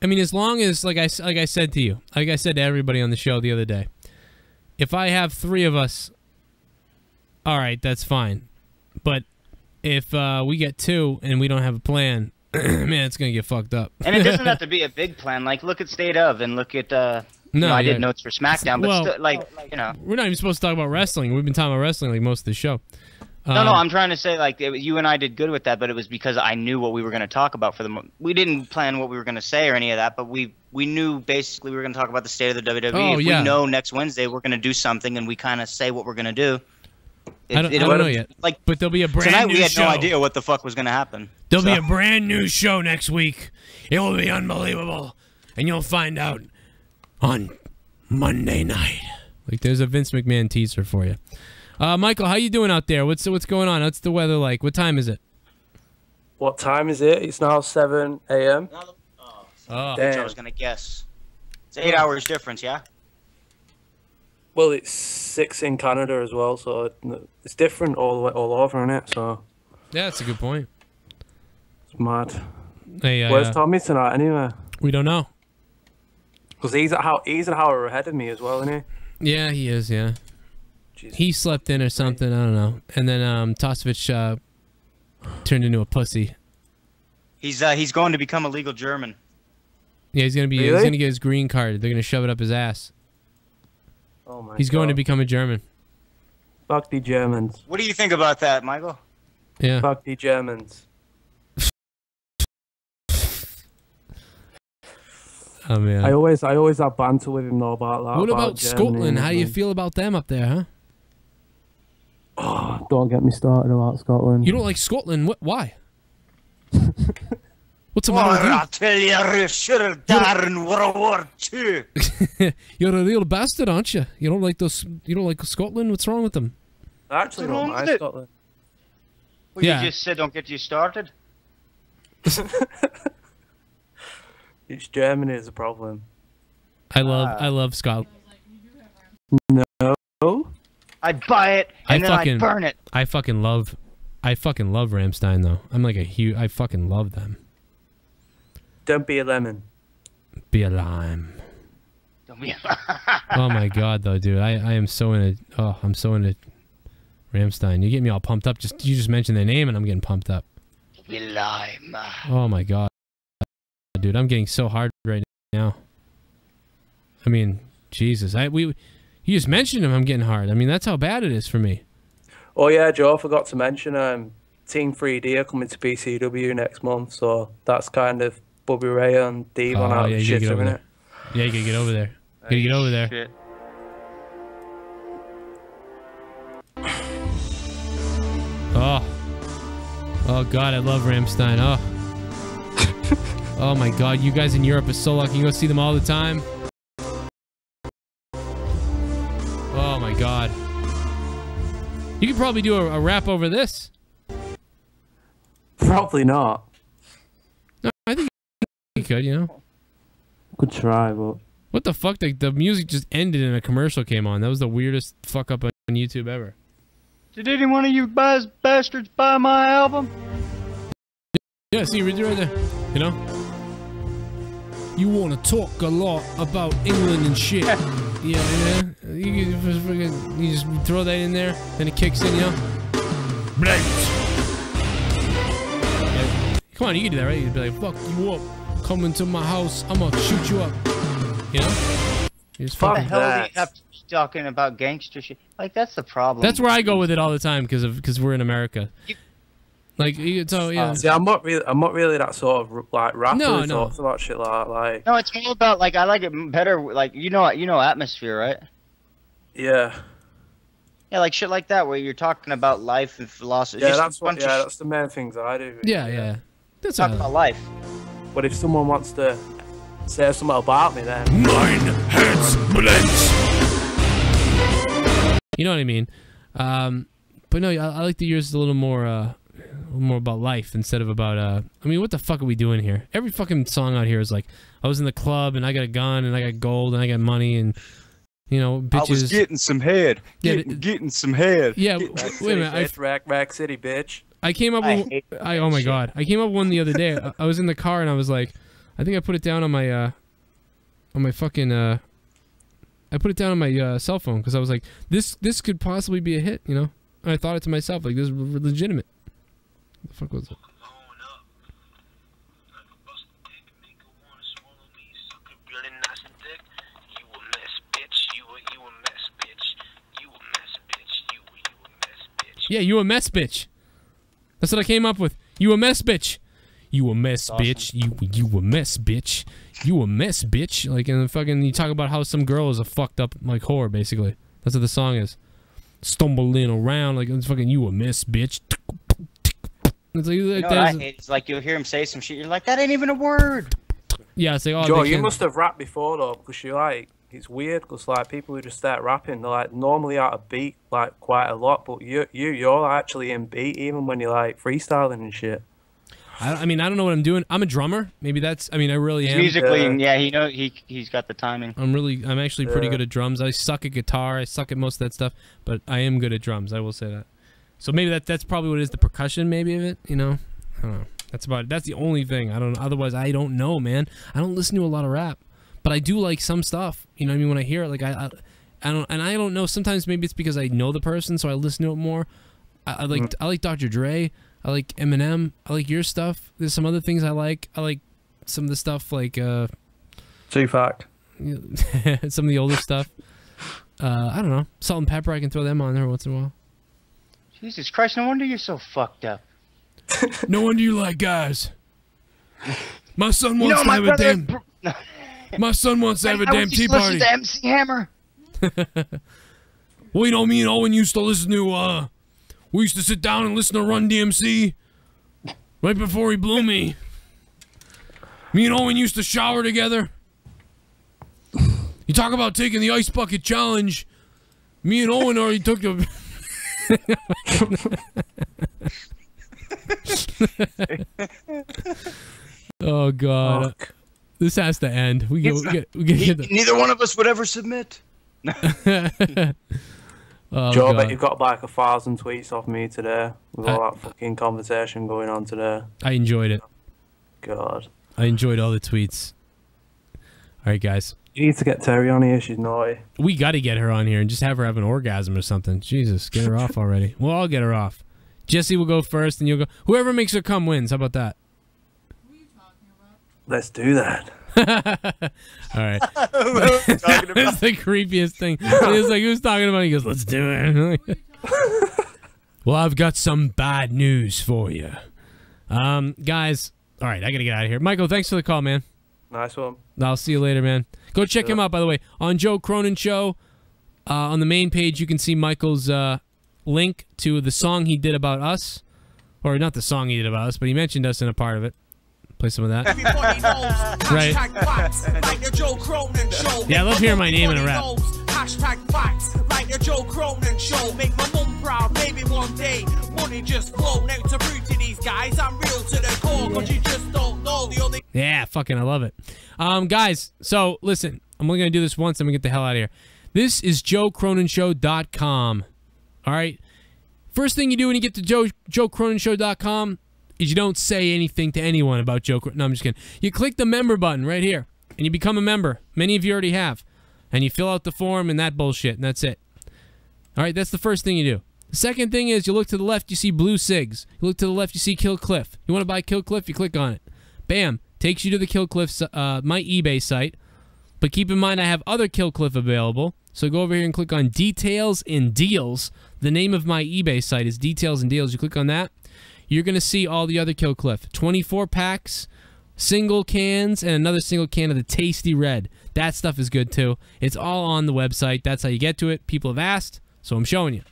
mean, as long as like I said to you, like I said to everybody on the show the other day, if I have 3 of us, all right, that's fine. But if we get 2 and we don't have a plan, man, it's gonna get fucked up. And it doesn't have to be a big plan. Like look at State of and look at I did notes for SmackDown, but we're not even supposed to talk about wrestling. We've been talking about wrestling like most of the show. No, I'm trying to say like you and I did good with that, but it was because I knew what we were going to talk about for the. We didn't plan what we were going to say or any of that, but we knew basically we were going to talk about the state of the WWE. Oh, If yeah. we know next Wednesday we're going to do something, and we kind of say what we're going to do. I don't know yet. Like, but there'll be a brand tonight new we had show. no idea what the fuck was going to happen. There'll be a brand new show next week. It will be unbelievable, and you'll find out on Monday night. Like, there's a Vince McMahon teaser for you. Michael, how you doing out there? What's going on? What's the weather like? What time is it? What time is it? It's now 7 a.m. Oh, I was going to guess. It's 8 hours difference, yeah? Well, it's 6 in Canada as well, so it's different all over, isn't it? So Yeah, that's a good point. it's mad. Hey, Where's Tommy tonight, anyway? We don't know. Because he's an hour ahead of me as well, isn't he? Yeah, he is, yeah. He slept in or something, I don't know. And then Tosevich turned into a pussy. He's going to become a legal German. Yeah, he's gonna get his green card. They're gonna shove it up his ass. Oh my He's going to become a German. Fuck the Germans. What do you think about that, Michael? Yeah. Fuck the Germans. Oh man. I always have banter with him though about that. What about Germany Scotland? and How do you everything. feel about them up there, huh? Oh, don't get me started about Scotland. You don't like Scotland? What? Why? What's the matter with you? I tell you, should have died in World War II. You're a real bastard, aren't you? You don't like those. You don't like Scotland. What's wrong with them? I actually What's wrong don't mind with it? Scotland. Well, Yeah. you just said don't get you started. It's Germany is a problem. I love Scotland. No. I'd buy it and then I'd burn it. I fucking love Rammstein though. I'm like I fucking love them. Don't be a lemon. Be a lime. Don't be Oh my god though, dude. I am so into I'm so into Rammstein. You get me all pumped up. You just mentioned their name and I'm getting pumped up. Be lime. Oh my god. Dude, I'm getting so hard right now. I mean, Jesus. You just mentioned him, I'm getting hard. I mean, that's how bad it is for me. Oh yeah, Joe, I forgot to mention Team 3D are coming to PCW next month, so that's kind of Bobby Ray and Devon out yeah, of you gotta shit, get over isn't there. it? Yeah, you gotta get over there. You gotta get over there. Shit. Oh god, I love Rammstein. Oh my god, you guys in Europe are so lucky. You go see them all the time. Oh my god. You could probably do a rap over this. Probably not. No, I think you could, you know. Could try, but What the fuck? The music just ended and a commercial came on. That was the weirdest fuck up on YouTube ever. Did any one of you bastards buy my album? Yeah, see, right there. You know? You want to talk a lot about England and shit. Yeah. You just throw that in there, then it kicks in, you know? BRET. Yeah. Come on, you can do that, right? You'd be like, fuck you up. Come into my house, I'm gonna shoot you up. You know? You just What the fucking... hell do you have to be talking about gangster shit? Like, that's the problem. That's where I go with it all the time because we're in America. Like, so yeah. See, I'm not really that sort of like rapper No, who no. talks about shit like that. Like, No, it's more about like I like it better. Like you know atmosphere, right? yeah, Yeah, like shit like that where you're talking about life and philosophy. yeah, Just a that's what. bunch of Yeah, that's the main things I do. Yeah. That's talking about life. But if someone wants to say something about me, then mine heads blends. You know what I mean? But no, I like to use a little more about life instead of about I mean, what the fuck are we doing here? Every fucking song out here is like, I was in the club and I got a gun and I got gold and I got money and you know, bitches. I was getting some head. Yeah, Getting some head. Yeah, Rack wait a City, minute. bitch, Rack City, bitch. I came up with oh my god. I came up with one the other day. I was in the car and I was like, I think I put it down on my fucking I put it down on my cell phone because I was like, this could possibly be a hit, you know? And I thought it to myself, like, this is legitimate. What the fuck was it? Yeah, you a mess bitch. That's what I came up with. You a mess bitch. You a mess bitch. You a mess bitch. You a mess bitch. Like, and fucking, you talk about how some girl is a fucked up, like, whore, basically. That's what the song is. Stumbling around, like, it's fucking, you a mess bitch. It's like, You know what I hate? It's like you'll hear him say some shit, you're like, that ain't even a word. Yeah, it's like, oh, Joe, you must have rapped before, though, because you're like, it's weird, because, like, people who just start rapping, they're, like, normally out of beat, like, quite a lot, but you're actually in beat, even when you're, like, freestyling and shit. I mean, I don't know what I'm doing. I'm a drummer. Maybe that's, I mean, I really am. Musically, yeah, he's got the timing. I'm actually pretty good at drums. I suck at guitar. I suck at most of that stuff, but I am good at drums. I will say that. So maybe that's probably what it is, the percussion maybe of it, you know? I don't know. That's about it. That's the only thing. I don't, otherwise I don't know, man. I don't listen to a lot of rap, but I do like some stuff. You know what I mean? When I hear it, like I don't know, sometimes maybe it's because I know the person, so I listen to it more. I like Dr. Dre. I like Eminem. I like your stuff. There's some other things I like. I like some of the stuff like Tupac. some of the older stuff. I don't know. Salt and Pepper, I can throw them on there once in a while. Jesus Christ, no wonder you're so fucked up. No wonder you like guys. My son wants to have a damn My son wants to have a damn tea party. To MC Hammer. Well, you know, me and Owen used to listen to we used to sit down and listen to Run DMC right before he blew me. Me and Owen used to shower together. You talk about taking the ice bucket challenge. Me and Owen already took the... Oh, God. This has to end. We get neither one of us would ever submit. Oh, Joe, I God. bet you've got like 1,000 tweets off me today with all that fucking conversation going on today. I enjoyed it. God. I enjoyed all the tweets. All right, guys. You need to get Terry on here. She's naughty. We got to get her on here and just have her have an orgasm or something. Jesus, get her off already. Well, I'll get her off. Jesse will go first, and you'll go. Whoever makes her come wins. How about that? Let's do that. All right. That's the creepiest thing. He was like, who's talking about it? He goes, let's do it. Well, I've got some bad news for you. Guys, all right, I got to get out of here. Michael, thanks for the call, man. Nice one. I'll see you later, man. Go check him out, by the way. On Joe Cronin Show, on the main page, you can see Michael's link to the song he did about us. Or not the song he did about us, but he mentioned us in a part of it. Play some of that. Right. Yeah, I love hearing my name in a rap. Hashtag facts, like the Joe Cronin Show. Make my mum proud, maybe one day. Money just flow. Now to prove to these guys, I'm real to the core. Cause you just don't know the only... Yeah, fucking I love it. Guys, so listen, I'm only going to do this once and we get the hell out of here. This is JoeCroninShow.com. All right? First thing you do when you get to JoeCroninShow.com is you don't say anything to anyone about Joe. No, I'm just kidding. You click the member button right here, and you become a member. Many of you already have. And you fill out the form and that bullshit, and that's it. All right, that's the first thing you do. The second thing is you look to the left, you see Blue Cigs. You look to the left, you see Kill Cliff. You want to buy Kill Cliff, you click on it. Bam, takes you to the Kill Cliff, my eBay site. But keep in mind, I have other Kill Cliff available. So go over here and click on Details and Deals. The name of my eBay site is Details and Deals. You click on that. You're going to see all the other Kill Cliff. 24 packs, single cans, and another single can of the Tasty Red. That stuff is good, too. It's all on the website. That's how you get to it. People have asked, so I'm showing you.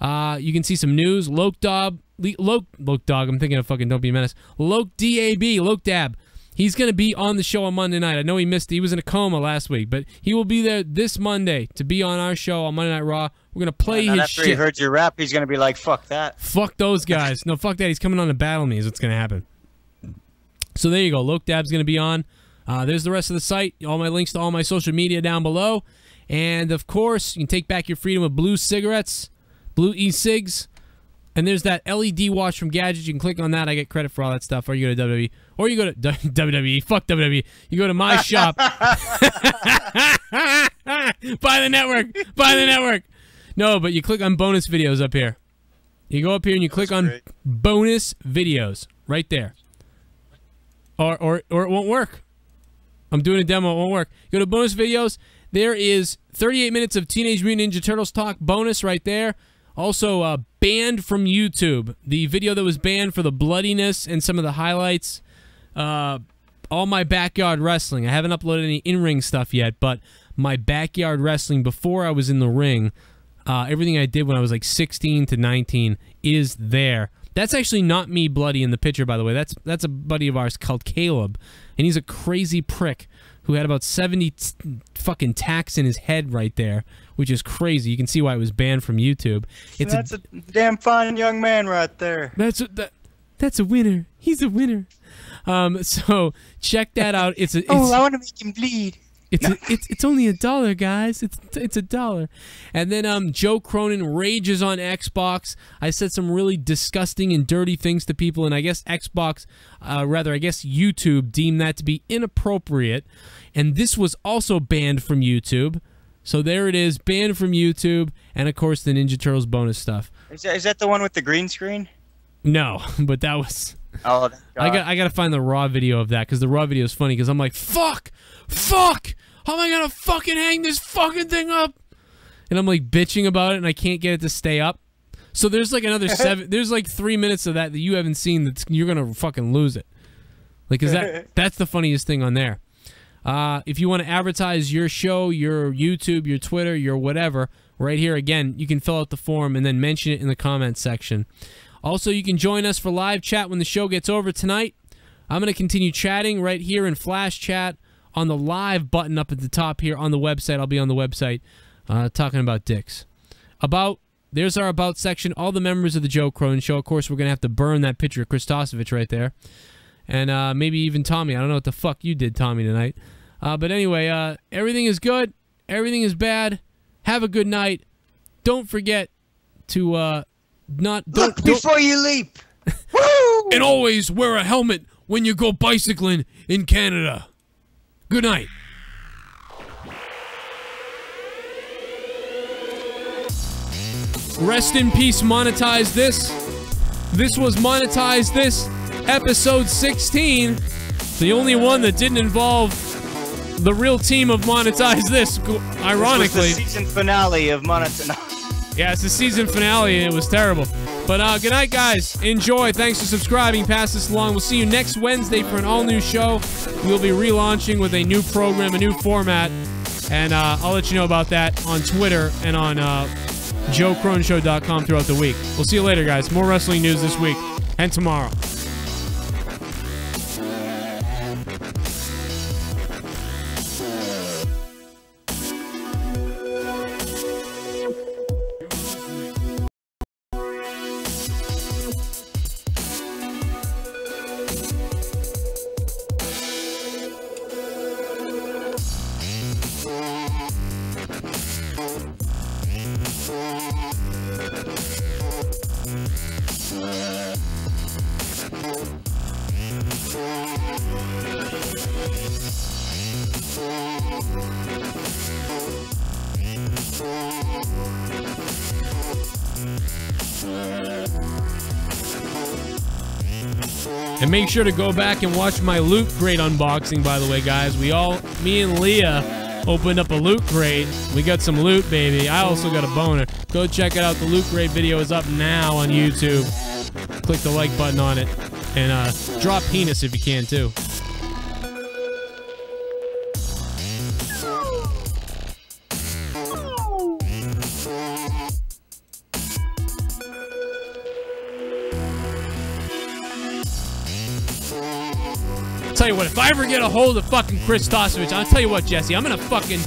You can see some news. Loke Dog, I'm thinking of fucking Don't Be a Menace. Loke D-A-B, Loke Dab. He's going to be on the show on Monday night. I know he missed it. He was in a coma last week, but he will be there this Monday to be on our show on Monday Night Raw. We're going to play his after shit. he heard your rap, he's going to be like, fuck that. Fuck those guys. No, fuck that. He's coming on to battle me is what's going to happen. So there you go. Loke Dab's going to be on. There's the rest of the site. All my links to all my social media down below. And, of course, you can take back your freedom with Blue Cigarettes, Blue E-Cigs. And there's that LED watch from Gadget. You can click on that. I get credit for all that stuff. Or you go to WWE. Or you go to WWE. Fuck WWE. You go to my shop. Buy the network. Buy the network. No, but you click on bonus videos up here. You go up here and you click on bonus videos. Right there. Or it won't work. I'm doing a demo. It won't work. Go to bonus videos. There is 38 minutes of Teenage Mutant Ninja Turtles talk bonus right there. Also, banned from YouTube. The video that was banned for the bloodiness and some of the highlights. All my backyard wrestling. I haven't uploaded any in-ring stuff yet, but my backyard wrestling before I was in the ring, everything I did when I was like 16 to 19 is there. That's actually not me bloody in the picture, by the way. That's a buddy of ours called Caleb, and he's a crazy prick who had about 70 fucking tacks in his head right there, which is crazy. You can see why it was banned from YouTube. That's a damn fine young man right there. That's a winner. He's a winner. So check that out. I want to make him bleed. It's only $1, guys. It's $1. And then Joe Cronin rages on Xbox. I said some really disgusting and dirty things to people, and I guess YouTube deemed that to be inappropriate. And this was also banned from YouTube. So there it is, banned from YouTube, and of course the Ninja Turtles bonus stuff. Is that the one with the green screen? No, but that was. Oh, I gotta find the raw video of that, because the raw video is funny, because I'm like, fuck, how am I gonna fucking hang this fucking thing up? And I'm like bitching about it, and I can't get it to stay up. So there's like another there's like 3 minutes of that you haven't seen that you're gonna fucking lose it. Like, cause that's the funniest thing on there. If you want to advertise your show, your YouTube, your Twitter, your whatever, right here again, you can fill out the form and then mention it in the comments section. Also, you can join us for live chat when the show gets over tonight. I'm going to continue chatting right here in Flash Chat on the live button up at the top here on the website. I'll be on the website talking about dicks. There's our About section. All the members of the Joe Cronin Show. Of course, we're going to have to burn that picture of Christosovich right there. And maybe even Tommy. I don't know what the fuck you did, Tommy, tonight. But anyway, everything is good. Everything is bad. Have a good night. Don't forget to... Look before you leap. And always wear a helmet when you go bicycling in Canada. Good night. Rest in peace, Monetize This. This was Monetize This, episode 16. The only one that didn't involve the real team of Monetize This, ironically. This was the season finale of Monetize. Yeah, it's the season finale, and it was terrible. But good night, guys. Enjoy. Thanks for subscribing. Pass this along. We'll see you next Wednesday for an all-new show. We'll be relaunching with a new program, a new format. And I'll let you know about that on Twitter and on JoeCroninShow.com throughout the week. We'll see you later, guys. More wrestling news this week and tomorrow. And make sure to go back and watch my Loot Crate unboxing, by the way, guys. Me and Leah opened up a Loot Crate. We got some loot, baby. I also got a boner. Go check it out. The Loot Crate video is up now on YouTube. Click the like button on it. And drop penis if you can, too. Tell you what, if I ever get a hold of fucking Christosovich, I'll tell you what, Jesse, I'm gonna fucking